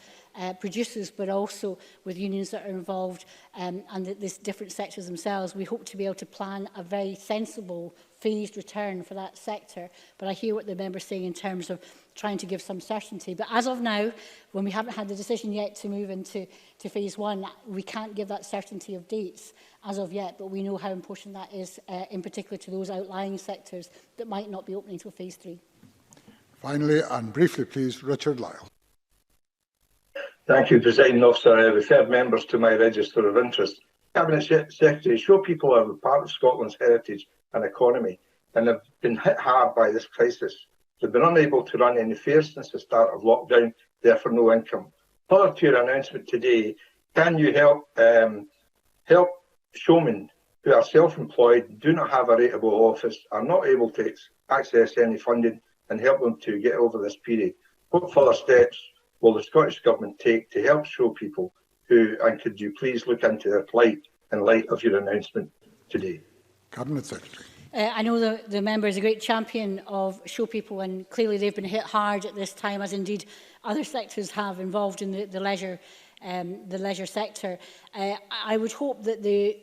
producers but also with unions that are involved and these different sectors themselves, we hope to be able to plan a very sensible phased return for that sector. But I hear what the member is saying in terms of trying to give some certainty. But as of now, when we haven't had the decision yet to move into phase 1, we can't give that certainty of dates as of yet, but we know how important that is, in particular to those outlying sectors that might not be opening until phase 3. Finally, and briefly, please, Richard Lyle. Thank you, Presiding Officer. I refer members to my register of interest. Cabinet Secretary, show people are part of Scotland's heritage and economy and have been hit hard by this crisis. They've been unable to run any fairs since the start of lockdown, therefore no income. Further to your announcement today, can you help showmen who are self-employed, do not have a rateable office, are not able to access any funding, and help them to get over this period? What further steps will the Scottish Government take to help show people who, and could you please look into their plight in light of your announcement today? Cabinet Secretary. I know the member is a great champion of show people, and clearly they've been hit hard at this time, as indeed other sectors have involved in the leisure sector. I would hope that the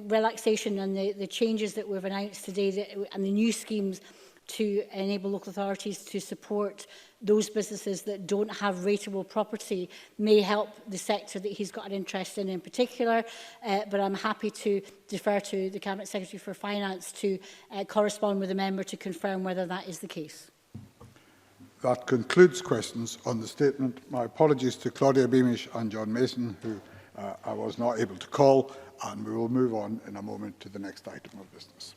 relaxation and the changes that we've announced today and the new schemes to enable local authorities to support those businesses that don't have rateable property may help the sector that he's got an interest in particular. But I'm happy to defer to the Cabinet Secretary for Finance to correspond with the member to confirm whether that is the case. That concludes questions on the statement. My apologies to Claudia Beamish and John Mason, who I was not able to call, and we will move on in a moment to the next item of business.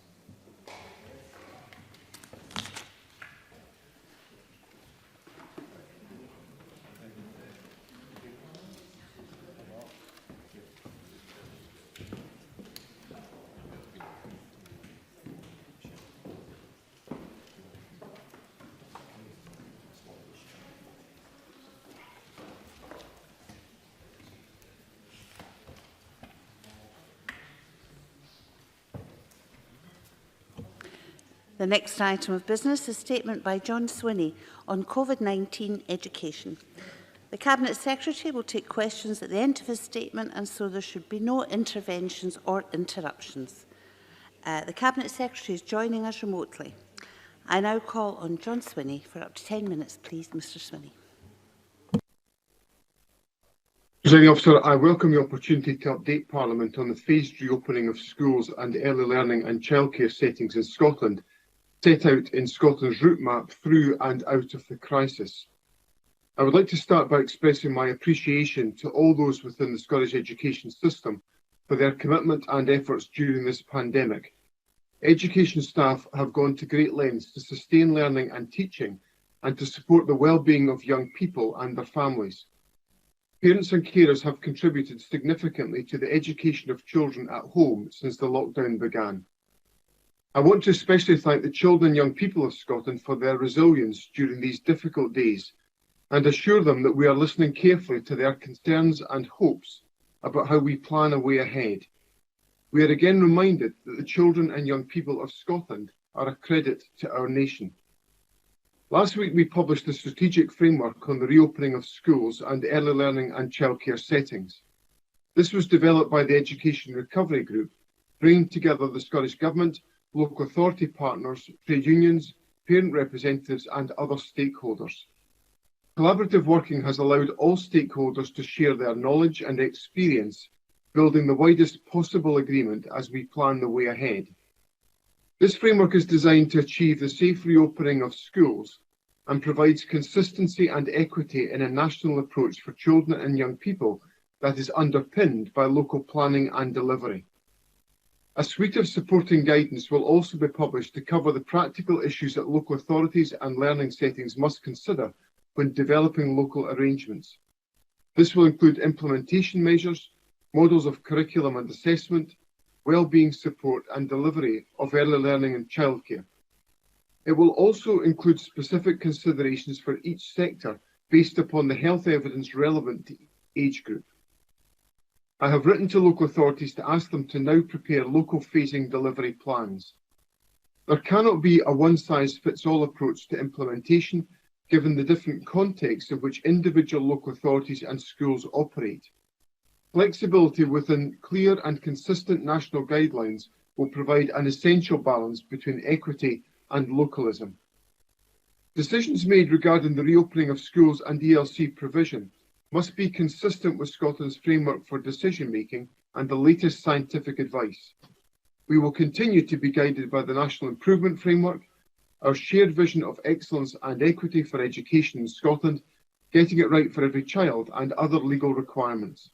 The next item of business is a statement by John Swinney on COVID-19 education. The Cabinet Secretary will take questions at the end of his statement, and so there should be no interventions or interruptions. The Cabinet Secretary is joining us remotely. I now call on John Swinney for up to 10 minutes, please, Mr Swinney. Presiding Officer, I welcome the opportunity to update Parliament on the phased reopening of schools and early learning and childcare settings in Scotland, set out in Scotland's route map through and out of the crisis. I would like to start by expressing my appreciation to all those within the Scottish education system for their commitment and efforts during this pandemic. Education staff have gone to great lengths to sustain learning and teaching and to support the well-being of young people and their families. Parents and carers have contributed significantly to the education of children at home since the lockdown began. I want to especially thank the children and young people of Scotland for their resilience during these difficult days and assure them that we are listening carefully to their concerns and hopes about how we plan a way ahead. We are again reminded that the children and young people of Scotland are a credit to our nation. Last week we published the strategic framework on the reopening of schools and early learning and childcare settings. This was developed by the Education Recovery Group, bringing together the Scottish Government, local authority partners, trade unions, parent representatives and other stakeholders. Collaborative working has allowed all stakeholders to share their knowledge and experience, building the widest possible agreement as we plan the way ahead. This framework is designed to achieve the safe reopening of schools and provides consistency and equity in a national approach for children and young people that is underpinned by local planning and delivery. A suite of supporting guidance will also be published to cover the practical issues that local authorities and learning settings must consider when developing local arrangements. This will include implementation measures, models of curriculum and assessment, wellbeing support and delivery of early learning and childcare. It will also include specific considerations for each sector based upon the health evidence relevant to age group. I have written to local authorities to ask them to now prepare local phasing delivery plans. There cannot be a one-size-fits-all approach to implementation given the different contexts in which individual local authorities and schools operate. Flexibility within clear and consistent national guidelines will provide an essential balance between equity and localism. Decisions made regarding the reopening of schools and ELC provision must be consistent with Scotland's framework for decision-making and the latest scientific advice. We will continue to be guided by the National Improvement Framework, our shared vision of excellence and equity for education in Scotland, getting it right for every child, and other legal requirements.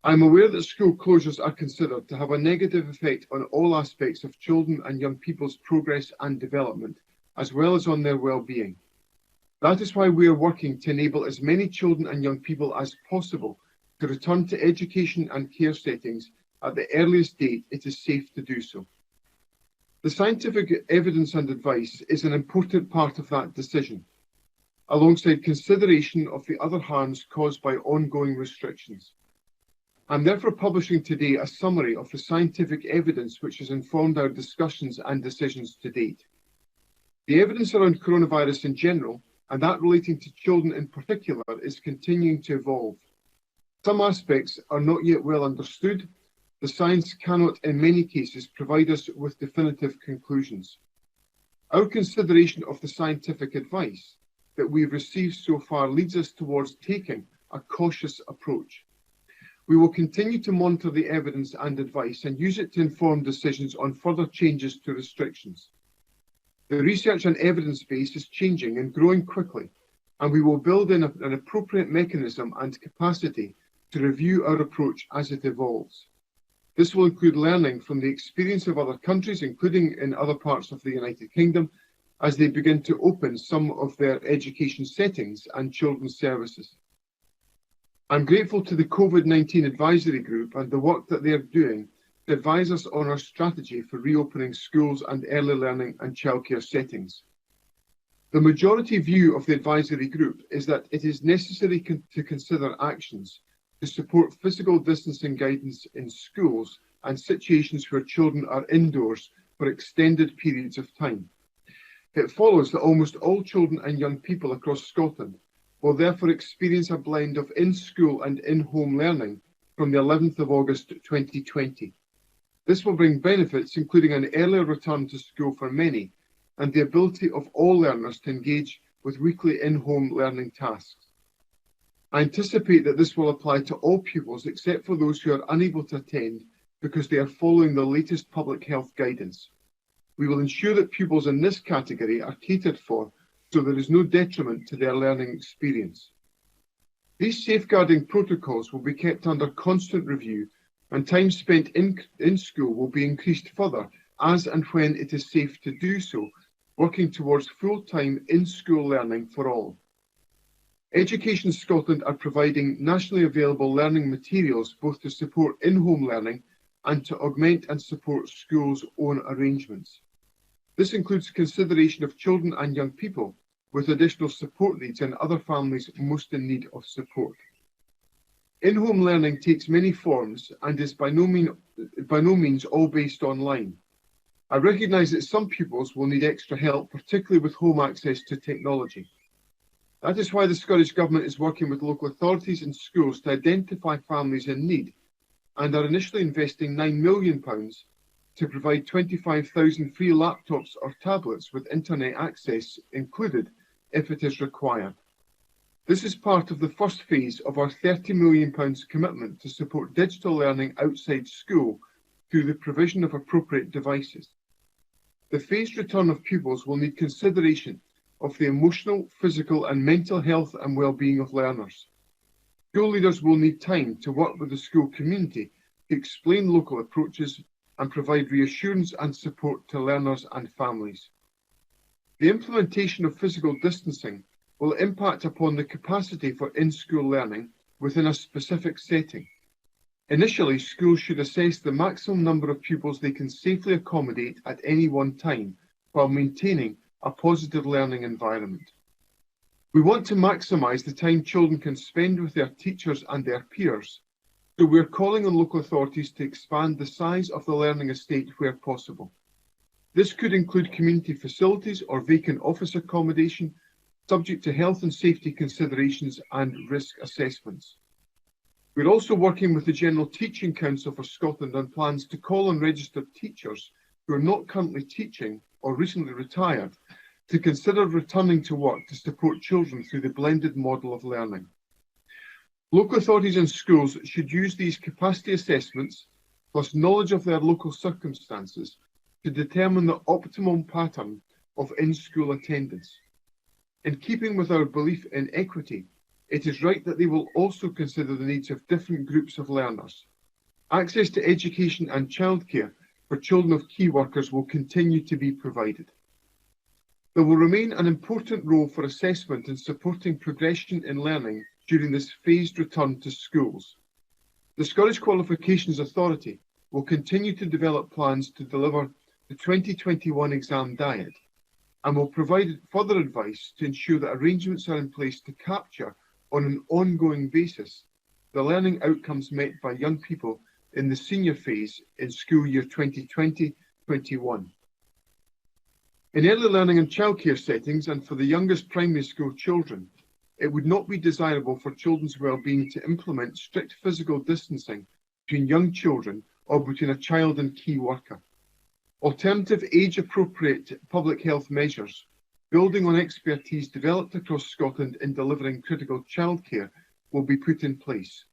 I am aware that school closures are considered to have a negative effect on all aspects of children and young people's progress and development, as well as on their well-being. That is why we are working to enable as many children and young people as possible to return to education and care settings at the earliest date it is safe to do so. The scientific evidence and advice is an important part of that decision, alongside consideration of the other harms caused by ongoing restrictions. I am therefore publishing today a summary of the scientific evidence which has informed our discussions and decisions to date. The evidence around coronavirus in general, and that relating to children in particular, is continuing to evolve. Some aspects are not yet well understood. The science cannot, in many cases, provide us with definitive conclusions. Our consideration of the scientific advice that we've received so far leads us towards taking a cautious approach. We will continue to monitor the evidence and advice and use it to inform decisions on further changes to restrictions. The research and evidence base is changing and growing quickly, and we will build in an appropriate mechanism and capacity to review our approach as it evolves. This will include learning from the experience of other countries, including in other parts of the United Kingdom, as they begin to open some of their education settings and children's services. I'm grateful to the COVID-19 Advisory Group and the work that they are doing to advise us on our strategy for reopening schools and early learning and childcare settings. The majority view of the Advisory Group is that it is necessary to consider actions to support physical distancing guidance in schools and situations where children are indoors for extended periods of time. It follows that almost all children and young people across Scotland will therefore experience a blend of in-school and in-home learning from the 11th of August 2020. This will bring benefits, including an earlier return to school for many, and the ability of all learners to engage with weekly in-home learning tasks. I anticipate that this will apply to all pupils except for those who are unable to attend because they are following the latest public health guidance. We will ensure that pupils in this category are catered for so there is no detriment to their learning experience. These safeguarding protocols will be kept under constant review, and time spent in school will be increased further as and when it is safe to do so, working towards full-time in-school learning for all. Education Scotland are providing nationally available learning materials both to support in-home learning and to augment and support schools' own arrangements. This includes consideration of children and young people with additional support needs and other families most in need of support. In-home learning takes many forms and is by no means all based online. I recognise that some pupils will need extra help, particularly with home access to technology. That is why the Scottish Government is working with local authorities and schools to identify families in need and are initially investing £9 million to provide 25,000 free laptops or tablets with internet access included if it is required. This is part of the first phase of our £30 million commitment to support digital learning outside school through the provision of appropriate devices. The phased return of pupils will need consideration of the emotional, physical and mental health and well-being of learners. School leaders will need time to work with the school community to explain local approaches and provide reassurance and support to learners and families. The implementation of physical distancing will impact upon the capacity for in-school learning within a specific setting. Initially, schools should assess the maximum number of pupils they can safely accommodate at any one time while maintaining a positive learning environment. We want to maximise the time children can spend with their teachers and their peers, so we're calling on local authorities to expand the size of the learning estate where possible. This could include community facilities or vacant office accommodation, subject to health and safety considerations and risk assessments. We're also working with the General Teaching Council for Scotland on plans to call on registered teachers who are not currently teaching or recently retired to consider returning to work to support children through the blended model of learning. Local authorities and schools should use these capacity assessments plus knowledge of their local circumstances to determine the optimum pattern of in-school attendance. In keeping with our belief in equity, it is right that they will also consider the needs of different groups of learners. Access to education and childcare for children of key workers will continue to be provided. There will remain an important role for assessment in supporting progression in learning during this phased return to schools. The Scottish Qualifications Authority will continue to develop plans to deliver the 2021 exam diet and will provide further advice to ensure that arrangements are in place to capture on an ongoing basis the learning outcomes met by young people in the senior phase in school year 2020-21. In early learning and childcare settings and for the youngest primary school children, it would not be desirable for children's well-being to implement strict physical distancing between young children or between a child and key worker. Alternative age-appropriate public health measures, building on expertise developed across Scotland in delivering critical childcare, will be put in place.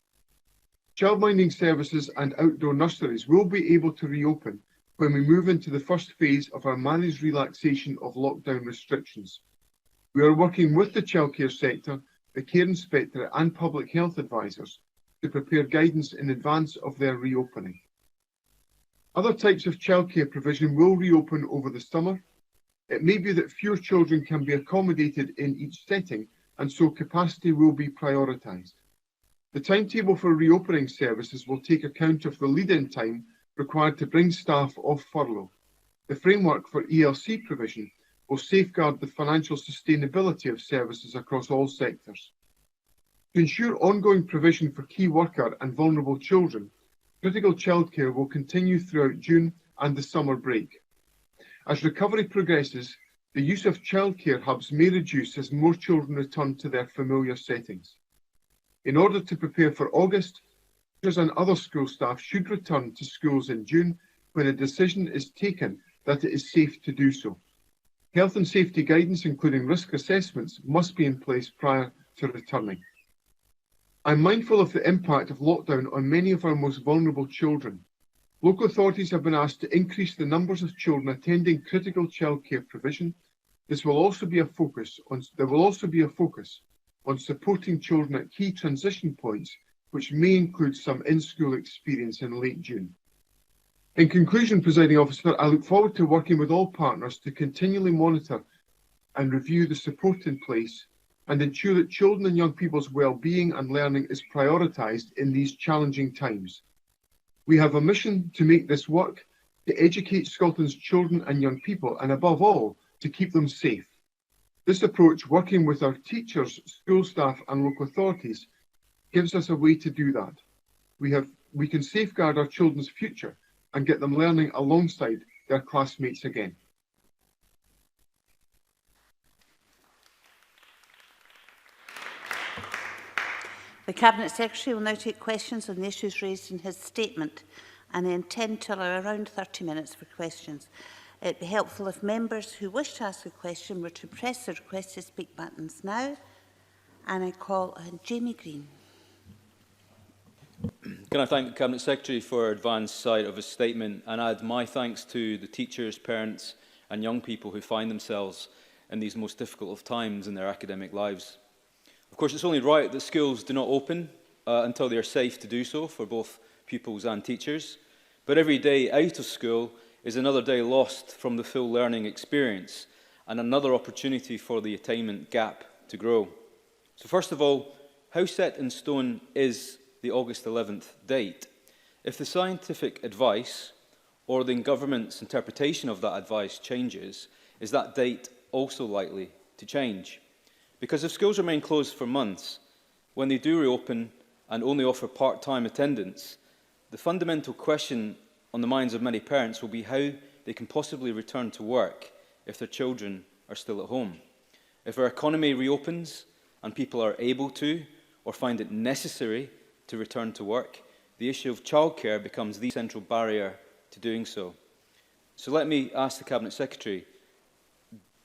Childminding services and outdoor nurseries will be able to reopen when we move into the first phase of our managed relaxation of lockdown restrictions. We are working with the childcare sector, the Care Inspectorate and public health advisors to prepare guidance in advance of their reopening. Other types of childcare provision will reopen over the summer. It may be that fewer children can be accommodated in each setting, and so capacity will be prioritised. The timetable for reopening services will take account of the lead-in time required to bring staff off furlough. The framework for ELC provision will safeguard the financial sustainability of services across all sectors. To ensure ongoing provision for key worker and vulnerable children, critical childcare will continue throughout June and the summer break. As recovery progresses, the use of childcare hubs may reduce as more children return to their familiar settings. In order to prepare for August, teachers and other school staff should return to schools in June when a decision is taken that it is safe to do so. Health and safety guidance, including risk assessments, must be in place prior to returning. I'm mindful of the impact of lockdown on many of our most vulnerable children. Local authorities have been asked to increase the numbers of children attending critical childcare provision. There will also be a focus on supporting children at key transition points, which may include some in-school experience in late June. In conclusion, Presiding Officer, I look forward to working with all partners to continually monitor and review the support in place and ensure that children and young people's well-being and learning is prioritised in these challenging times. We have a mission to make this work, to educate Scotland's children and young people, and above all, to keep them safe. This approach, working with our teachers, school staff and local authorities, gives us a way to do that. We can safeguard our children's future and get them learning alongside their classmates again. The Cabinet Secretary will now take questions on the issues raised in his statement, and I intend to allow around 30 minutes for questions. It would be helpful if members who wish to ask a question were to press the request to speak buttons now, and I call on Jamie Green. Can I thank the Cabinet Secretary for advance sight of his statement and add my thanks to the teachers, parents and young people who find themselves in these most difficult of times in their academic lives. Of course, it's only right that schools do not open until they are safe to do so for both pupils and teachers. But every day out of school is another day lost from the full learning experience and another opportunity for the attainment gap to grow. So first of all, how set in stone is the August 11th date? If the scientific advice or the government's interpretation of that advice changes, is that date also likely to change? Because if schools remain closed for months, when they do reopen and only offer part-time attendance, the fundamental question on the minds of many parents will be how they can possibly return to work if their children are still at home. If our economy reopens and people are able to or find it necessary to return to work, the issue of childcare becomes the central barrier to doing so. So let me ask the Cabinet Secretary,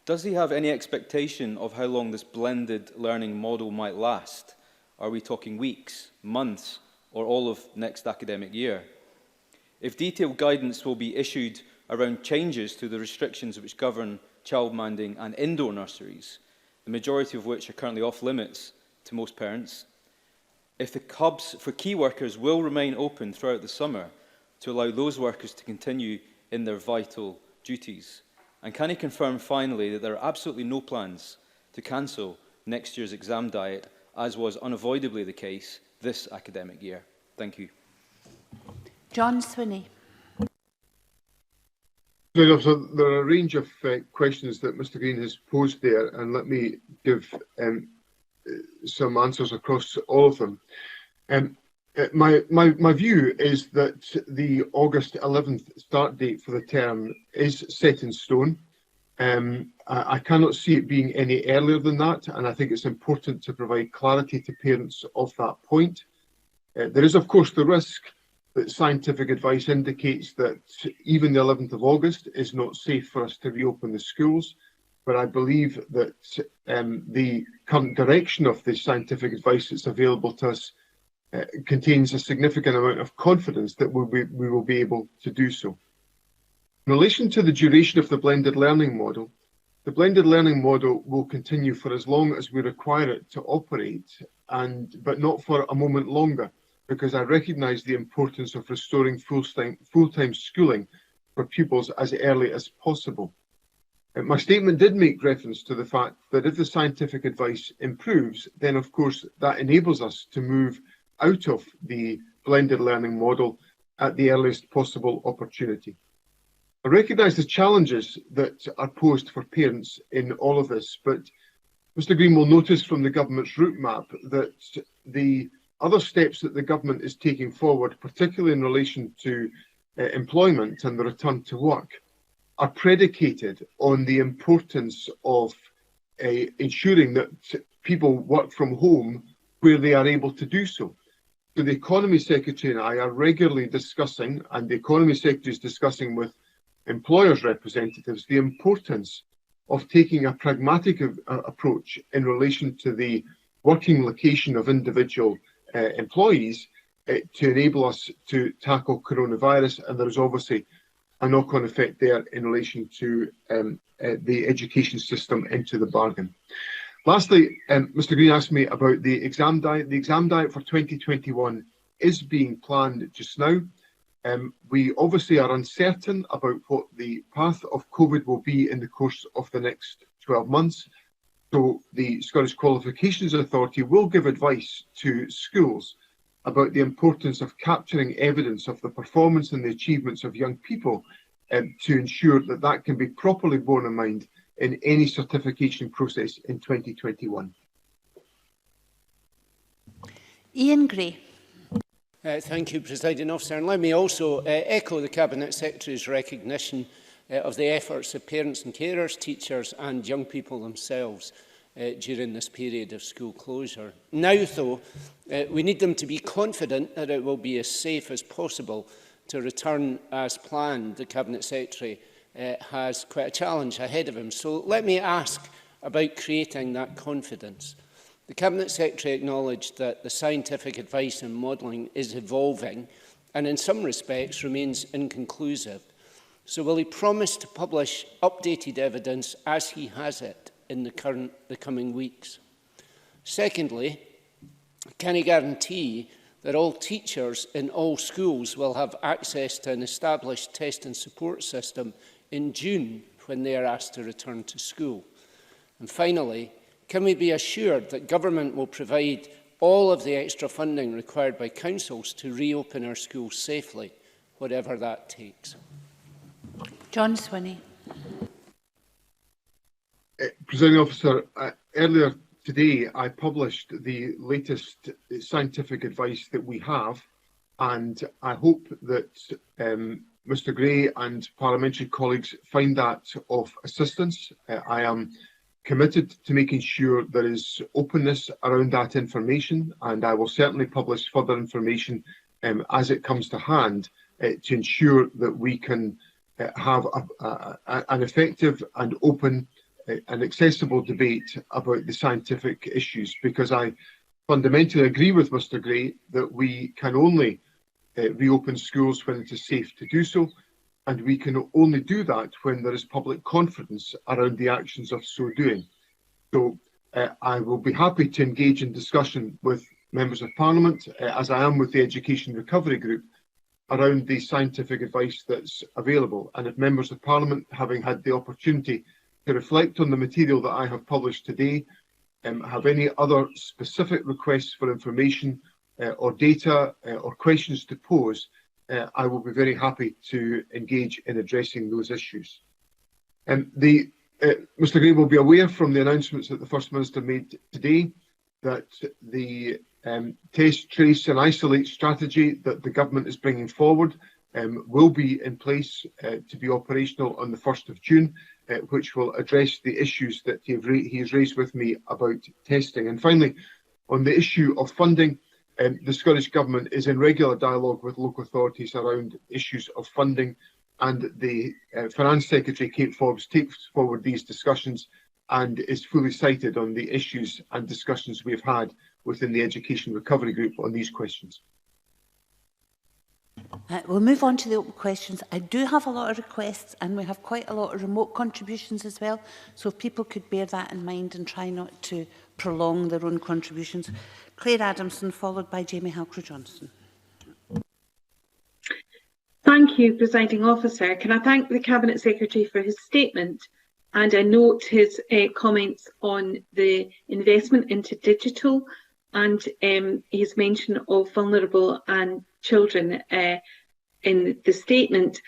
does he have any expectation of how long this blended learning model might last? Are we talking weeks, months, or all of next academic year? If detailed guidance will be issued around changes to the restrictions which govern childminding and indoor nurseries, the majority of which are currently off limits to most parents, if the hubs for key workers will remain open throughout the summer to allow those workers to continue in their vital duties, and can he confirm finally that there are absolutely no plans to cancel next year's exam diet, as was unavoidably the case this academic year? Thank you. John Swinney. So there are a range of questions that Mr Green has posed there, and let me give some answers across all of them. My view is that the August 11th start date for the term is set in stone. I cannot see it being any earlier than that, and I think it's important to provide clarity to parents of that point. There is, of course, the risk that scientific advice indicates that even the 11th of August is not safe for us to reopen the schools, but I believe that the current direction of the scientific advice that's available to us contains a significant amount of confidence that we will be able to do so. In relation to the duration of the blended learning model, the blended learning model will continue for as long as we require it to operate, but not for a moment longer, because I recognise the importance of restoring full-time schooling for pupils as early as possible. My statement did make reference to the fact that if the scientific advice improves, then of course that enables us to move out of the blended learning model at the earliest possible opportunity. I recognise the challenges that are posed for parents in all of this, but Mr Green will notice from the government's route map that the other steps that the government is taking forward, particularly in relation to employment and the return to work, are predicated on the importance of ensuring that people work from home where they are able to do so. So the Economy Secretary and I are regularly discussing, and the Economy Secretary is discussing with employers' representatives, the importance of taking a pragmatic approach in relation to the working location of individual employees to enable us to tackle coronavirus. And there is obviously a knock-on effect there in relation to the education system into the bargain. Lastly, Mr Green asked me about the exam diet. The exam diet for 2021 is being planned just now. We obviously are uncertain about what the path of COVID will be in the course of the next 12 months. So the Scottish Qualifications Authority will give advice to schools about the importance of capturing evidence of the performance and the achievements of young people to ensure that that can be properly borne in mind in any certification process in 2021. Ian Gray. Thank you, Presiding Officer. And let me also echo the Cabinet Secretary's recognition of the efforts of parents and carers, teachers and young people themselves during this period of school closure. Now, though, we need them to be confident that it will be as safe as possible to return as planned. The Cabinet Secretary has quite a challenge ahead of him. So let me ask about creating that confidence. The Cabinet Secretary acknowledged that the scientific advice and modelling is evolving and in some respects remains inconclusive. So will he promise to publish updated evidence as he has it in the coming weeks? Secondly, can he guarantee that all teachers in all schools will have access to an established test and support system in June when they are asked to return to school? And finally, can we be assured that government will provide all of the extra funding required by councils to reopen our schools safely, whatever that takes? John Swinney. Presiding Officer, earlier today I published the latest scientific advice that we have, and I hope that Mr Gray and parliamentary colleagues find that of assistance. I am committed to making sure there is openness around that information, and I will certainly publish further information as it comes to hand to ensure that we can have an effective and open and accessible debate about the scientific issues, because I fundamentally agree with Mr Gray that we can only reopen schools when it is safe to do so, and we can only do that when there is public confidence around the actions of so doing. So I will be happy to engage in discussion with members of Parliament, as I am with the Education Recovery Group, around the scientific advice that's available. And if members of Parliament, having had the opportunity to reflect on the material that I have published today, have any other specific requests for information or data or questions to pose, I will be very happy to engage in addressing those issues. Mr Gray will be aware from the announcements that the First Minister made today that the test, trace and isolate strategy that the Government is bringing forward will be in place to be operational on the 1st of June, which will address the issues that he has raised with me about testing. And finally, on the issue of funding, the Scottish Government is in regular dialogue with local authorities around issues of funding, and the Finance Secretary, Kate Forbes, takes forward these discussions and is fully cited on the issues and discussions we've had within the Education Recovery Group on these questions. We'll move on to the open questions. I do have a lot of requests, and we have quite a lot of remote contributions as well, so if people could bear that in mind and try not to prolong their own contributions. Claire Adamson, followed by Jamie Halcrow-Johnson. Thank you, Presiding Officer. Can I thank the Cabinet Secretary for his statement, and I note his comments on the investment into digital and his mention of vulnerable and children in the statement.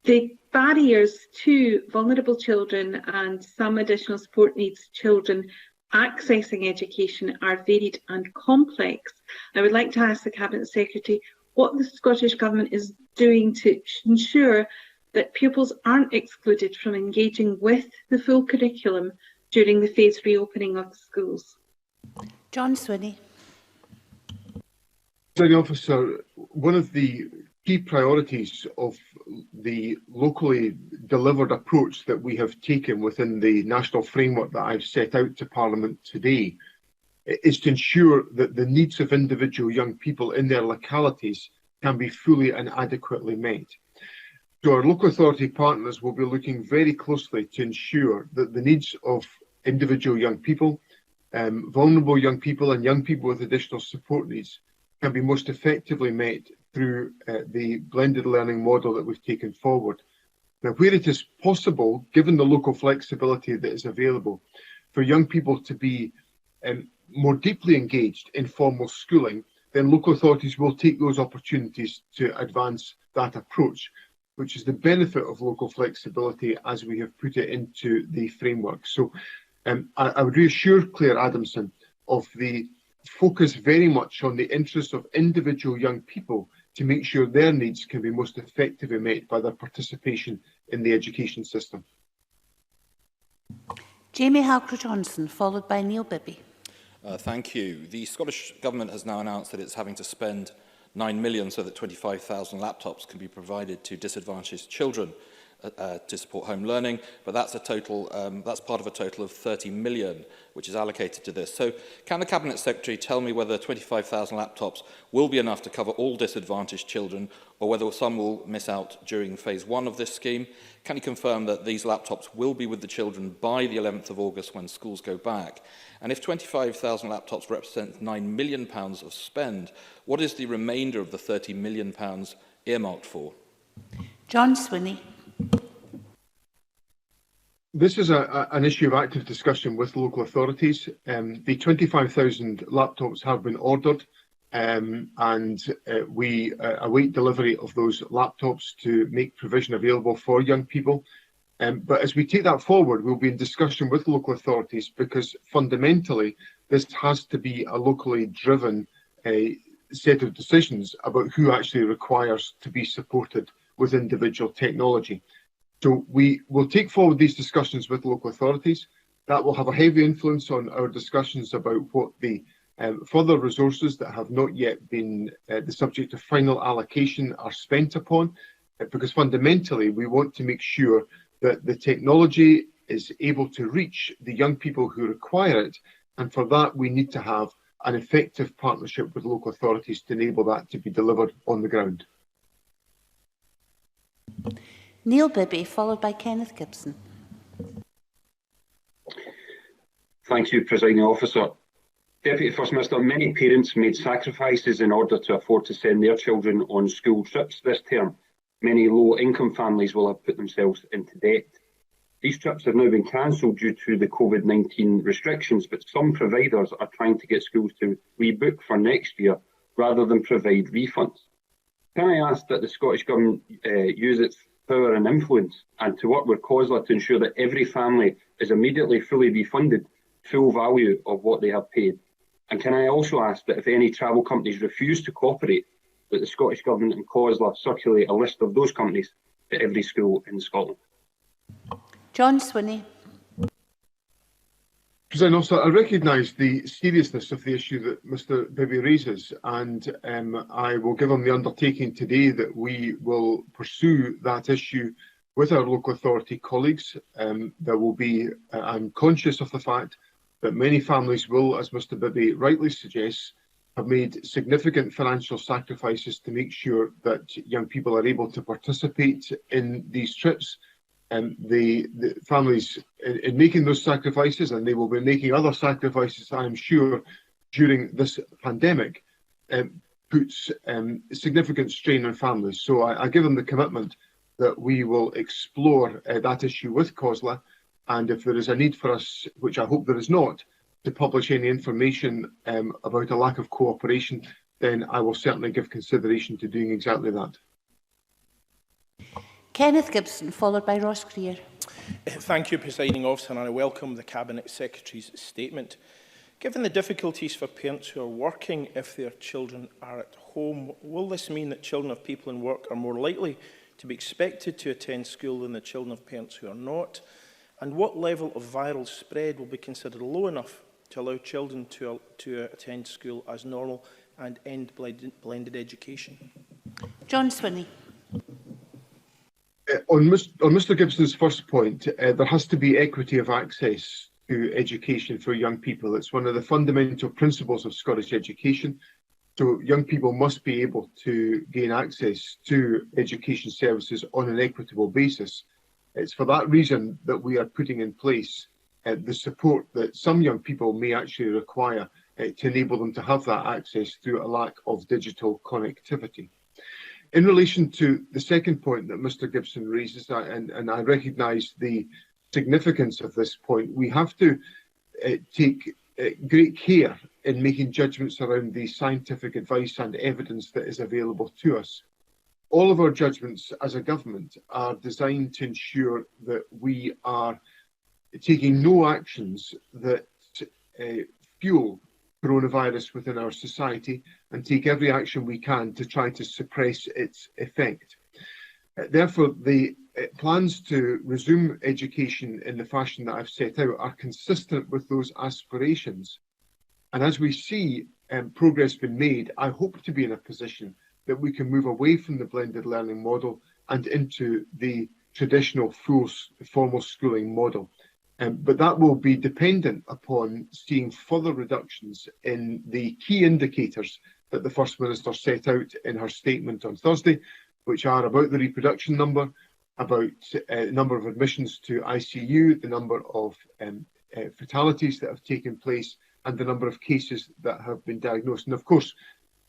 The barriers to vulnerable children and some additional support needs children accessing education are varied and complex. I would like to ask the Cabinet Secretary what the Scottish Government is doing to ensure that pupils aren't excluded from engaging with the full curriculum during the phased reopening of the schools? John Swinney. Presiding Officer, one of the key priorities of the locally delivered approach that we have taken within the national framework that I've set out to Parliament today is to ensure that the needs of individual young people in their localities can be fully and adequately met. So our local authority partners will be looking very closely to ensure that the needs of individual young people, vulnerable young people and young people with additional support needs can be most effectively met through the blended learning model that we've taken forward. Now, where it is possible, given the local flexibility that is available, for young people to be more deeply engaged in formal schooling, then local authorities will take those opportunities to advance that approach, which is the benefit of local flexibility as we have put it into the framework. So I would reassure Claire Adamson of the focus very much on the interests of individual young people to make sure their needs can be most effectively met by their participation in the education system. Jamie Halcrow-Johnson, followed by Neil Bibby. Thank you. The Scottish Government has now announced that it's having to spend 9 million so that 25,000 laptops can be provided to disadvantaged children to support home learning, but that's part of a total of 30 million which is allocated to this. So can the Cabinet Secretary tell me whether 25,000 laptops will be enough to cover all disadvantaged children, or whether some will miss out during phase 1 of this scheme? Can you confirm that these laptops will be with the children by the 11th of August when schools go back? And if 25,000 laptops represent £9 million of spend, what is the remainder of the £30 million earmarked for? John Swinney. This is an issue of active discussion with local authorities. The 25,000 laptops have been ordered, and we await delivery of those laptops to make provision available for young people. But as we take that forward, we'll be in discussion with local authorities, because fundamentally this has to be a locally driven set of decisions about who actually requires to be supported with individual technology. So we will take forward these discussions with local authorities. That will have a heavy influence on our discussions about what the further resources that have not yet been the subject of final allocation are spent upon, because fundamentally we want to make sure that the technology is able to reach the young people who require it, and for that we need to have an effective partnership with local authorities to enable that to be delivered on the ground. Neil Bibby, followed by Kenneth Gibson. Thank you, Presiding Officer. Deputy First Minister, many parents made sacrifices in order to afford to send their children on school trips this term. Many low-income families will have put themselves into debt. These trips have now been cancelled due to the COVID-19 restrictions, but some providers are trying to get schools to rebook for next year rather than provide refunds. Can I ask that the Scottish Government use its power and influence and to work with COSLA to ensure that every family is immediately fully refunded full value of what they have paid? And can I also ask that if any travel companies refuse to cooperate, that the Scottish Government and COSLA circulate a list of those companies to every school in Scotland? John Swinney. President Officer, I recognise the seriousness of the issue that Mr Bibby raises, and I will give him the undertaking today that we will pursue that issue with our local authority colleagues. There will be, I'm conscious of the fact that many families will, as Mr Bibby rightly suggests, have made significant financial sacrifices to make sure that young people are able to participate in these trips. The families in making those sacrifices, and they will be making other sacrifices, I'm sure, during this pandemic, puts significant strain on families. So I give them the commitment that we will explore that issue with COSLA, and if there is a need for us, which I hope there is not, to publish any information about a lack of cooperation, then I will certainly give consideration to doing exactly that. Kenneth Gibson, followed by Ross Greer. Thank you, Presiding Officer, and I welcome the Cabinet Secretary's statement. Given the difficulties for parents who are working if their children are at home, will this mean that children of people in work are more likely to be expected to attend school than the children of parents who are not? And what level of viral spread will be considered low enough to allow children to attend school as normal and end blended education? John Swinney. On Mr Gibson's first point, there has to be equity of access to education for young people. It's one of the fundamental principles of Scottish education. So young people must be able to gain access to education services on an equitable basis. It's for that reason that we are putting in place the support that some young people may actually require to enable them to have that access through a lack of digital connectivity. In relation to the second point that Mr Gibson raises, and I recognise the significance of this point, we have to take great care in making judgments around the scientific advice and evidence that is available to us. All of our judgments as a government are designed to ensure that we are taking no actions that fuel coronavirus within our society and take every action we can to try to suppress its effect. Therefore, the plans to resume education in the fashion that I've set out are consistent with those aspirations. And as we see progress being made, I hope to be in a position that we can move away from the blended learning model and into the traditional full formal schooling model. But that will be dependent upon seeing further reductions in the key indicators that the First Minister set out in her statement on Thursday, which are about the reproduction number, about the number of admissions to ICU, the number of fatalities that have taken place, and the number of cases that have been diagnosed. And of course,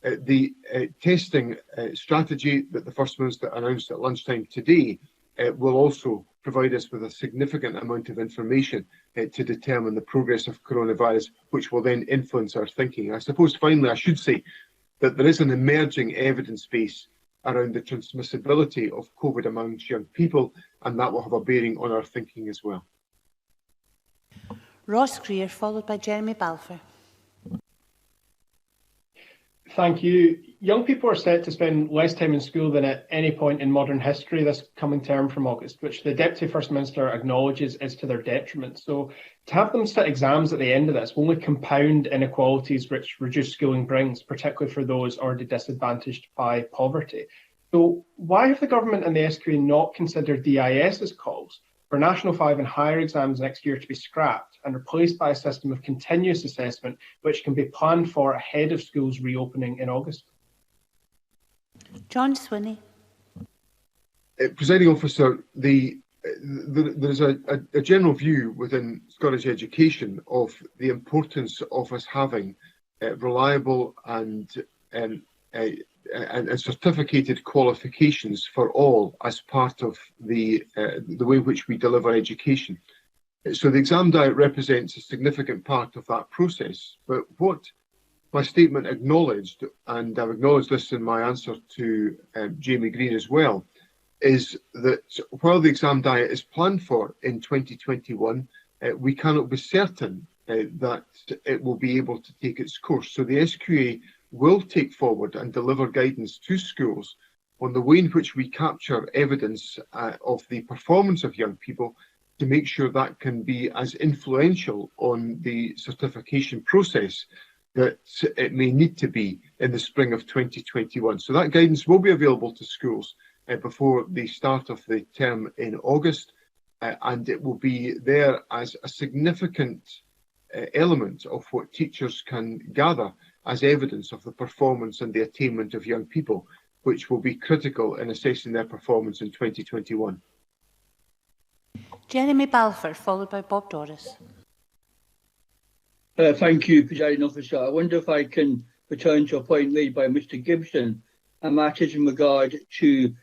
the testing strategy that the First Minister announced at lunchtime today will also provide us with a significant amount of information to determine the progress of coronavirus, which will then influence our thinking. I suppose finally I should say that there is an emerging evidence base around the transmissibility of COVID amongst young people, and that will have a bearing on our thinking as well. Ross Greer, followed by Jeremy Balfour. Thank you. Young people are set to spend less time in school than at any point in modern history this coming term from August, which the Deputy First Minister acknowledges is to their detriment. So to have them sit exams at the end of this will only compound inequalities which reduced schooling brings, particularly for those already disadvantaged by poverty. So why have the government and the SQA not considered DIS's calls for National 5 and higher exams next year to be scrapped and replaced by a system of continuous assessment which can be planned for ahead of schools reopening in August? John Swinney. Presiding Officer, there's a general view within Scottish education of the importance of us having reliable and certificated qualifications for all as part of the way in which we deliver education. So the exam diet represents a significant part of that process. But what my statement acknowledged, and I've acknowledged this in my answer to Jamie Green as well, is that while the exam diet is planned for in 2021, we cannot be certain that it will be able to take its course. So the SQA will take forward and deliver guidance to schools on the way in which we capture evidence of the performance of young people to make sure that can be as influential on the certification process that it may need to be in the spring of 2021. So that guidance will be available to schools before the start of the term in August, and it will be there as a significant element of what teachers can gather as evidence of the performance and the attainment of young people, which will be critical in assessing their performance in 2021. Jeremy Balfour, followed by Bob Doris. Thank you, Presiding Officer. I wonder if I can return to a point made by Mr Gibson, and that is in regard to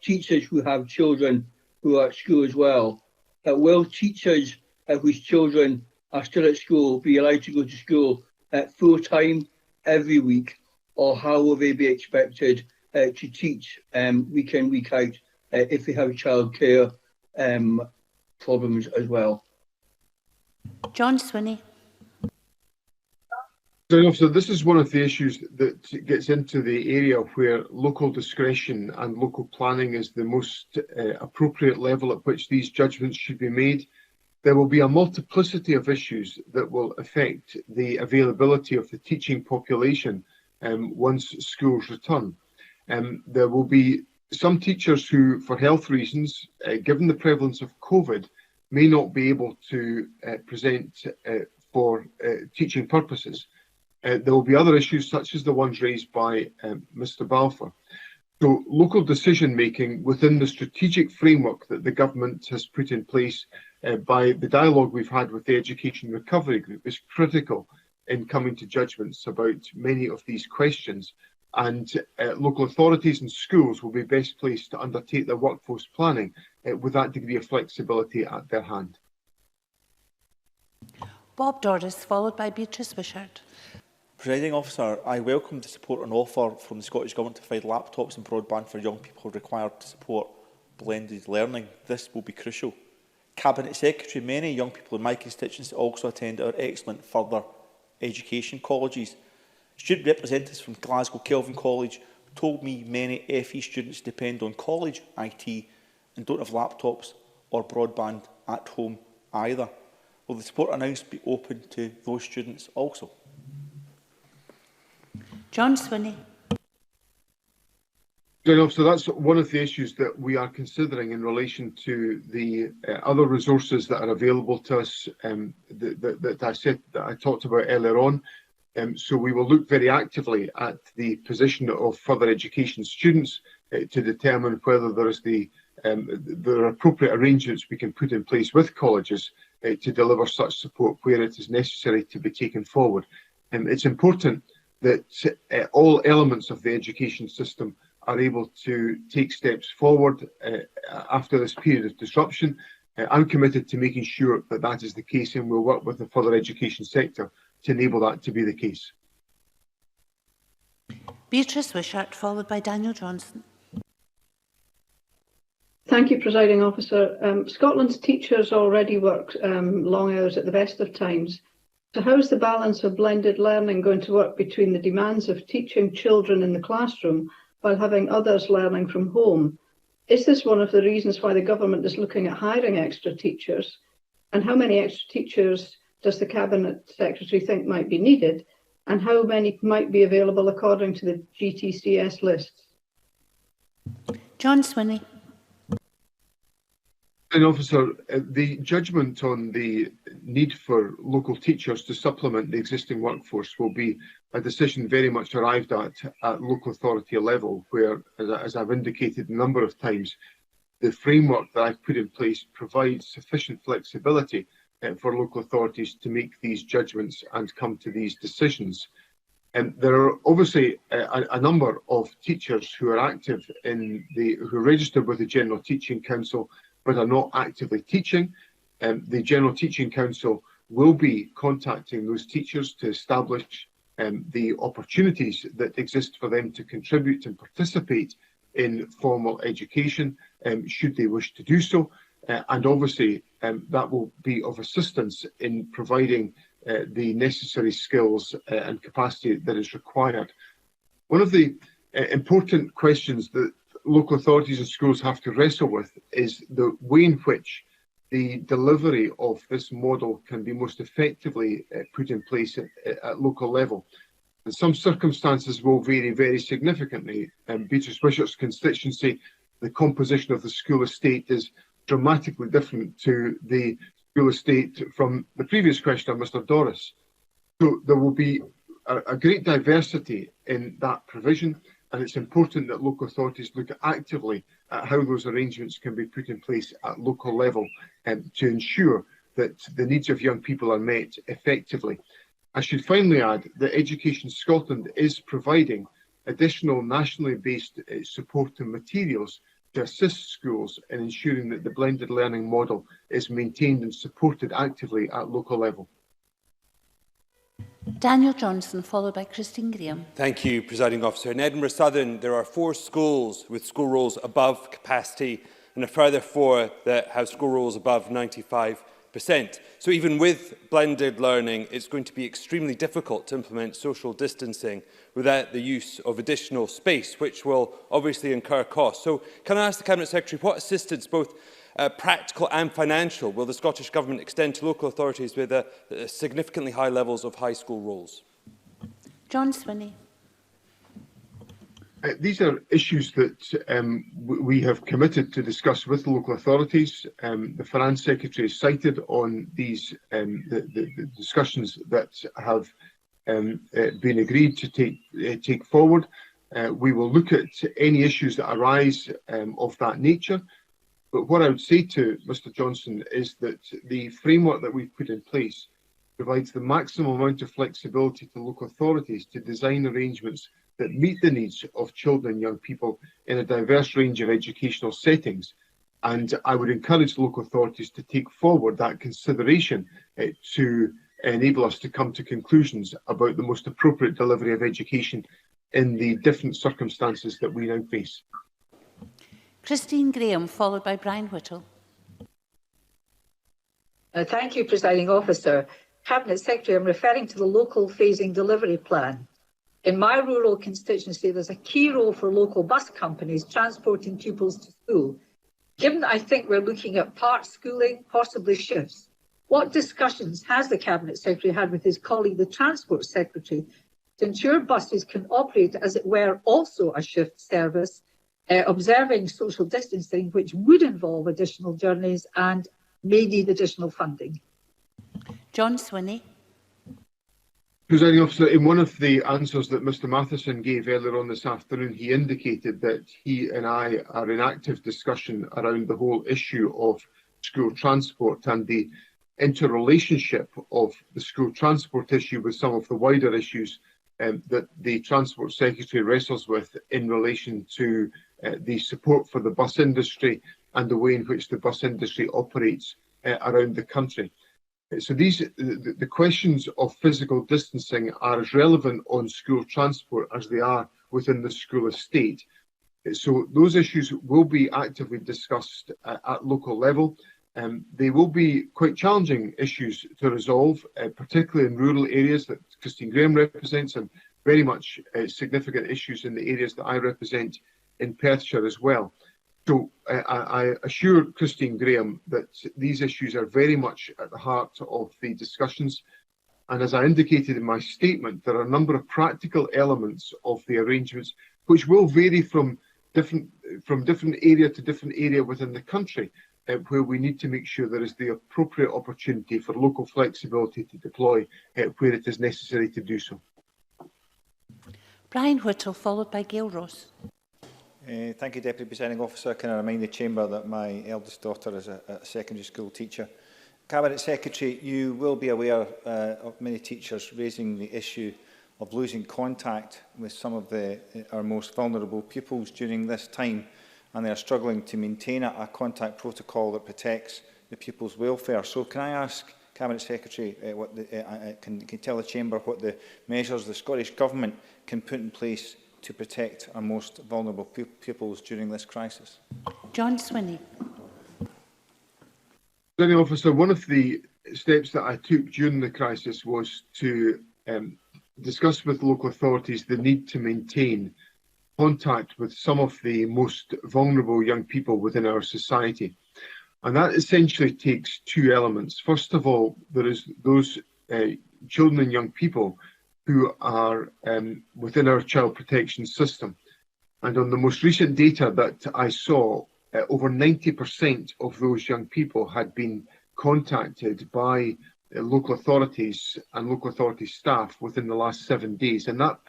teachers who have children who are at school as well. Will teachers whose children are still at school be allowed to go to school full-time every week, or how will they be expected to teach week in, week out if they have childcare problems as well? John Swinney. So this is one of the issues that gets into the area where local discretion and local planning is the most appropriate level at which these judgments should be made. There will be a multiplicity of issues that will affect the availability of the teaching population once schools return. There will be some teachers who, for health reasons, given the prevalence of COVID, may not be able to present for teaching purposes. There will be other issues such as the ones raised by Mr Balfour. So local decision making within the strategic framework that the government has put in place by the dialogue we've had with the Education Recovery Group is critical in coming to judgments about many of these questions. And local authorities and schools will be best placed to undertake their workforce planning with that degree of flexibility at their hand. Bob Doris, followed by Beatrice Wishart. Presiding Officer, I welcome the support and offer from the Scottish Government to provide laptops and broadband for young people required to support blended learning. This will be crucial. Cabinet Secretary, many young people in my constituency also attend our excellent further education colleges. Student representatives from Glasgow Kelvin College told me many FE students depend on college IT and don't have laptops or broadband at home either. Will the support announced be open to those students also? John Swinney. So that's one of the issues that we are considering in relation to the other resources that are available to us that I talked about earlier on. So we will look very actively at the position of further education students to determine whether there are appropriate arrangements we can put in place with colleges to deliver such support where it is necessary to be taken forward. It's important that all elements of the education system are able to take steps forward after this period of disruption. I'm committed to making sure that that is the case, and we'll work with the further education sector to enable that to be the case. Beatrice Wishart, followed by Daniel Johnson. Thank you, Presiding Officer. Scotland's teachers already work long hours at the best of times. So how is the balance of blended learning going to work between the demands of teaching children in the classroom while having others learning from home? Is this one of the reasons why the government is looking at hiring extra teachers? And how many extra teachers does the Cabinet Secretary think might be needed? And how many might be available according to the GTCS lists? John Swinney. Officer, the judgment on the need for local teachers to supplement the existing workforce will be a decision very much arrived at local authority level, where, as I've indicated a number of times, the framework that I've put in place provides sufficient flexibility for local authorities to make these judgments and come to these decisions. There are obviously a number of teachers who are active who are registered with the General Teaching Council but are not actively teaching. The General Teaching Council will be contacting those teachers to establish the opportunities that exist for them to contribute and participate in formal education, should they wish to do so. And obviously, that will be of assistance in providing the necessary skills and capacity that is required. One of the important questions that local authorities and schools have to wrestle with is the way in which the delivery of this model can be most effectively put in place at local level. And some circumstances will vary very significantly. Beatrice Wishart's constituency, the composition of the school estate is dramatically different to the school estate from the previous question of Mr Doris. So there will be a great diversity in that provision, and it's important that local authorities look actively at how those arrangements can be put in place at local level to ensure that the needs of young people are met effectively. I should finally add that Education Scotland is providing additional nationally based support and materials to assist schools in ensuring that the blended learning model is maintained and supported actively at local level. Daniel Johnson, followed by Christine Graham. Thank you, Presiding Officer. In Edinburgh Southern, there are 4 schools with school rolls above capacity and a further 4 that have school rolls above 95%. 25%. So even with blended learning, it's going to be extremely difficult to implement social distancing without the use of additional space, which will obviously incur costs. So can I ask the Cabinet Secretary, what assistance, both practical and financial, will the Scottish Government extend to local authorities with significantly high levels of high school rolls? John Swinney. These are issues that we have committed to discuss with local authorities. The Finance Secretary has cited on these the discussions that have been agreed to take forward. We will look at any issues that arise of that nature. But what I would say to Mr Johnson is that the framework that we've put in place provides the maximum amount of flexibility to local authorities to design arrangements that meet the needs of children and young people in a diverse range of educational settings. And I would encourage local authorities to take forward that consideration to enable us to come to conclusions about the most appropriate delivery of education in the different circumstances that we now face. Christine Graham, followed by Brian Whittle. Thank you, Presiding Officer. Cabinet Secretary, I'm referring to the local phasing delivery plan. In my rural constituency, there's a key role for local bus companies transporting pupils to school. Given that I think we're looking at part schooling, possibly shifts, what discussions has the Cabinet Secretary had with his colleague, the Transport Secretary, to ensure buses can operate, as it were, also a shift service, observing social distancing, which would involve additional journeys and may need additional funding? John Swinney. Presiding Officer, in one of the answers that Mr Matheson gave earlier on this afternoon, he indicated that he and I are in active discussion around the whole issue of school transport and the interrelationship of the school transport issue with some of the wider issues that the Transport Secretary wrestles with in relation to the support for the bus industry and the way in which the bus industry operates around the country. So the questions of physical distancing are as relevant on school transport as they are within the school estate. So those issues will be actively discussed at local level. They will be quite challenging issues to resolve, particularly in rural areas that Christine Graham represents, and very much significant issues in the areas that I represent in Perthshire as well. So I assure Christine Graham that these issues are very much at the heart of the discussions. And as I indicated in my statement, there are a number of practical elements of the arrangements which will vary from different area to different area within the country, where we need to make sure there is the appropriate opportunity for local flexibility to deploy where it is necessary to do so. Brian Whittle, followed by Gail Ross. Thank you, Deputy Presiding Officer. Can I remind the Chamber that my eldest daughter is a secondary school teacher. Cabinet Secretary, you will be aware of many teachers raising the issue of losing contact with some of our most vulnerable pupils during this time, and they are struggling to maintain a contact protocol that protects the pupils' welfare. So can I ask Cabinet Secretary, can you tell the Chamber what the measures the Scottish Government can put in place to protect our most vulnerable pupils during this crisis? John Swinney. Presiding Officer, one of the steps that I took during the crisis was to discuss with local authorities the need to maintain contact with some of the most vulnerable young people within our society. And that essentially takes two elements. First of all, there is those children and young people who are within our child protection system. And on the most recent data that I saw, over 90% of those young people had been contacted by local authorities and local authority staff within the last 7 days. And that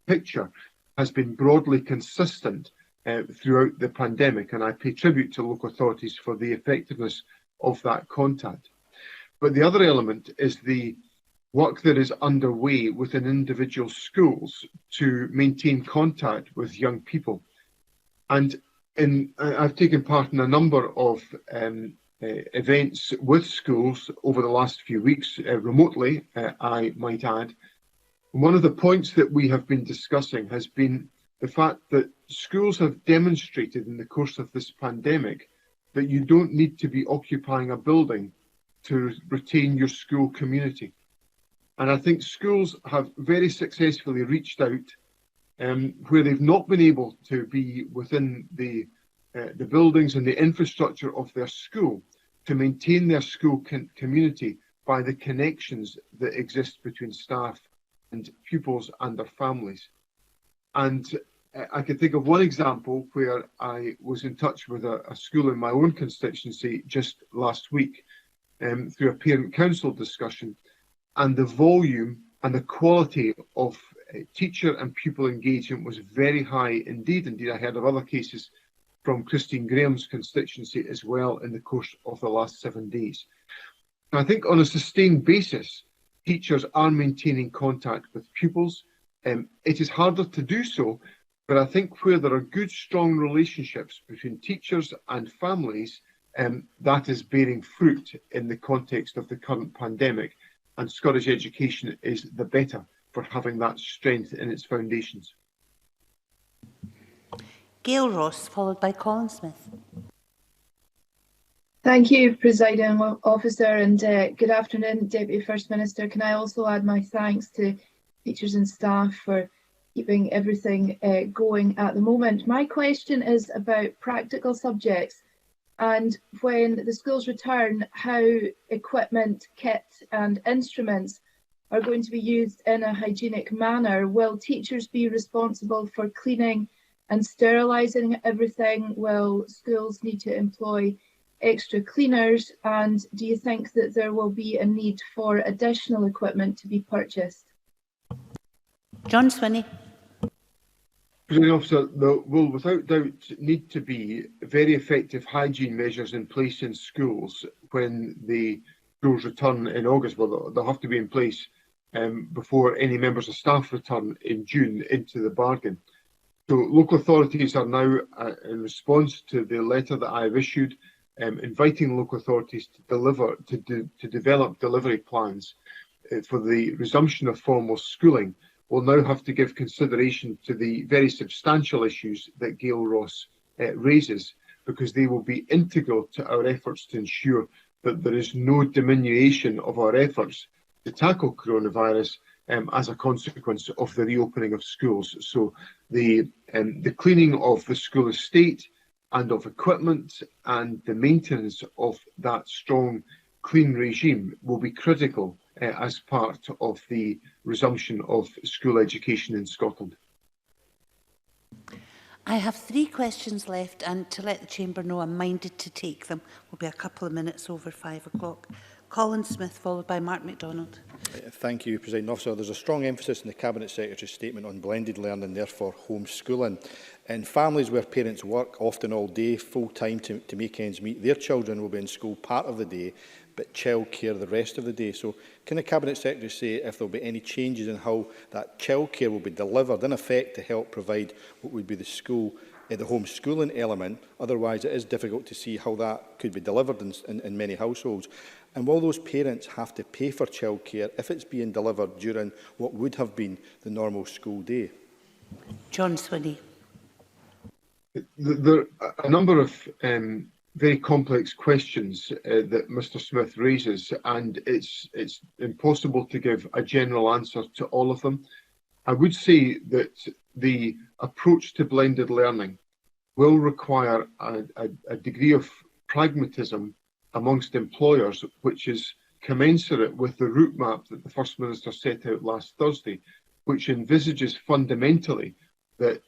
picture has been broadly consistent throughout the pandemic. And I pay tribute to local authorities for the effectiveness of that contact. But the other element is the work that is underway within individual schools to maintain contact with young people. And I've taken part in a number of events with schools over the last few weeks, remotely, I might add. One of the points that we have been discussing has been the fact that schools have demonstrated in the course of this pandemic that you don't need to be occupying a building to retain your school community. And I think schools have very successfully reached out where they've not been able to be within the buildings and the infrastructure of their school to maintain their school community by the connections that exist between staff and pupils and their families. And I can think of one example where I was in touch with a school in my own constituency just last week through a parent council discussion, and the volume and the quality of teacher and pupil engagement was very high indeed. Indeed, I heard of other cases from Christine Graham's constituency as well in the course of the last 7 days. I think on a sustained basis, teachers are maintaining contact with pupils. It is harder to do so, but I think where there are good, strong relationships between teachers and families, that is bearing fruit in the context of the current pandemic, and Scottish education is the better for having that strength in its foundations. Gail Ross, followed by Colin Smith. Thank you, Presiding Officer, and good afternoon, Deputy First Minister. Can I also add my thanks to teachers and staff for keeping everything going at the moment. My question is about practical subjects, and when the schools return, how equipment, kit and instruments are going to be used in a hygienic manner. Will teachers be responsible for cleaning and sterilising everything? Will schools need to employ extra cleaners? And do you think that there will be a need for additional equipment to be purchased? John Swinney. Presiding Officer, there will without doubt need to be very effective hygiene measures in place in schools when the schools return in August. Well, they'll have to be in place before any members of staff return in June into the bargain. So local authorities are now, in response to the letter that I have issued, inviting local authorities to develop delivery plans for the resumption of formal schooling. Will now have to give consideration to the very substantial issues that Gail Ross raises, because they will be integral to our efforts to ensure that there is no diminution of our efforts to tackle coronavirus as a consequence of the reopening of schools. So the cleaning of the school estate and of equipment and the maintenance of that strong, clean regime will be critical as part of the resumption of school education in Scotland. I have 3 questions left, and to let the Chamber know I'm minded to take them. We'll be a couple of minutes over 5 o'clock. Colin Smith, followed by Mark MacDonald. Thank you, Presiding Officer. There's a strong emphasis in the Cabinet Secretary's statement on blended learning, therefore homeschooling. In families where parents work often all day, full-time to make ends meet, their children will be in school part of the day, but childcare the rest of the day. So can the Cabinet Secretary say if there will be any changes in how that childcare will be delivered, in effect, to help provide what would be the homeschooling element? Otherwise, it is difficult to see how that could be delivered in many households. And will those parents have to pay for childcare if it's being delivered during what would have been the normal school day? John Swinney. There are a number of very complex questions that Mr Smith raises, and it's impossible to give a general answer to all of them. I would say that the approach to blended learning will require a degree of pragmatism amongst employers, which is commensurate with the route map that the First Minister set out last Thursday, which envisages fundamentally that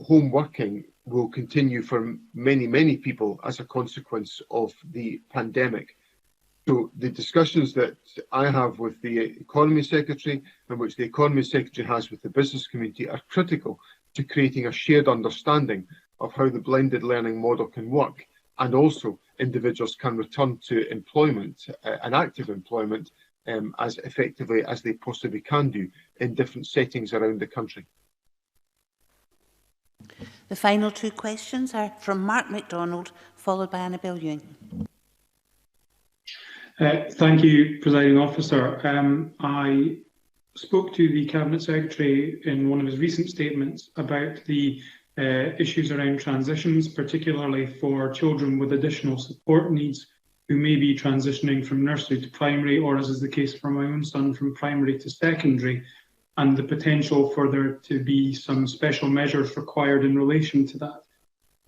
home working will continue for many, many people as a consequence of the pandemic. So the discussions that I have with the Economy Secretary and which the Economy Secretary has with the business community are critical to creating a shared understanding of how the blended learning model can work, and also individuals can return to employment and active employment as effectively as they possibly can do in different settings around the country. The final 2 questions are from Mark MacDonald, followed by Annabel Ewing. Thank you, Presiding Officer. I spoke to the Cabinet Secretary in one of his recent statements about the issues around transitions, particularly for children with additional support needs who may be transitioning from nursery to primary, or as is the case for my own son, from primary to secondary, and the potential for there to be some special measures required in relation to that.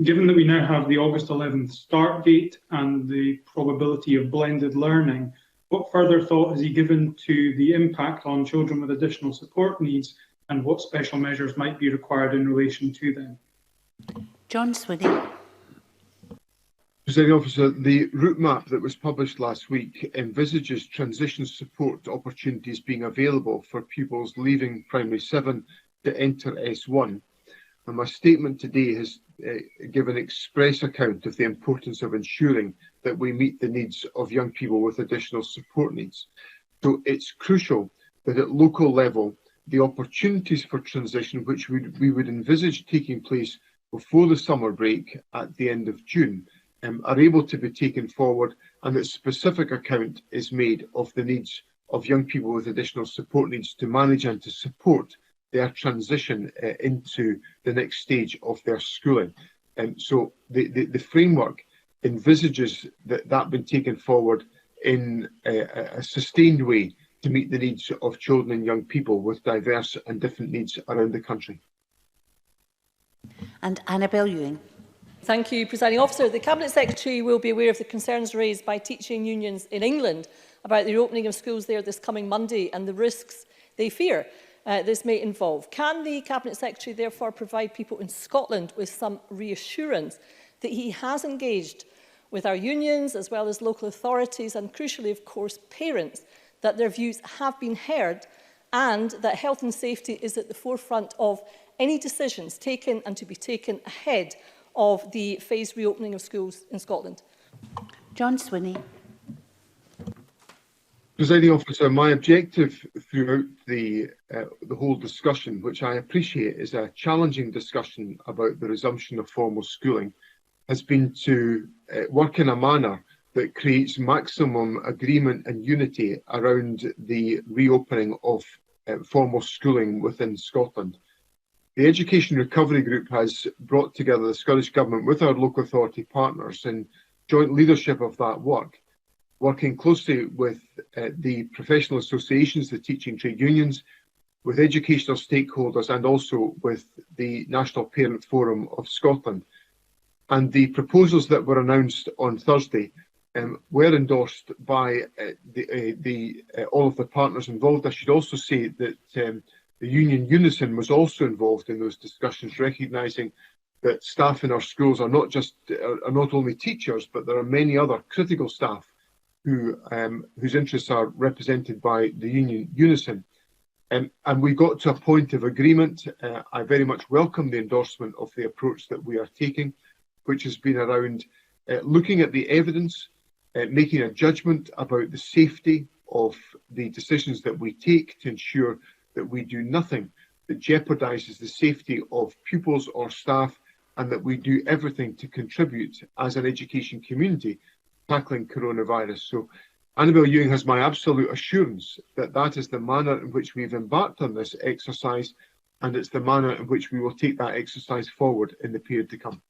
Given that we now have the August 11th start date and the probability of blended learning, what further thought has he given to the impact on children with additional support needs and what special measures might be required in relation to them? John Swinney. Presiding Officer, the route map that was published last week envisages transition support opportunities being available for pupils leaving Primary 7 to enter S1. And my statement today has given express account of the importance of ensuring that we meet the needs of young people with additional support needs. So it's crucial that at local level, the opportunities for transition, which we would envisage taking place before the summer break at the end of June, are able to be taken forward, and that specific account is made of the needs of young people with additional support needs to manage and to support their transition into the next stage of their schooling. So the framework envisages that being taken forward in a sustained way to meet the needs of children and young people with diverse and different needs around the country. And Annabel Ewing. Thank you, Presiding Officer. The Cabinet Secretary will be aware of the concerns raised by teaching unions in England about the reopening of schools there this coming Monday and the risks they fear this may involve. Can the Cabinet Secretary therefore provide people in Scotland with some reassurance that he has engaged with our unions as well as local authorities and crucially, of course, parents, that their views have been heard and that health and safety is at the forefront of any decisions taken and to be taken ahead of the phased reopening of schools in Scotland? John Swinney. Presiding Officer, my objective throughout the whole discussion, which I appreciate is a challenging discussion about the resumption of formal schooling, has been to work in a manner that creates maximum agreement and unity around the reopening of formal schooling within Scotland. The Education Recovery Group has brought together the Scottish Government with our local authority partners in joint leadership of that work, working closely with the professional associations, the teaching trade unions, with educational stakeholders and also with the National Parent Forum of Scotland. And the proposals that were announced on Thursday were endorsed by all of the partners involved. I should also say that the union Unison was also involved in those discussions, recognising that staff in our schools are not only teachers, but there are many other critical staff whose interests are represented by the union Unison. And we got to a point of agreement. I very much welcome the endorsement of the approach that we are taking, which has been around looking at the evidence, making a judgment about the safety of the decisions that we take to ensure that we do nothing that jeopardises the safety of pupils or staff, and that we do everything to contribute as an education community tackling coronavirus. So Annabel Ewing has my absolute assurance that that is the manner in which we've embarked on this exercise, and it's the manner in which we will take that exercise forward in the period to come.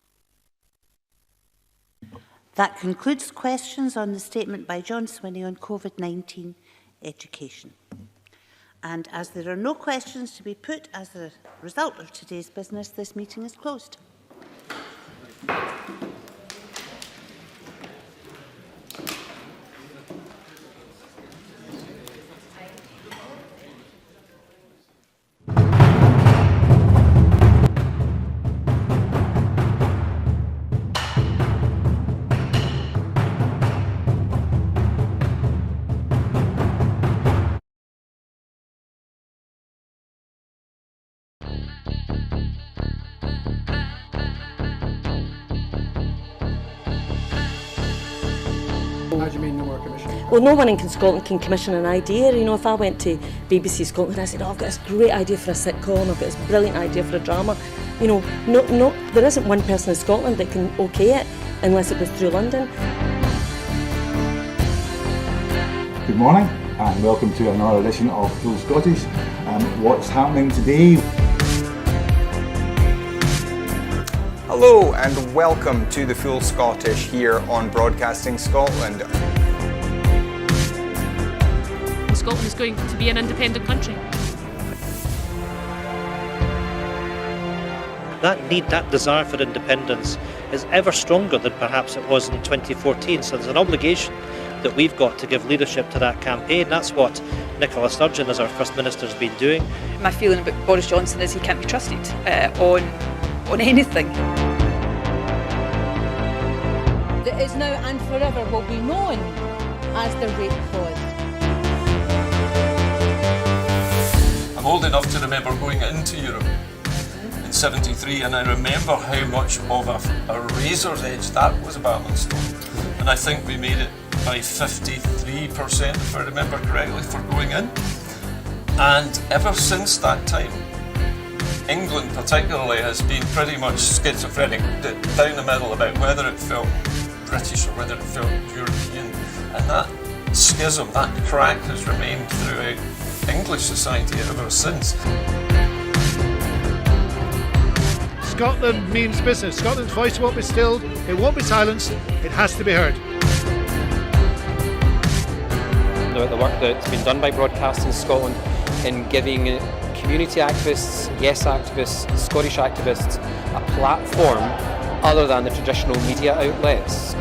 That concludes questions on the statement by John Swinney on COVID-19 education. And as there are no questions to be put as a result of today's business, this meeting is closed. How do you mean no more commission? Well, no one in Scotland can commission an idea. You know, if I went to BBC Scotland and I said, oh, I've got this great idea for a sitcom, I've got this brilliant idea for a drama, you know, there isn't one person in Scotland that can okay it unless it goes through London. Good morning and welcome to another edition of Full Scottish. What's happening today? Hello and welcome to the Full Scottish here on Broadcasting Scotland. Scotland is going to be an independent country. That need, that desire for independence is ever stronger than perhaps it was in 2014. So there's an obligation that we've got to give leadership to that campaign. That's what Nicola Sturgeon, as our First Minister, has been doing. My feeling about Boris Johnson is he can't be trusted on anything. That is now and forever will be known as the rape clause. I'm old enough to remember going into Europe in '73, and I remember how much of a razor's edge that was a balance stone. And I think we made it by 53%, if I remember correctly, for going in. And ever since that time, England particularly has been pretty much schizophrenic, down the middle about whether it felt British or whether it felt European. And that schism, that crack has remained throughout English society ever since. Scotland means business. Scotland's voice won't be stilled, it won't be silenced, it has to be heard. About the work that's been done by Broadcasting Scotland in giving community activists, yes activists, Scottish activists a platform other than the traditional media outlets.